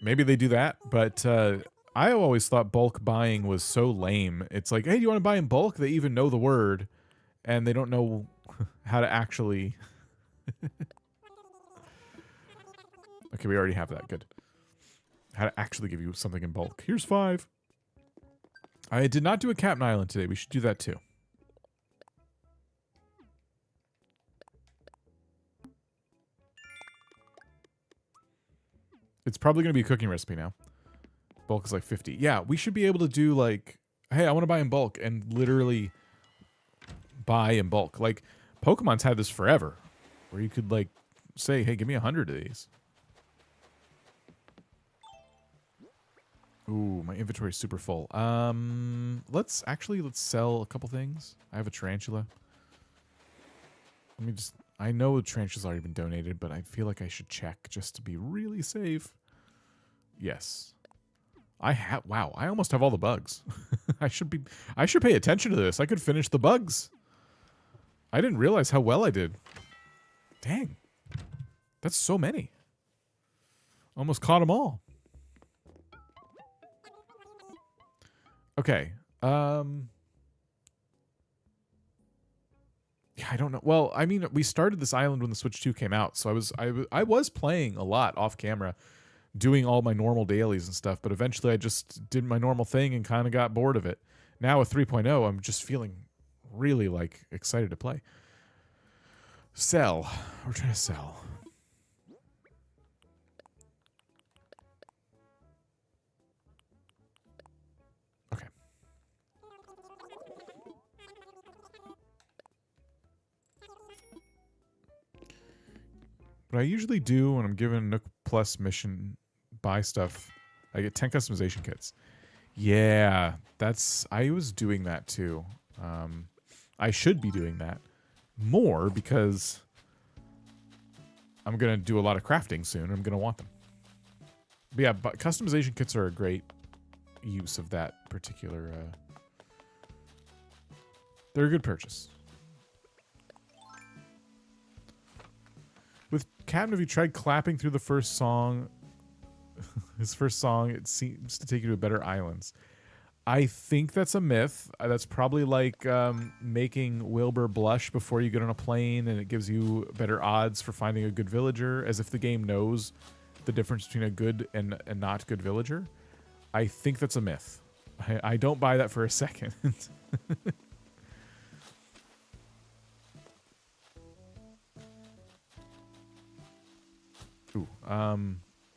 Maybe they do that, but I always thought bulk buying was so lame. It's like, hey, do you want to buy in bulk? They even know the word, and they don't know how to actually... Okay, we already have that. Good. How to actually give you something in bulk. Here's 5. I did not do a Captain Island today. We should do that too. It's probably going to be a cooking recipe now. Bulk is like 50. Yeah, we should be able to do like, hey, I want to buy in bulk and literally buy in bulk. Like, Pokemon's had this forever, where you could like say, hey, give me 100 of these. Ooh, my inventory is super full. Let's sell a couple things. I have a tarantula. Let me just, I know the tarantula's already been donated, but I feel like I should check just to be really safe. Yes. Wow, I almost have all the bugs. I should pay attention to this. I could finish the bugs. I didn't realize how well I did. Dang. That's so many. Almost caught them all. Okay. Yeah, I don't know. Well, I mean, we started this island when the Switch 2 came out, so I was playing a lot off camera, doing all my normal dailies and stuff, but eventually I just did my normal thing and kind of got bored of it. Now with 3.0, I'm just feeling really like excited to play. Sell. We're trying to sell. Okay. What I usually do when I'm given Nook Plus mission buy stuff, I get 10 customization kits. Yeah, I was doing that too. I should be doing that more because I'm going to do a lot of crafting soon. I'm going to want them. But yeah, but customization kits are a great use of that particular... they're a good purchase. With Captain, have you tried clapping through the first song? His first song, it seems to take you to better islands. I think that's a myth. That's probably like making Wilbur blush before you get on a plane, and it gives you better odds for finding a good villager, as if the game knows the difference between a good and not good villager. I think that's a myth. I don't buy that for a second. Ooh, I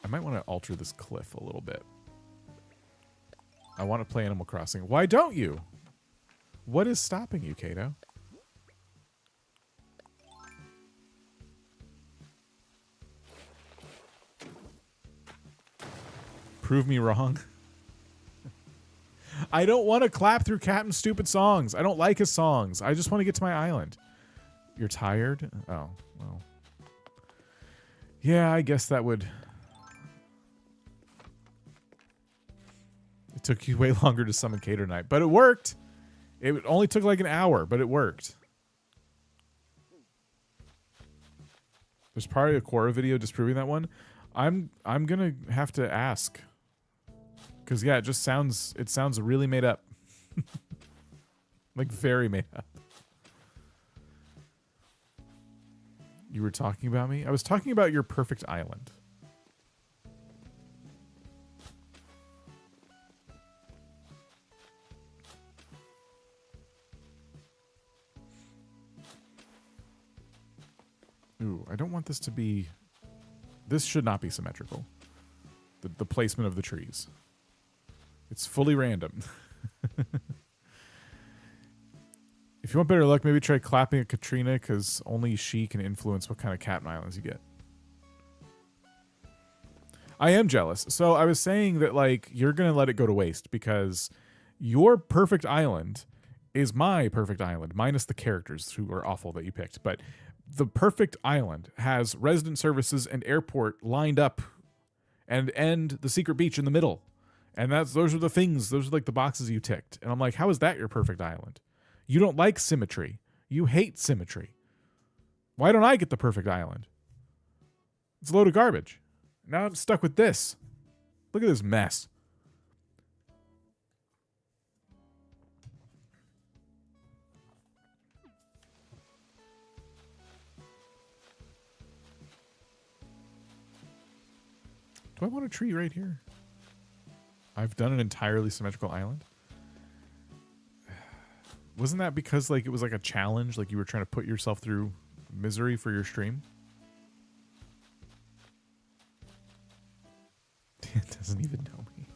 might want to alter this cliff a little bit. I want to play Animal Crossing. Why don't you? What is stopping you, Kato? Prove me wrong. I don't want to clap through Captain's stupid songs. I don't like his songs. I just want to get to my island. You're tired? Oh, well. Yeah, I guess that would... It took you way longer to summon Cater Knight, but it worked. It only took like an hour, but it worked. There's probably a Quora video disproving that one. I'm gonna have to ask, because yeah, it sounds really made up, like very made up. You were talking about me? I was talking about your perfect island. Ooh, I don't want this to be... This should not be symmetrical. The placement of the trees. It's fully random. If you want better luck, maybe try clapping at Katrina, because only she can influence what kind of Captain Islands you get. I am jealous. So I was saying that, like, you're going to let it go to waste, because your perfect island is my perfect island, minus the characters who are awful that you picked. But the perfect island has resident services and airport lined up and the secret beach in the middle. And those are the things, those are like the boxes you ticked. And I'm like, how is that your perfect island? You don't like symmetry. You hate symmetry. Why don't I get the perfect island? It's a load of garbage. Now I'm stuck with this. Look at this mess. Do I want a tree right here? I've done an entirely symmetrical island. Wasn't that because like it was like a challenge? Like you were trying to put yourself through misery for your stream? It doesn't even know me.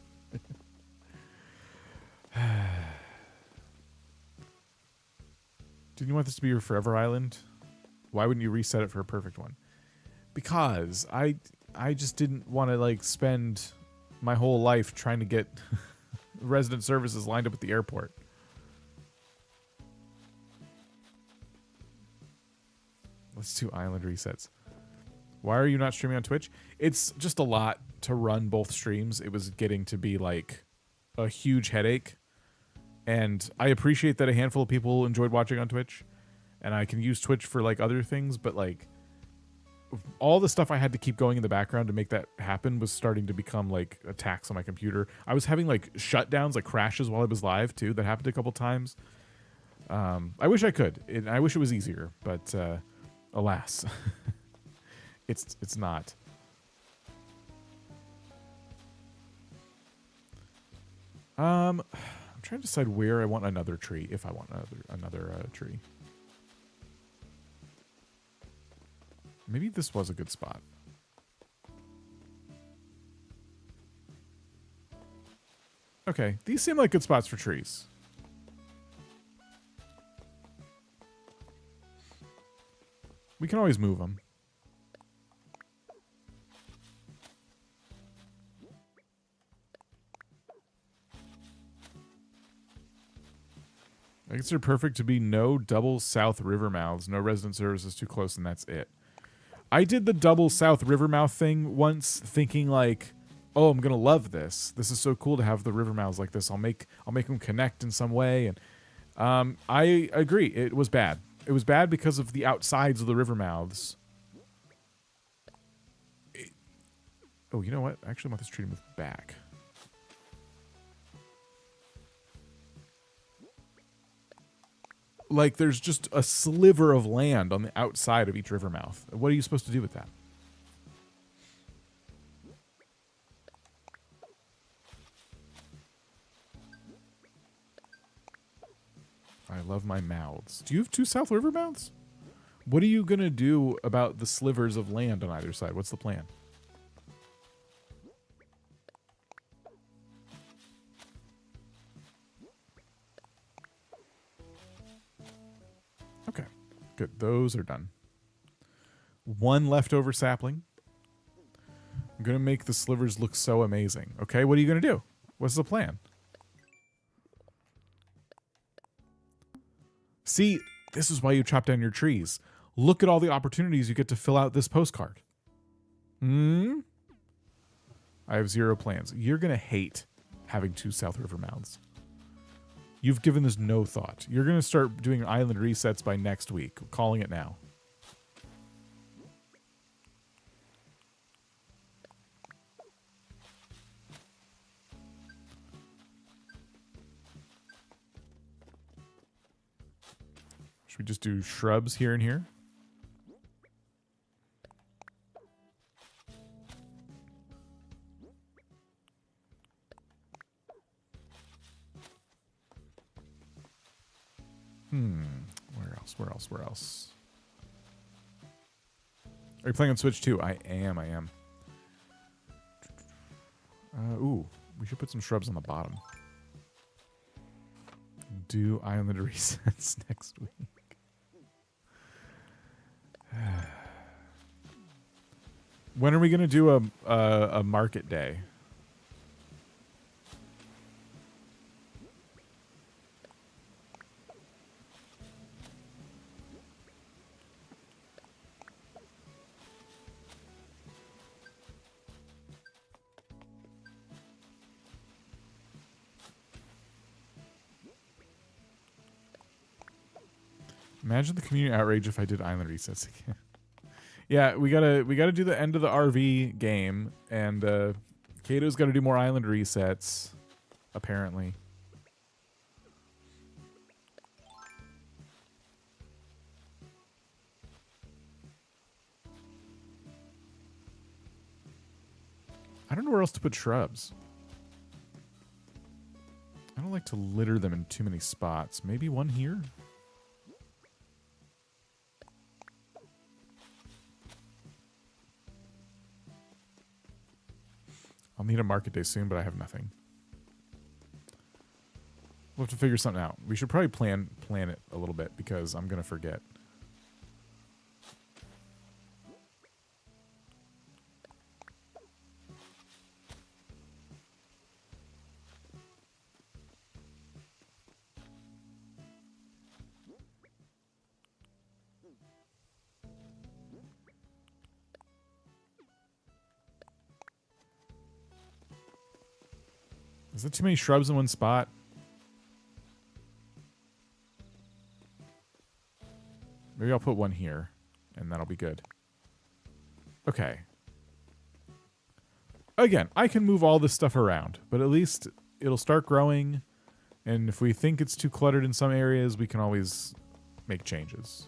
Didn't you want this to be your forever island? Why wouldn't you reset it for a perfect one? Because I just didn't want to like spend my whole life trying to get resident services lined up at the airport. Let's do island resets. Why are you not streaming on Twitch? It's just a lot to run both streams. It was getting to be like a huge headache. And I appreciate that a handful of people enjoyed watching on Twitch. And I can use Twitch for like other things, but like all the stuff I had to keep going in the background to make that happen was starting to become like attacks on my computer. I was having like shutdowns, like crashes while I was live too. That happened a couple times. I wish I could. I wish it was easier, but alas, it's not. I'm trying to decide where I want another tree, if I want another tree. Maybe this was a good spot. Okay, these seem like good spots for trees. We can always move them. I consider perfect to be no double south river mouths, no resident services too close, and that's it. I did the double south river mouth thing once, thinking like, oh, I'm gonna love this. This is so cool to have the river mouths like this. I'll make them connect in some way. And I agree, it was bad. It was bad because of the outsides of the river mouths. Oh, you know what? I actually want this tree to move back. Like, there's just a sliver of land on the outside of each river mouth. What are you supposed to do with that? I love my mouths. Do you have 2 south river mouths? What are you going to do about the slivers of land on either side? What's the plan? Okay, good. Those are done. 1 leftover sapling. I'm going to make the slivers look so amazing. Okay, what are you going to do? What's the plan? See, this is why you chop down your trees. Look at all the opportunities you get to fill out this postcard. I have 0 plans. You're going to hate having 2 South River mouths. You've given this no thought. You're going to start doing island resets by next week. Calling it now. Should we just do shrubs here and here? Where else? Are you playing on Switch too? I am. Ooh, we should put some shrubs on the bottom. Do island resets next week. When are we gonna do a market day? Imagine the community outrage if I did island resets again. Yeah, we gotta do the end of the RV game, and Kato's got to do more island resets, apparently. I don't know where else to put shrubs. I don't like to litter them in too many spots. Maybe one here? I'll need a market day soon, but I have nothing. We'll have to figure something out. We should probably plan it a little bit because I'm going to forget. Is that too many shrubs in one spot? Maybe I'll put one here, and that'll be good. Okay. Again, I can move all this stuff around, but at least it'll start growing, and if we think it's too cluttered in some areas, we can always make changes.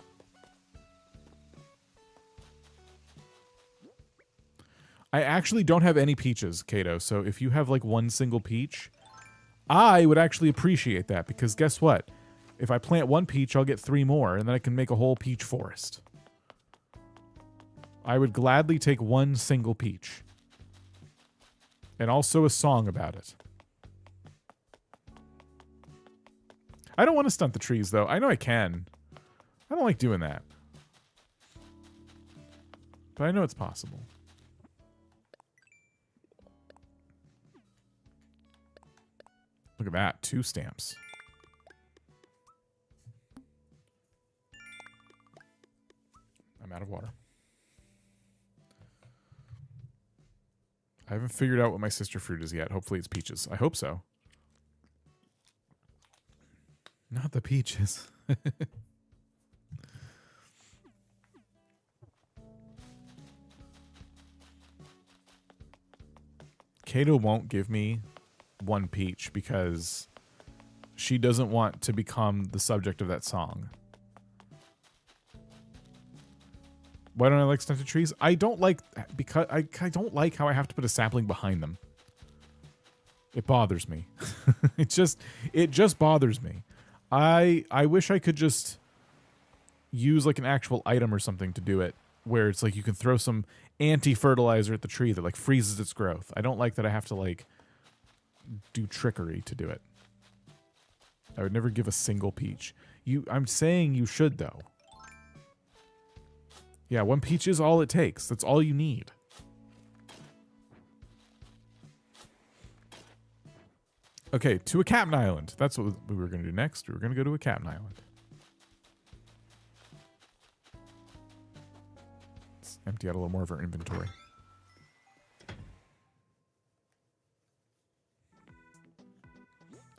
I actually don't have any peaches, Kato, so if you have like one single peach, I would actually appreciate that, because guess what? If I plant one peach, I'll get 3 more, and then I can make a whole peach forest. I would gladly take one single peach. And also a song about it. I don't want to stunt the trees, though. I know I can. I don't like doing that. But I know it's possible. Look at that. 2 stamps. I'm out of water. I haven't figured out what my sister fruit is yet. Hopefully it's peaches. I hope so. Not the peaches. Kato won't give me one peach because she doesn't want to become the subject of that song. Why don't I like stunted trees? I don't like, because I don't like how I have to put a sapling behind them. It bothers me. it just bothers me. I wish I could just use like an actual item or something to do it, where it's like you can throw some anti-fertilizer at the tree that like freezes its growth. I don't like that I have to like do trickery to do it. I would never give a single peach. I'm saying you should though. Yeah, 1 peach is all it takes. That's all you need. Okay, to a Captain Island. That's what we were going to do next. We were going to go to a Captain Island. Let's empty out a little more of our inventory.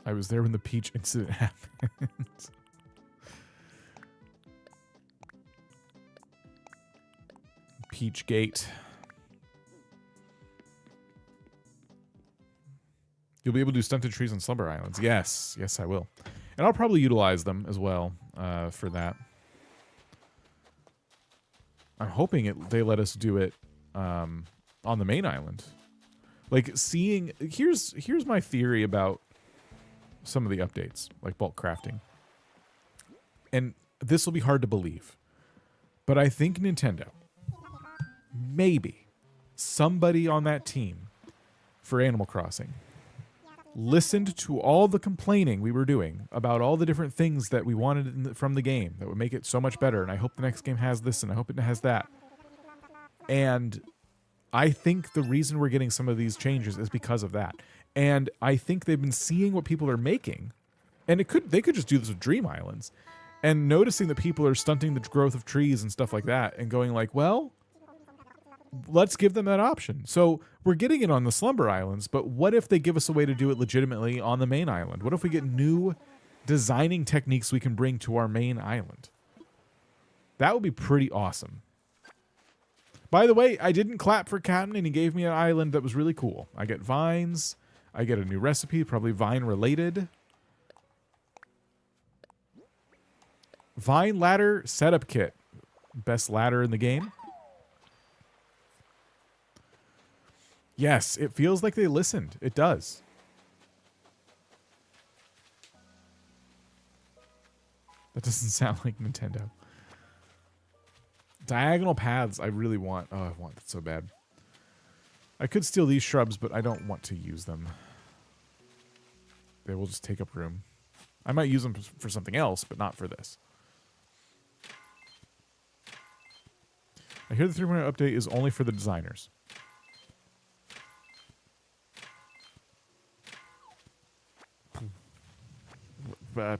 I was there when the peach incident happened. Peach Gate. You'll be able to do stunted trees on Slumber Islands. Yes, yes, I will. And I'll probably utilize them as well for that. I'm hoping they let us do it on the main island. Like seeing, here's my theory about some of the updates, like bulk crafting. And this will be hard to believe, but I think Nintendo, maybe somebody on that team for Animal Crossing, listened to all the complaining we were doing about all the different things that we wanted from the game that would make it so much better. And I hope the next game has this and I hope it has that. And I think the reason we're getting some of these changes is because of that. And I think they've been seeing what people are making. And they could just do this with Dream Islands. And noticing that people are stunting the growth of trees and stuff like that and going like, well, let's give them that option. So we're getting it on the Slumber Islands, but what if they give us a way to do it legitimately on the main island? What if we get new designing techniques we can bring to our main island? That would be pretty awesome. By the way, I didn't clap for Captain, and he gave me an island that was really cool. I get vines. I get a new recipe, probably vine-related. Vine ladder setup kit. Best ladder in the game. Yes, it feels like they listened. It does. That doesn't sound like Nintendo. Diagonal paths I really want. Oh, I want that so bad. I could steal these shrubs, but I don't want to use them. They will just take up room. I might use them for something else, but not for this. I hear the 3.0 update is only for the designers. I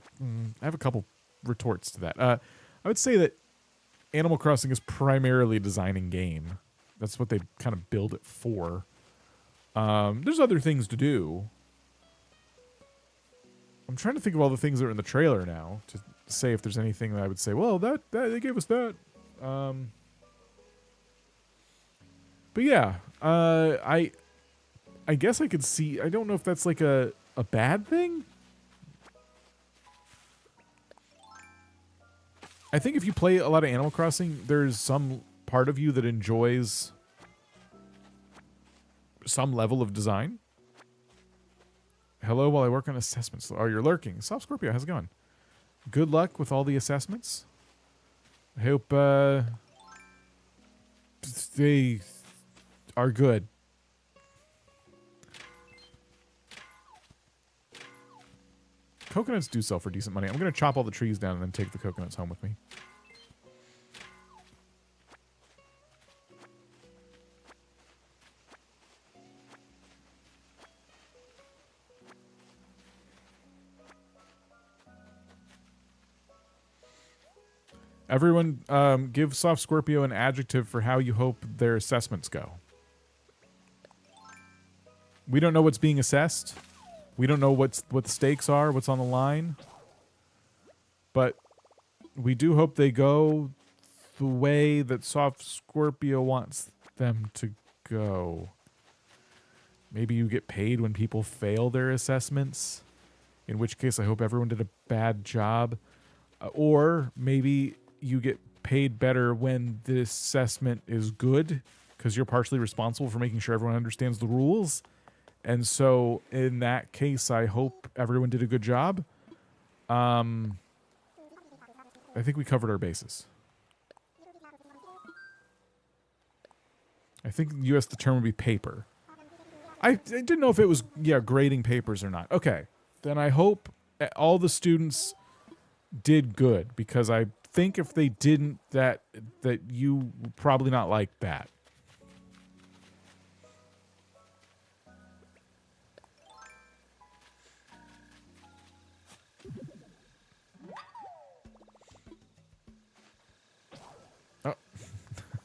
have a couple retorts to that. I would say that Animal Crossing is primarily a designing game. That's what they kind of build it for. There's other things to do, I'm trying to think of all the things that are in the trailer now to say if there's anything that I would say, well, that they gave us that. But yeah, I guess I could see. I don't know if that's like a bad thing. I think if you play a lot of Animal Crossing, there's some part of you that enjoys some level of design. Hello, while I work on assessments. Oh, you're lurking. Soft Scorpio, how's it going? Good luck with all the assessments. I hope they are good. Coconuts do sell for decent money. I'm going to chop all the trees down and then take the coconuts home with me. Everyone, give Soft Scorpio an adjective for how you hope their assessments go. We don't know what's being assessed. We don't know what the stakes are, what's on the line. But we do hope they go the way that Soft Scorpio wants them to go. Maybe you get paid when people fail their assessments, in which case I hope everyone did a bad job. Or maybe you get paid better when the assessment is good, because you're partially responsible for making sure everyone understands the rules. And so in that case, I hope everyone did a good job. I think we covered our bases. I think in US the term would be paper. I didn't know if it was, grading papers or not. Okay. Then I hope all the students did good, because I think if they didn't, that you would probably not like that. Oh,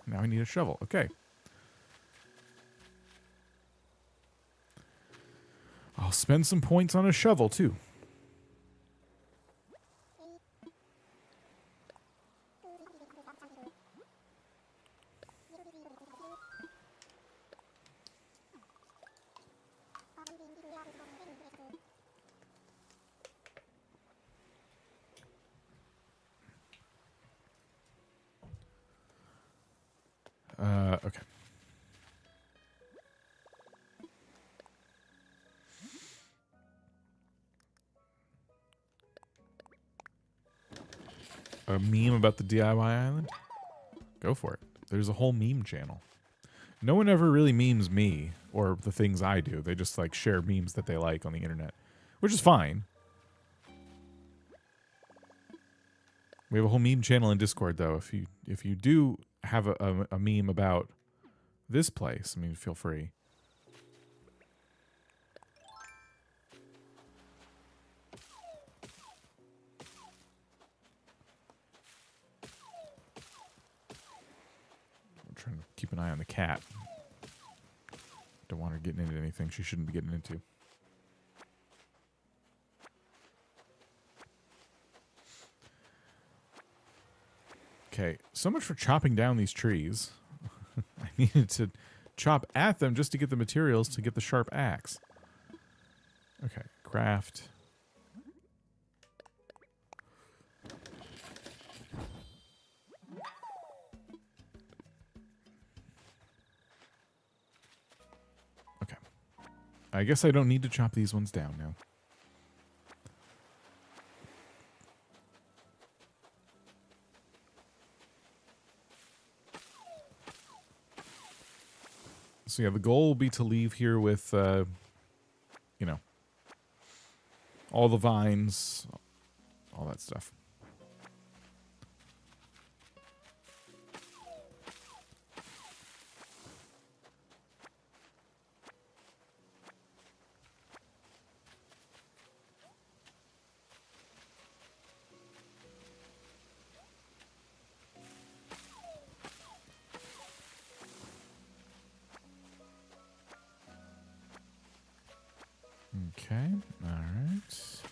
now I need a shovel. Okay. I'll spend some points on a shovel too. Okay. A meme about the DIY island? Go for it. There's a whole meme channel. No one ever really memes me or the things I do. They just like share memes that they like on the internet, which is fine. We have a whole meme channel in Discord though. If you do have a meme about this place, I mean, feel free. I'm trying to keep an eye on the cat. Don't want her getting into anything she shouldn't be getting into. Okay, so much for chopping down these trees. I needed to chop at them just to get the materials to get the sharp axe. Okay, craft. Okay. I guess I don't need to chop these ones down now. So yeah, the goal will be to leave here with, you know, all the vines, all that stuff. Okay, all right.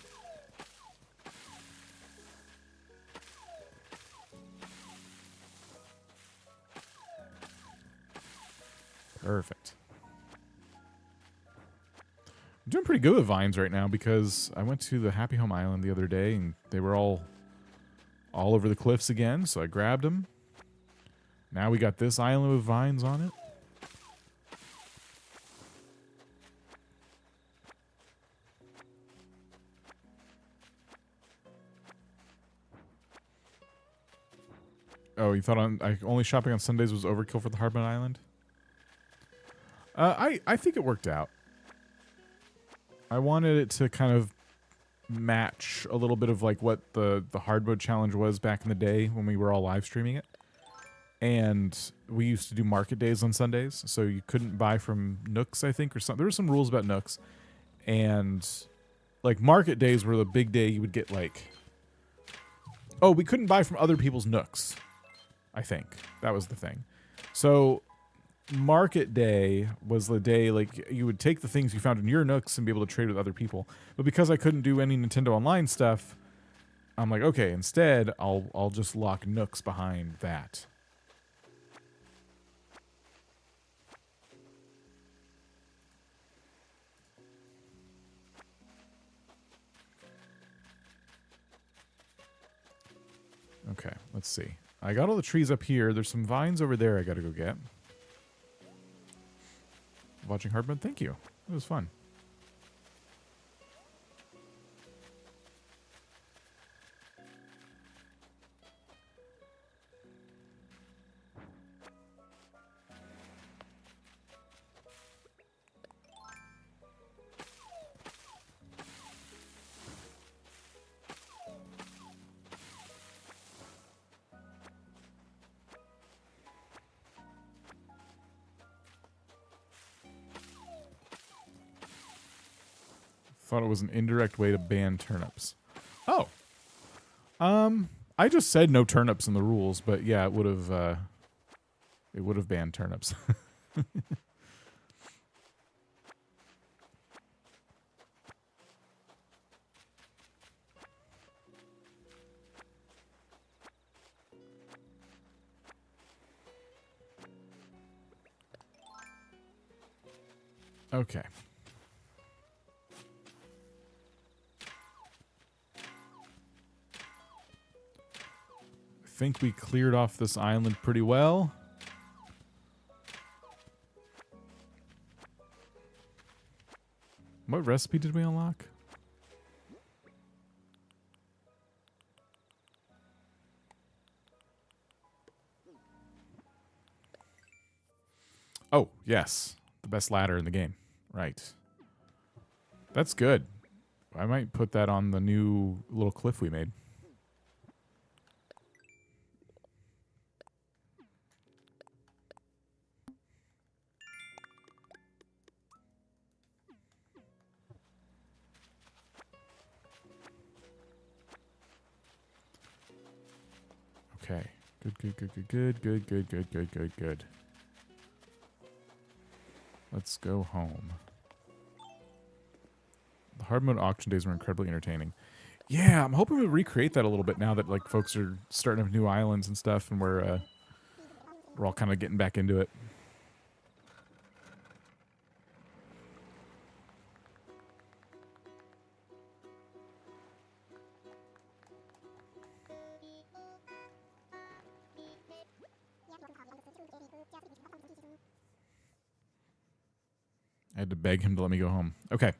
Perfect. I'm doing pretty good with vines right now because I went to the Happy Home Island the other day and they were all over the cliffs again, so I grabbed them. Now we got this island with vines on it. Oh, you thought only shopping on Sundays was overkill for the Hardmode Island? I think it worked out. I wanted it to kind of match a little bit of like what the hard mode challenge was back in the day when we were all live streaming it. And we used to do market days on Sundays, so you couldn't buy from Nooks, I think, or something. There were some rules about Nooks. And like market days were the big day you would get like, oh, we couldn't buy from other people's Nooks. I think that was the thing. So market day was the day like you would take the things you found in your Nooks and be able to trade with other people. But because I couldn't do any Nintendo Online stuff, I'm like, okay, instead I'll just lock Nooks behind that. Okay, let's see. I got all the trees up here. There's some vines over there I gotta go get. Watching Hardmode, thank you. It was fun. Thought it was an indirect way to ban turnips. Oh. I just said no turnips in the rules, but yeah, it would have banned turnips. Okay. I think we cleared off this island pretty well. What recipe did we unlock? Oh, yes. The best ladder in the game. Right. That's good. I might put that on the new little cliff we made. Okay. Good. Let's go home. The hard mode auction days were incredibly entertaining. Yeah, I'm hoping to recreate that a little bit now that like folks are starting up new islands and stuff, and we're all kind of getting back into it. I had to beg him to let me go home. Okay.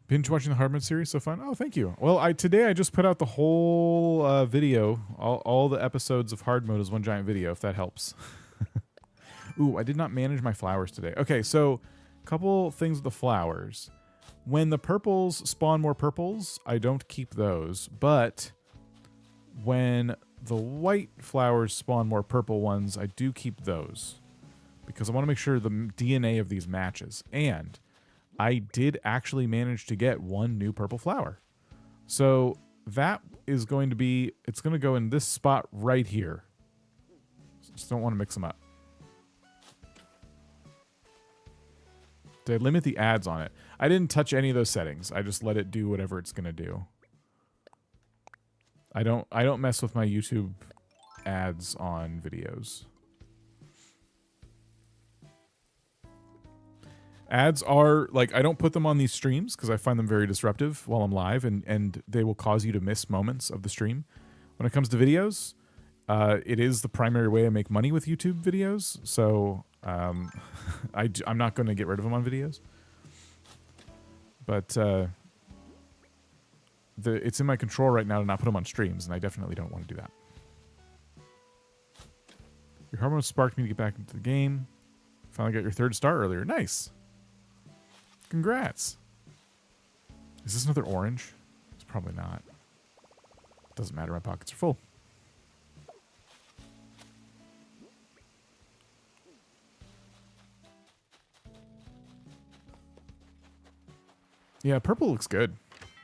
Binge watching the Hardmode series, so fun. Oh, thank you. Well, today I just put out the whole video, all the episodes of Hardmode as one giant video, if that helps. Ooh, I did not manage my flowers today. Okay, so a couple things with the flowers. When the purples spawn more purples, I don't keep those. But when the white flowers spawn more purple ones, I do keep those. Because I want to make sure the DNA of these matches. And I did actually manage to get one new purple flower. So that is going to be, it's going to go in this spot right here. Just don't want to mix them up. Did I limit the ads on it? I didn't touch any of those settings. I just let it do whatever it's going to do. I don't mess with my YouTube ads on videos. Ads are, like, I don't put them on these streams because I find them very disruptive while I'm live, and they will cause you to miss moments of the stream. When it comes to videos, it is the primary way I make money with YouTube videos, so I'm not going to get rid of them on videos. But it's in my control right now to not put them on streams, and I definitely don't want to do that. Your hormone sparked me to get back into the game. Finally got your 3rd star earlier. Nice. Congrats. Is this another orange? It's probably not. Doesn't matter. My pockets are full. Yeah, purple looks good.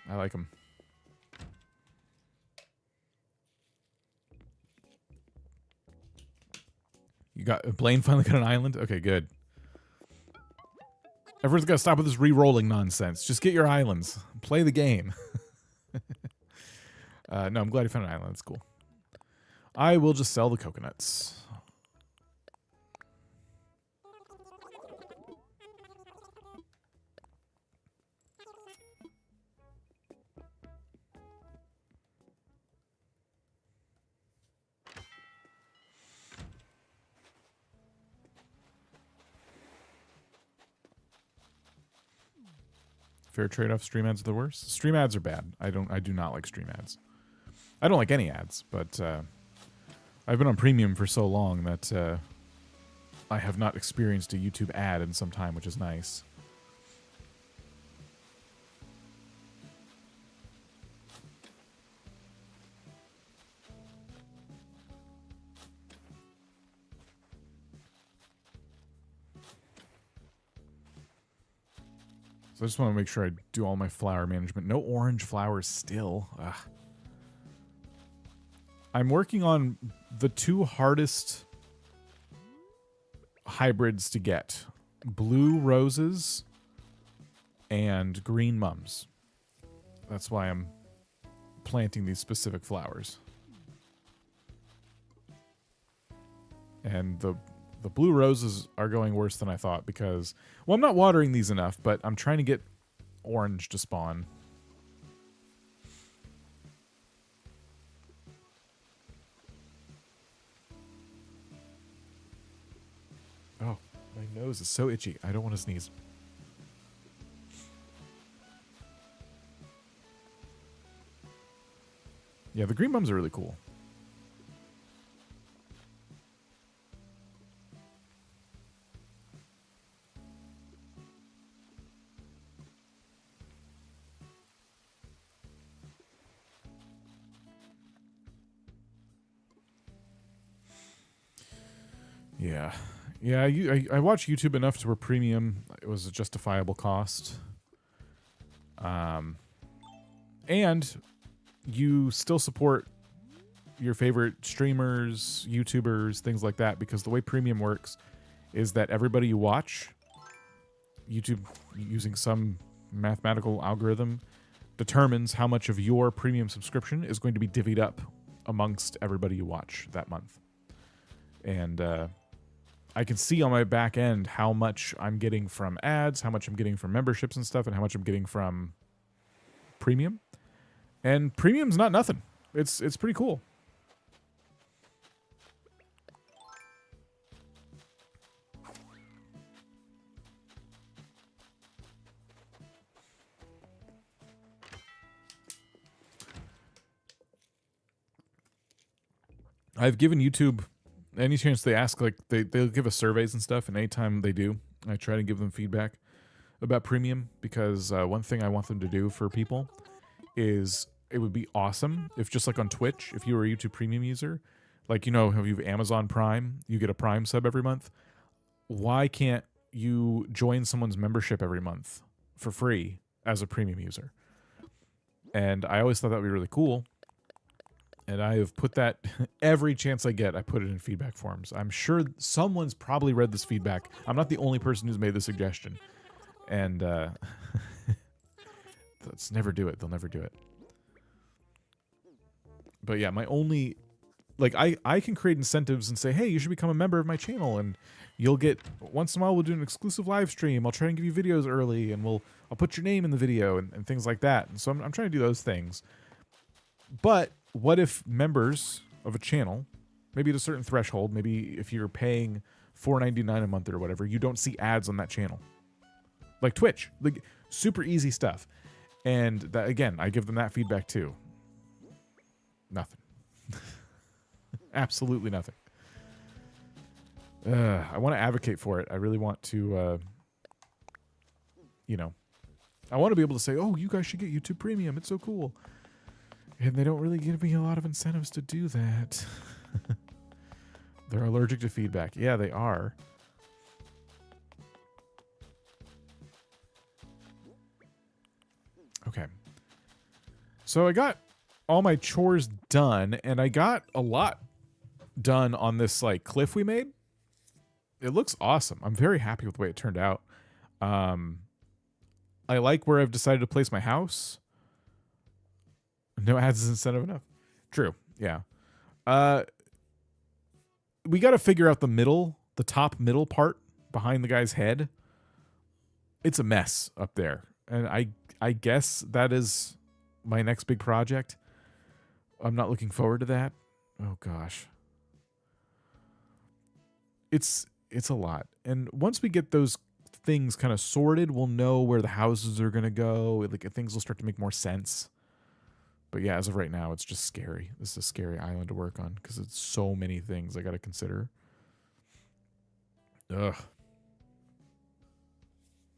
I like them. You got Blaine finally got an island? Okay, good. Everyone's got to stop with this re-rolling nonsense. Just get your islands. Play the game. No, I'm glad you found an island. That's cool. I will just sell the coconuts. Fair trade-off. Stream ads are the worst. Stream ads are bad. I do not like stream ads. I don't like any ads, but I've been on premium for so long that I have not experienced a YouTube ad in some time, which is nice. So I just want to make sure I do all my flower management. No orange flowers still. Ugh. I'm working on the 2 hardest hybrids to get. Blue roses and green mums. That's why I'm planting these specific flowers. And the blue roses are going worse than I thought because, well, I'm not watering these enough, but I'm trying to get orange to spawn. Oh, my nose is so itchy. I don't want to sneeze. Yeah, the green mums are really cool. Yeah. Yeah, I watch YouTube enough to where premium it was a justifiable cost. And you still support your favorite streamers, YouTubers, things like that, because the way premium works is that everybody you watch, YouTube, using some mathematical algorithm, determines how much of your premium subscription is going to be divvied up amongst everybody you watch that month. And I can see on my back end how much I'm getting from ads, how much I'm getting from memberships and stuff, and how much I'm getting from premium. And premium's not nothing. It's pretty cool. I've given YouTube any chance they ask, like they'll give us surveys and stuff, and anytime they do, I try to give them feedback about premium, because one thing I want them to do for people is it would be awesome if, just like on Twitch, if you were a YouTube premium user, like, you know how you have Amazon Prime, you get a Prime sub every month. Why can't you join someone's membership every month for free as a premium user? And I always thought that would be really cool. And I have put that every chance I get, I put it in feedback forums. I'm sure someone's probably read this feedback. I'm not the only person who's made the suggestion. And let's never do it. They'll never do it. But yeah, my only like I can create incentives and say, hey, you should become a member of my channel, and you'll get, once in a while we'll do an exclusive live stream. I'll try and give you videos early, and I'll put your name in the video and things like that. And so I'm trying to do those things. But what if members of a channel, maybe at a certain threshold, maybe if you're paying $4.99 a month or whatever, you don't see ads on that channel, like Twitch, like super easy stuff. And that, again, I give them that feedback too. Nothing. Absolutely nothing. I want to advocate for it. I really want to, I want to be able to say, oh, you guys should get YouTube Premium. It's so cool. And they don't really give me a lot of incentives to do that. They're allergic to feedback. Yeah, they are. Okay. So I got all my chores done, and I got a lot done on this like cliff we made. It looks awesome. I'm very happy with the way it turned out. I like where I've decided to place my house. No ads is incentive enough. True. Yeah. We got to figure out the top middle part behind the guy's head. It's a mess up there. And I guess that is my next big project. I'm not looking forward to that. Oh gosh. It's a lot. And once we get those things kind of sorted, we'll know where the houses are going to go. Like things will start to make more sense. But yeah, as of right now, it's just scary. This is a scary island to work on because it's so many things I got to consider. Ugh.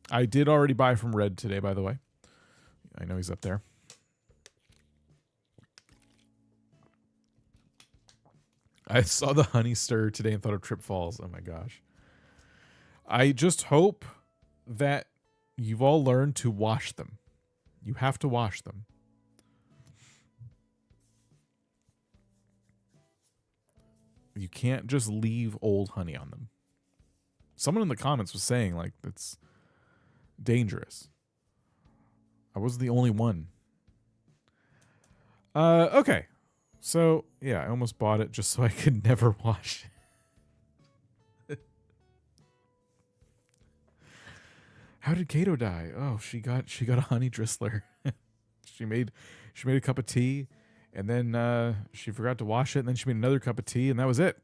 I did already buy from Red today, by the way. I know he's up there. I saw the honey stir today and thought of Trip Falls. Oh my gosh. I just hope that you've all learned to wash them. You have to wash them. You can't just leave old honey on them. Someone in the comments was saying, like, that's dangerous. I wasn't the only one. Okay. So, yeah, I almost bought it just so I could never wash it. How did Kato die? Oh, she got a honey drizzler. she made a cup of tea. And then she forgot to wash it, and then she made another cup of tea, and that was it.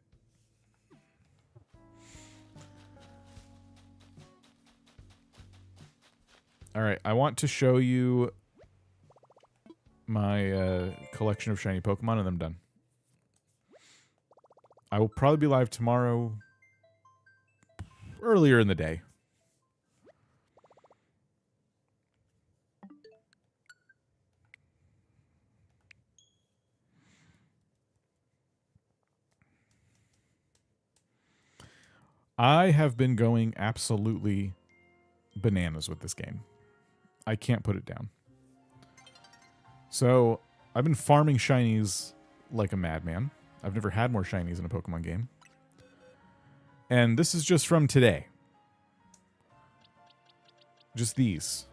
All right, I want to show you my collection of shiny Pokemon, and I'm done. I will probably be live tomorrow, earlier in the day. I have been going absolutely bananas with this game. I can't put it down. So, I've been farming shinies like a madman. I've never had more shinies in a Pokemon game. And this is just from today. Just these.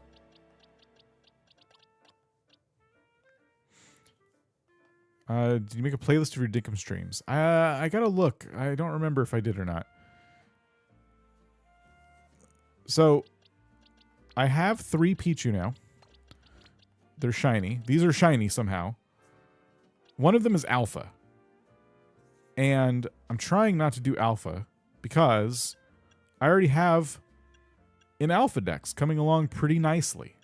Did you make a playlist of your Dinkum streams? I gotta look. I don't remember if I did or not. So, I have 3 Pichu now. They're shiny. These are shiny somehow. One of them is Alpha. And I'm trying not to do Alpha because I already have an Alpha Dex coming along pretty nicely.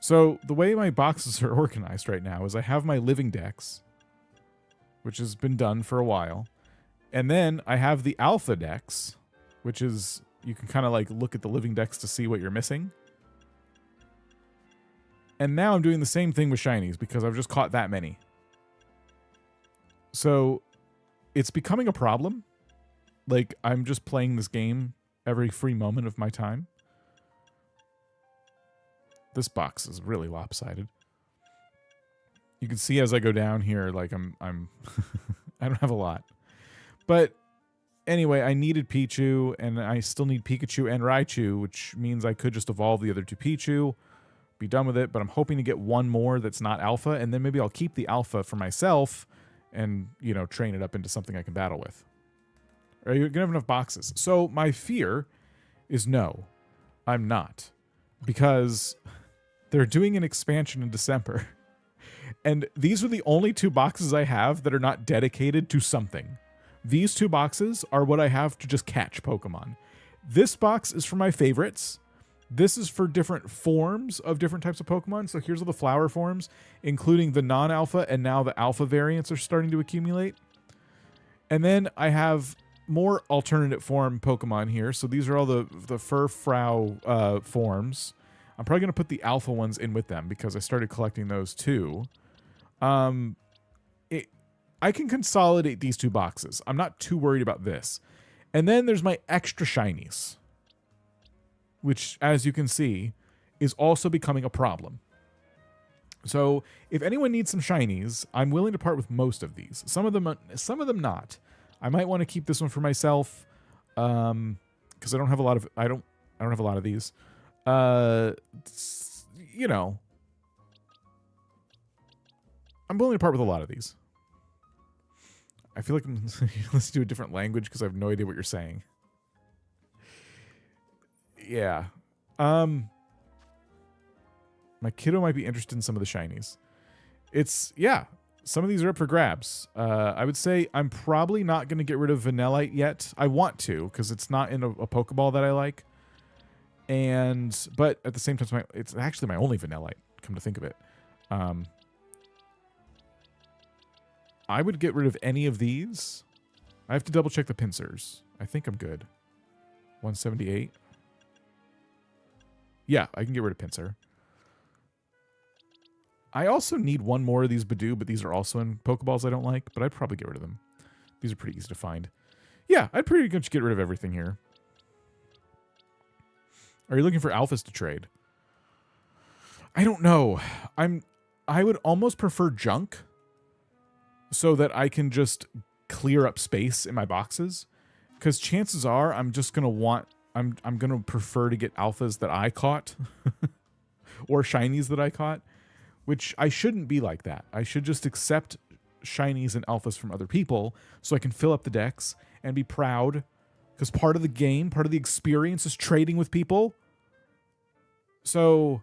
So, the way my boxes are organized right now is I have my Living Dex, which has been done for a while. And then I have the Alpha Dex, which is... You can kind of like look at the Living Dex to see what you're missing. And now I'm doing the same thing with shinies because I've just caught that many. So it's becoming a problem. Like I'm just playing this game every free moment of my time. This box is really lopsided. You can see as I go down here, like I'm I don't have a lot. But anyway, I needed Pichu, and I still need Pikachu and Raichu, which means I could just evolve the other 2 Pichu, be done with it, but I'm hoping to get one more that's not Alpha, and then maybe I'll keep the Alpha for myself and, you know, train it up into something I can battle with. Are you going to have enough boxes? So my fear is no, I'm not. Because they're doing an expansion in December. And these are the only 2 boxes I have that are not dedicated to something. These 2 boxes are what I have to just catch Pokemon. This box is for my favorites. This is for different forms of different types of Pokemon. So here's all the flower forms, including the non-alpha, and now the alpha variants are starting to accumulate. And then I have more alternate form Pokemon here. So these are all the Furfrou forms. I'm probably going to put the alpha ones in with them because I started collecting those too. I can consolidate these 2 boxes. I'm not too worried about this. And then there's my extra shinies, which, as you can see, is also becoming a problem. So if anyone needs some shinies, I'm willing to part with most of these. Some of them not. I might want to keep this one for myself, because I don't have a lot of I don't have a lot of these. You know, I'm willing to part with a lot of these. I feel like I'm listening to a different language because I have no idea what you're saying. Yeah. My kiddo might be interested in some of the shinies. Some of these are up for grabs. I would say I'm probably not going to get rid of Vanillite yet. I want to, because it's not in a Pokeball that I like. But at the same time, it's actually my only Vanillite, come to think of it. I would get rid of any of these. I have to double check the pincers. I think I'm good. 178. Yeah, I can get rid of pincer. I also need one more of these Badoo, but these are also in Pokeballs I don't like, but I'd probably get rid of them. These are pretty easy to find. Yeah, I'd pretty much get rid of everything here. Are you looking for alphas to trade? I don't know. I would almost prefer junk so that I can just clear up space in my boxes, because chances are I'm just going to want I'm going to prefer to get alphas that I caught or shinies that I caught, which I shouldn't be like that. I should just accept shinies and alphas from other people so I can fill up the decks and be proud, because part of the game, part of the experience is trading with people. So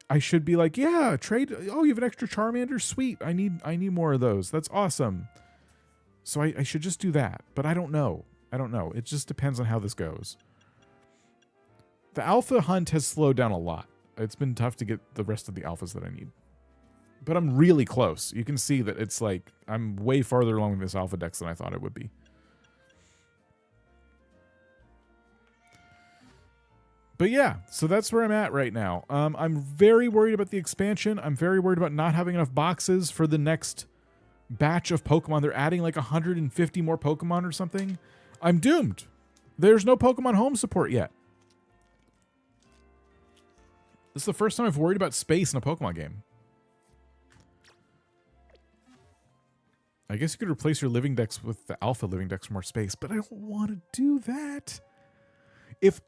I should be like, yeah, trade. Oh, you have an extra Charmander? Sweet. I need more of those. That's awesome. So I should just do that. But I don't know. It just depends on how this goes. The alpha hunt has slowed down a lot. It's been tough to get the rest of the alphas that I need. But I'm really close. You can see that it's like I'm way farther along in this alpha dex than I thought it would be. But yeah, so that's where I'm at right now. I'm very worried about the expansion. I'm very worried about not having enough boxes for the next batch of Pokemon. They're adding like 150 more Pokemon or something. I'm doomed. There's no Pokemon Home support yet. This is the first time I've worried about space in a Pokemon game. I guess you could replace your living dex with the alpha living dex for more space, but I don't want to do that. If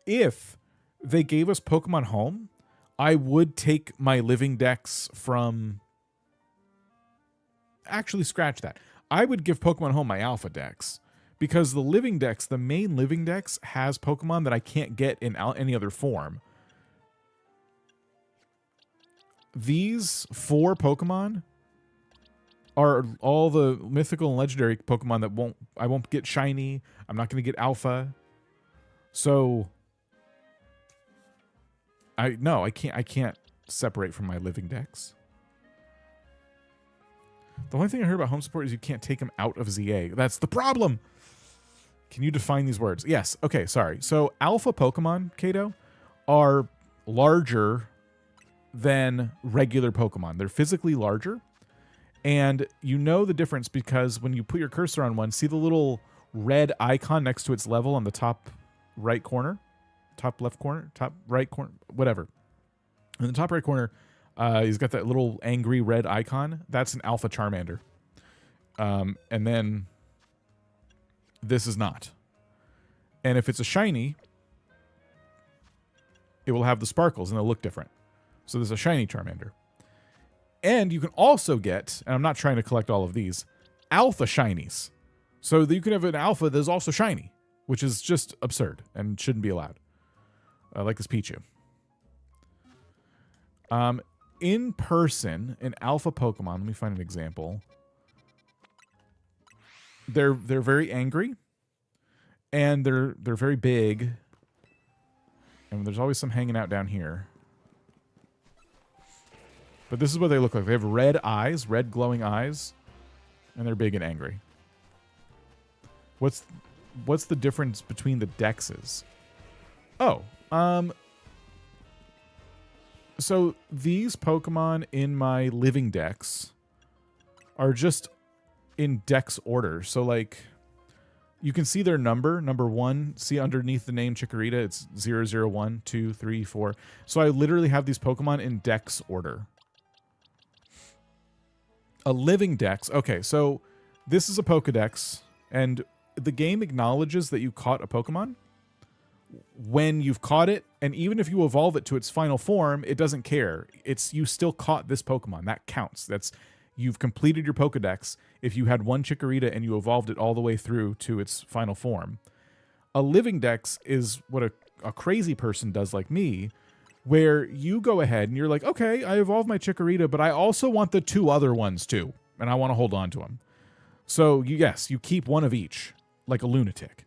they gave us Pokemon Home, I would take my living dex from... Actually, scratch that. I would give Pokemon Home my alpha dex, because the living dex, the main living dex, has Pokemon that I can't get in any other form. These 4 Pokemon are all the mythical and legendary Pokemon that I won't get shiny. I'm not going to get alpha. So I can't separate from my living dex. The only thing I heard about home support is you can't take them out of ZA. That's the problem. Can you define these words? Yes. Okay, sorry. So alpha Pokemon, Kato, are larger than regular Pokemon. They're physically larger. And you know the difference because when you put your cursor on one, see the little red icon next to its level on the top right corner? Top left corner? Top right corner? Whatever. In the top right corner, he's got that little angry red icon. That's an alpha Charmander. And then this is not. And if it's a shiny, it will have the sparkles and they'll look different. So there's a shiny Charmander. And you can also get, and I'm not trying to collect all of these, alpha shinies. So that you can have an alpha that's also shiny, which is just absurd and shouldn't be allowed. Like this Pichu. In person, an alpha Pokemon, let me find an example. They're very angry, and they're very big, and there's always some hanging out down here. But this is what they look like. They have red eyes, red glowing eyes, and they're big and angry. What's the difference between the dexes? Oh, so these Pokemon in my living dex are just in dex order. So like you can see their number 1, see underneath the name Chikorita, it's 0, 1, 2, 3, 4. So I literally have these Pokemon in dex order. A living dex. Okay, so this is a Pokedex, and the game acknowledges that you caught a Pokemon when you've caught it, and even if you evolve it to its final form, it doesn't care. It's you still caught this Pokemon. That counts. That's you've completed your Pokedex if you had one Chikorita and you evolved it all the way through to its final form. A living dex is what a crazy person does like me, where you go ahead and you're like, okay, I evolved my Chikorita, but I also want the 2 other ones too, and I want to hold on to them. So yes, you keep one of each, like a lunatic.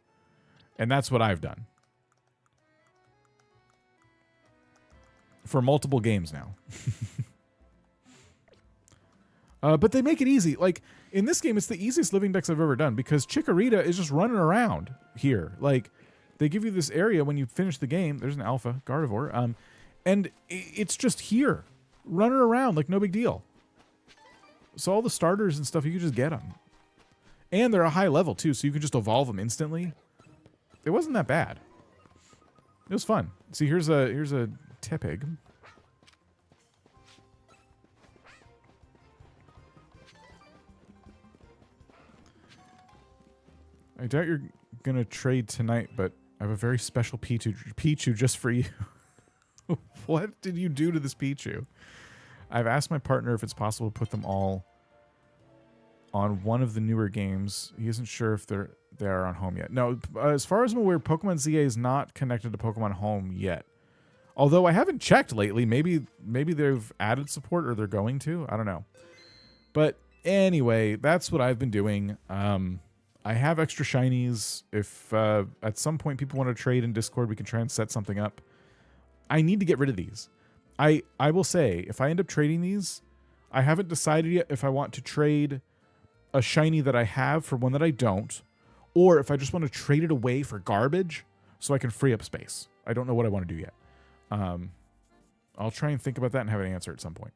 And that's what I've done. For multiple games now. But they make it easy. Like, in this game, it's the easiest living dex I've ever done because Chikorita is just running around here. Like, they give you this area when you finish the game. There's an alpha Gardevoir. And it's just here, running around like no big deal. So all the starters and stuff, you can just get them. And they're a high level, too, so you can just evolve them instantly. It wasn't that bad. It was fun. See, here's a Tepig. I doubt you're going to trade tonight, but I have a very special Pichu just for you. What did you do to this Pichu? I've asked my partner if it's possible to put them all on one of the newer games. He isn't sure if they're on Home yet. No, as far as I'm aware, Pokemon ZA is not connected to Pokemon Home yet. Although I haven't checked lately. Maybe they've added support or they're going to. I don't know. But anyway, that's what I've been doing. I have extra shinies. If at some point people want to trade in Discord, we can try and set something up. I need to get rid of these. I will say, if I end up trading these, I haven't decided yet if I want to trade a shiny that I have for one that I don't, or if I just want to trade it away for garbage so I can free up space. I don't know what I want to do yet. I'll try and think about that and have an answer at some point.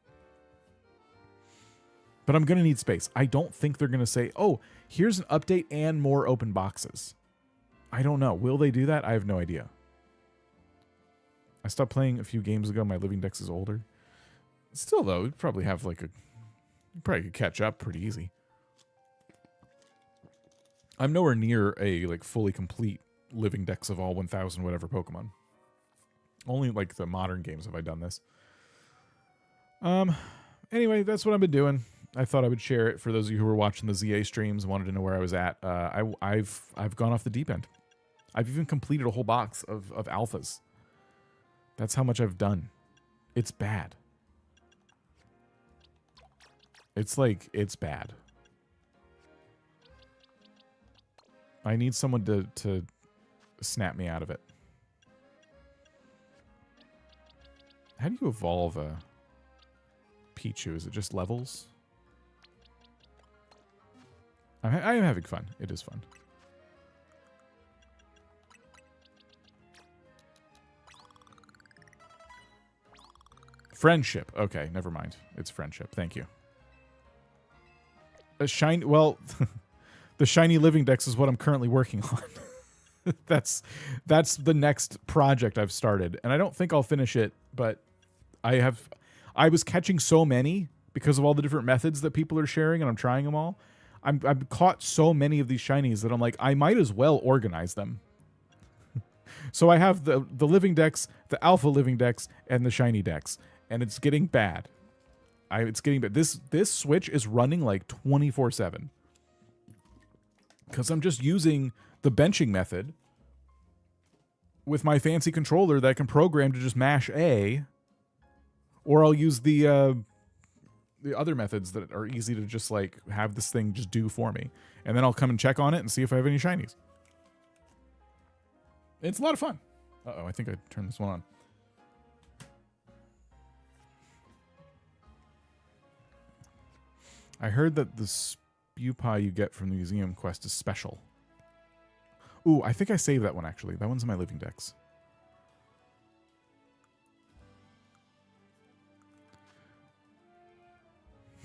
But I'm going to need space. I don't think they're going to say, oh, here's an update and more open boxes. I don't know. Will they do that? I have no idea. I stopped playing a few games ago. My living dex is older. Still, though, you'd probably have like you probably could catch up pretty easy. I'm nowhere near a like fully complete living dex of all 1,000 whatever Pokemon. Only like the modern games have I done this. Anyway, that's what I've been doing. I thought I would share it for those of you who were watching the ZA streams and wanted to know where I was at. I've gone off the deep end. I've even completed a whole box of alphas. That's how much I've done. It's bad. It's bad. I need someone to snap me out of it. How do you evolve a Pichu? Is it just levels? I am having fun. It is fun. Friendship. Okay, never mind. It's friendship. Thank you. A shiny. Well, the shiny living dex is what I'm currently working on. That's the next project I've started, and I don't think I'll finish it. But I was catching so many because of all the different methods that people are sharing, and I'm trying them all. I've caught so many of these shinies that I'm like, I might as well organize them. So I have the living dex, the alpha living dex, and the shiny dex, and it's getting bad. it's getting, but this Switch is running like 24/7 because I'm just using the benching method with my fancy controller that I can program to just mash A, or I'll use the other methods that are easy to just like have this thing just do for me, and then I'll come and check on it and see if I have any shinies. It's a lot of fun. Uh-oh, I think I turned this one on. I heard that the spew pie you get from the museum quest is special. Ooh, I think I saved that one, actually. That one's in my living decks.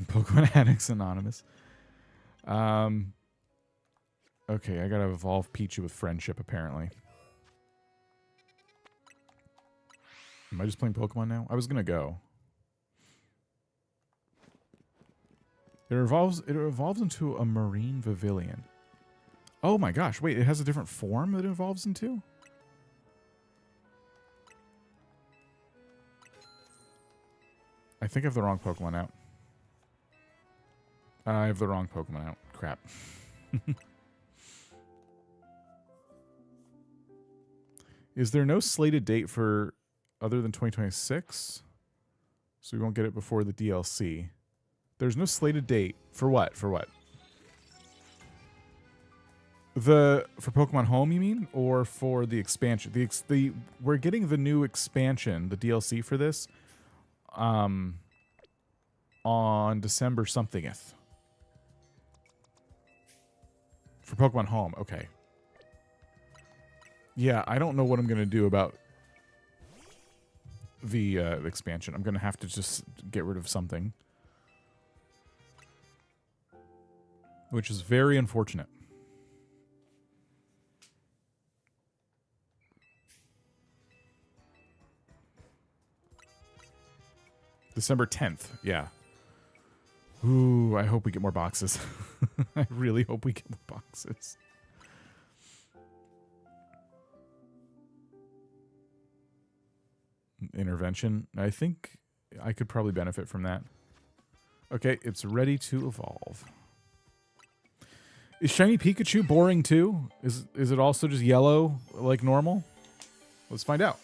Pokemon Addicts Anonymous. Okay, I gotta evolve Pichu with friendship, apparently. Am I just playing Pokemon now? I was gonna go. It evolves into a marine Vivillon. Oh my gosh, wait, it has a different form that it evolves into? I think I have the wrong Pokemon out. I have the wrong Pokemon out. Crap. Is there no slated date for other than 2026? So we won't get it before the DLC. There's no slated date. For what? For what? For Pokemon Home, you mean? Or for the expansion? We're getting the new expansion, the DLC for this, on December somethingth. For Pokemon Home, okay. Yeah, I don't know what I'm going to do about the expansion. I'm going to have to just get rid of something. Which is very unfortunate. December 10th, yeah. Ooh, I hope we get more boxes. I really hope we get more boxes. Intervention. I think I could probably benefit from that. Okay, it's ready to evolve. Is Shiny Pikachu boring too? Is it also just yellow like normal? Let's find out.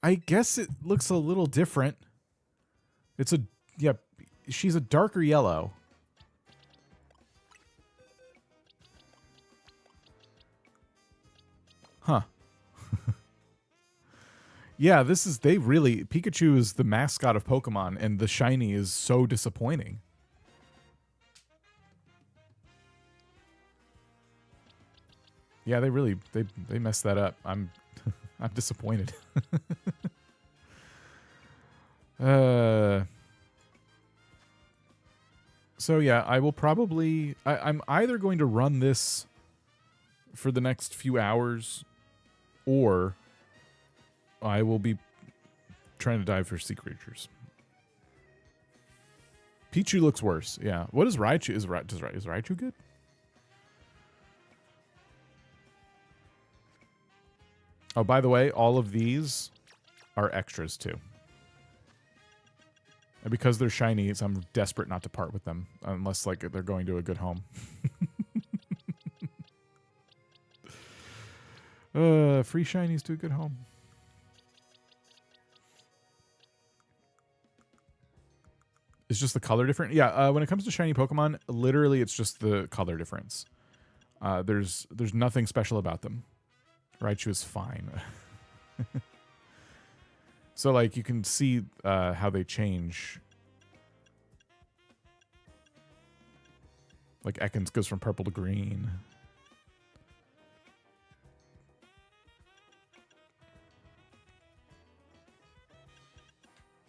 I guess it looks a little different. It's she's a darker yellow. Huh. Yeah, Pikachu is the mascot of Pokemon, and the shiny is so disappointing. Yeah, they messed that up. I'm disappointed. So yeah, I will probably I'm either going to run this for the next few hours, or I will be trying to dive for sea creatures. Pichu looks worse. Yeah. What is Raichu? Is Raichu good? Oh, by the way, all of these are extras too. And because they're shinies, I'm desperate not to part with them unless like they're going to a good home. Free shinies to a good home. It's just the color different. Yeah, when it comes to shiny Pokemon, literally it's just the color difference. There's nothing special about them. Raichu is fine. So like you can see how they change. Like Ekans goes from purple to green.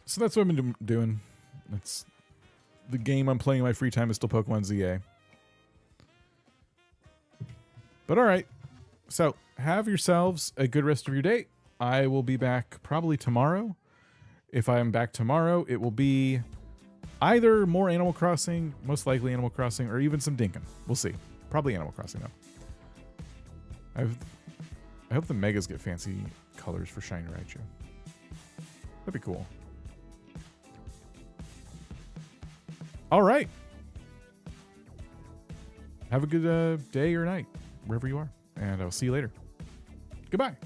So that's what I've been doing. That's the game I'm playing in my free time is still Pokemon ZA. But all right. So have yourselves a good rest of your day. I will be back probably tomorrow. If I am back tomorrow, it will be either more Animal Crossing, most likely Animal Crossing, or even some Dinkin. We'll see. Probably Animal Crossing, though. I hope the Megas get fancy colors for Shiny Raichu. That'd be cool. All right. Have a good day or night, wherever you are. And I'll see you later. Goodbye.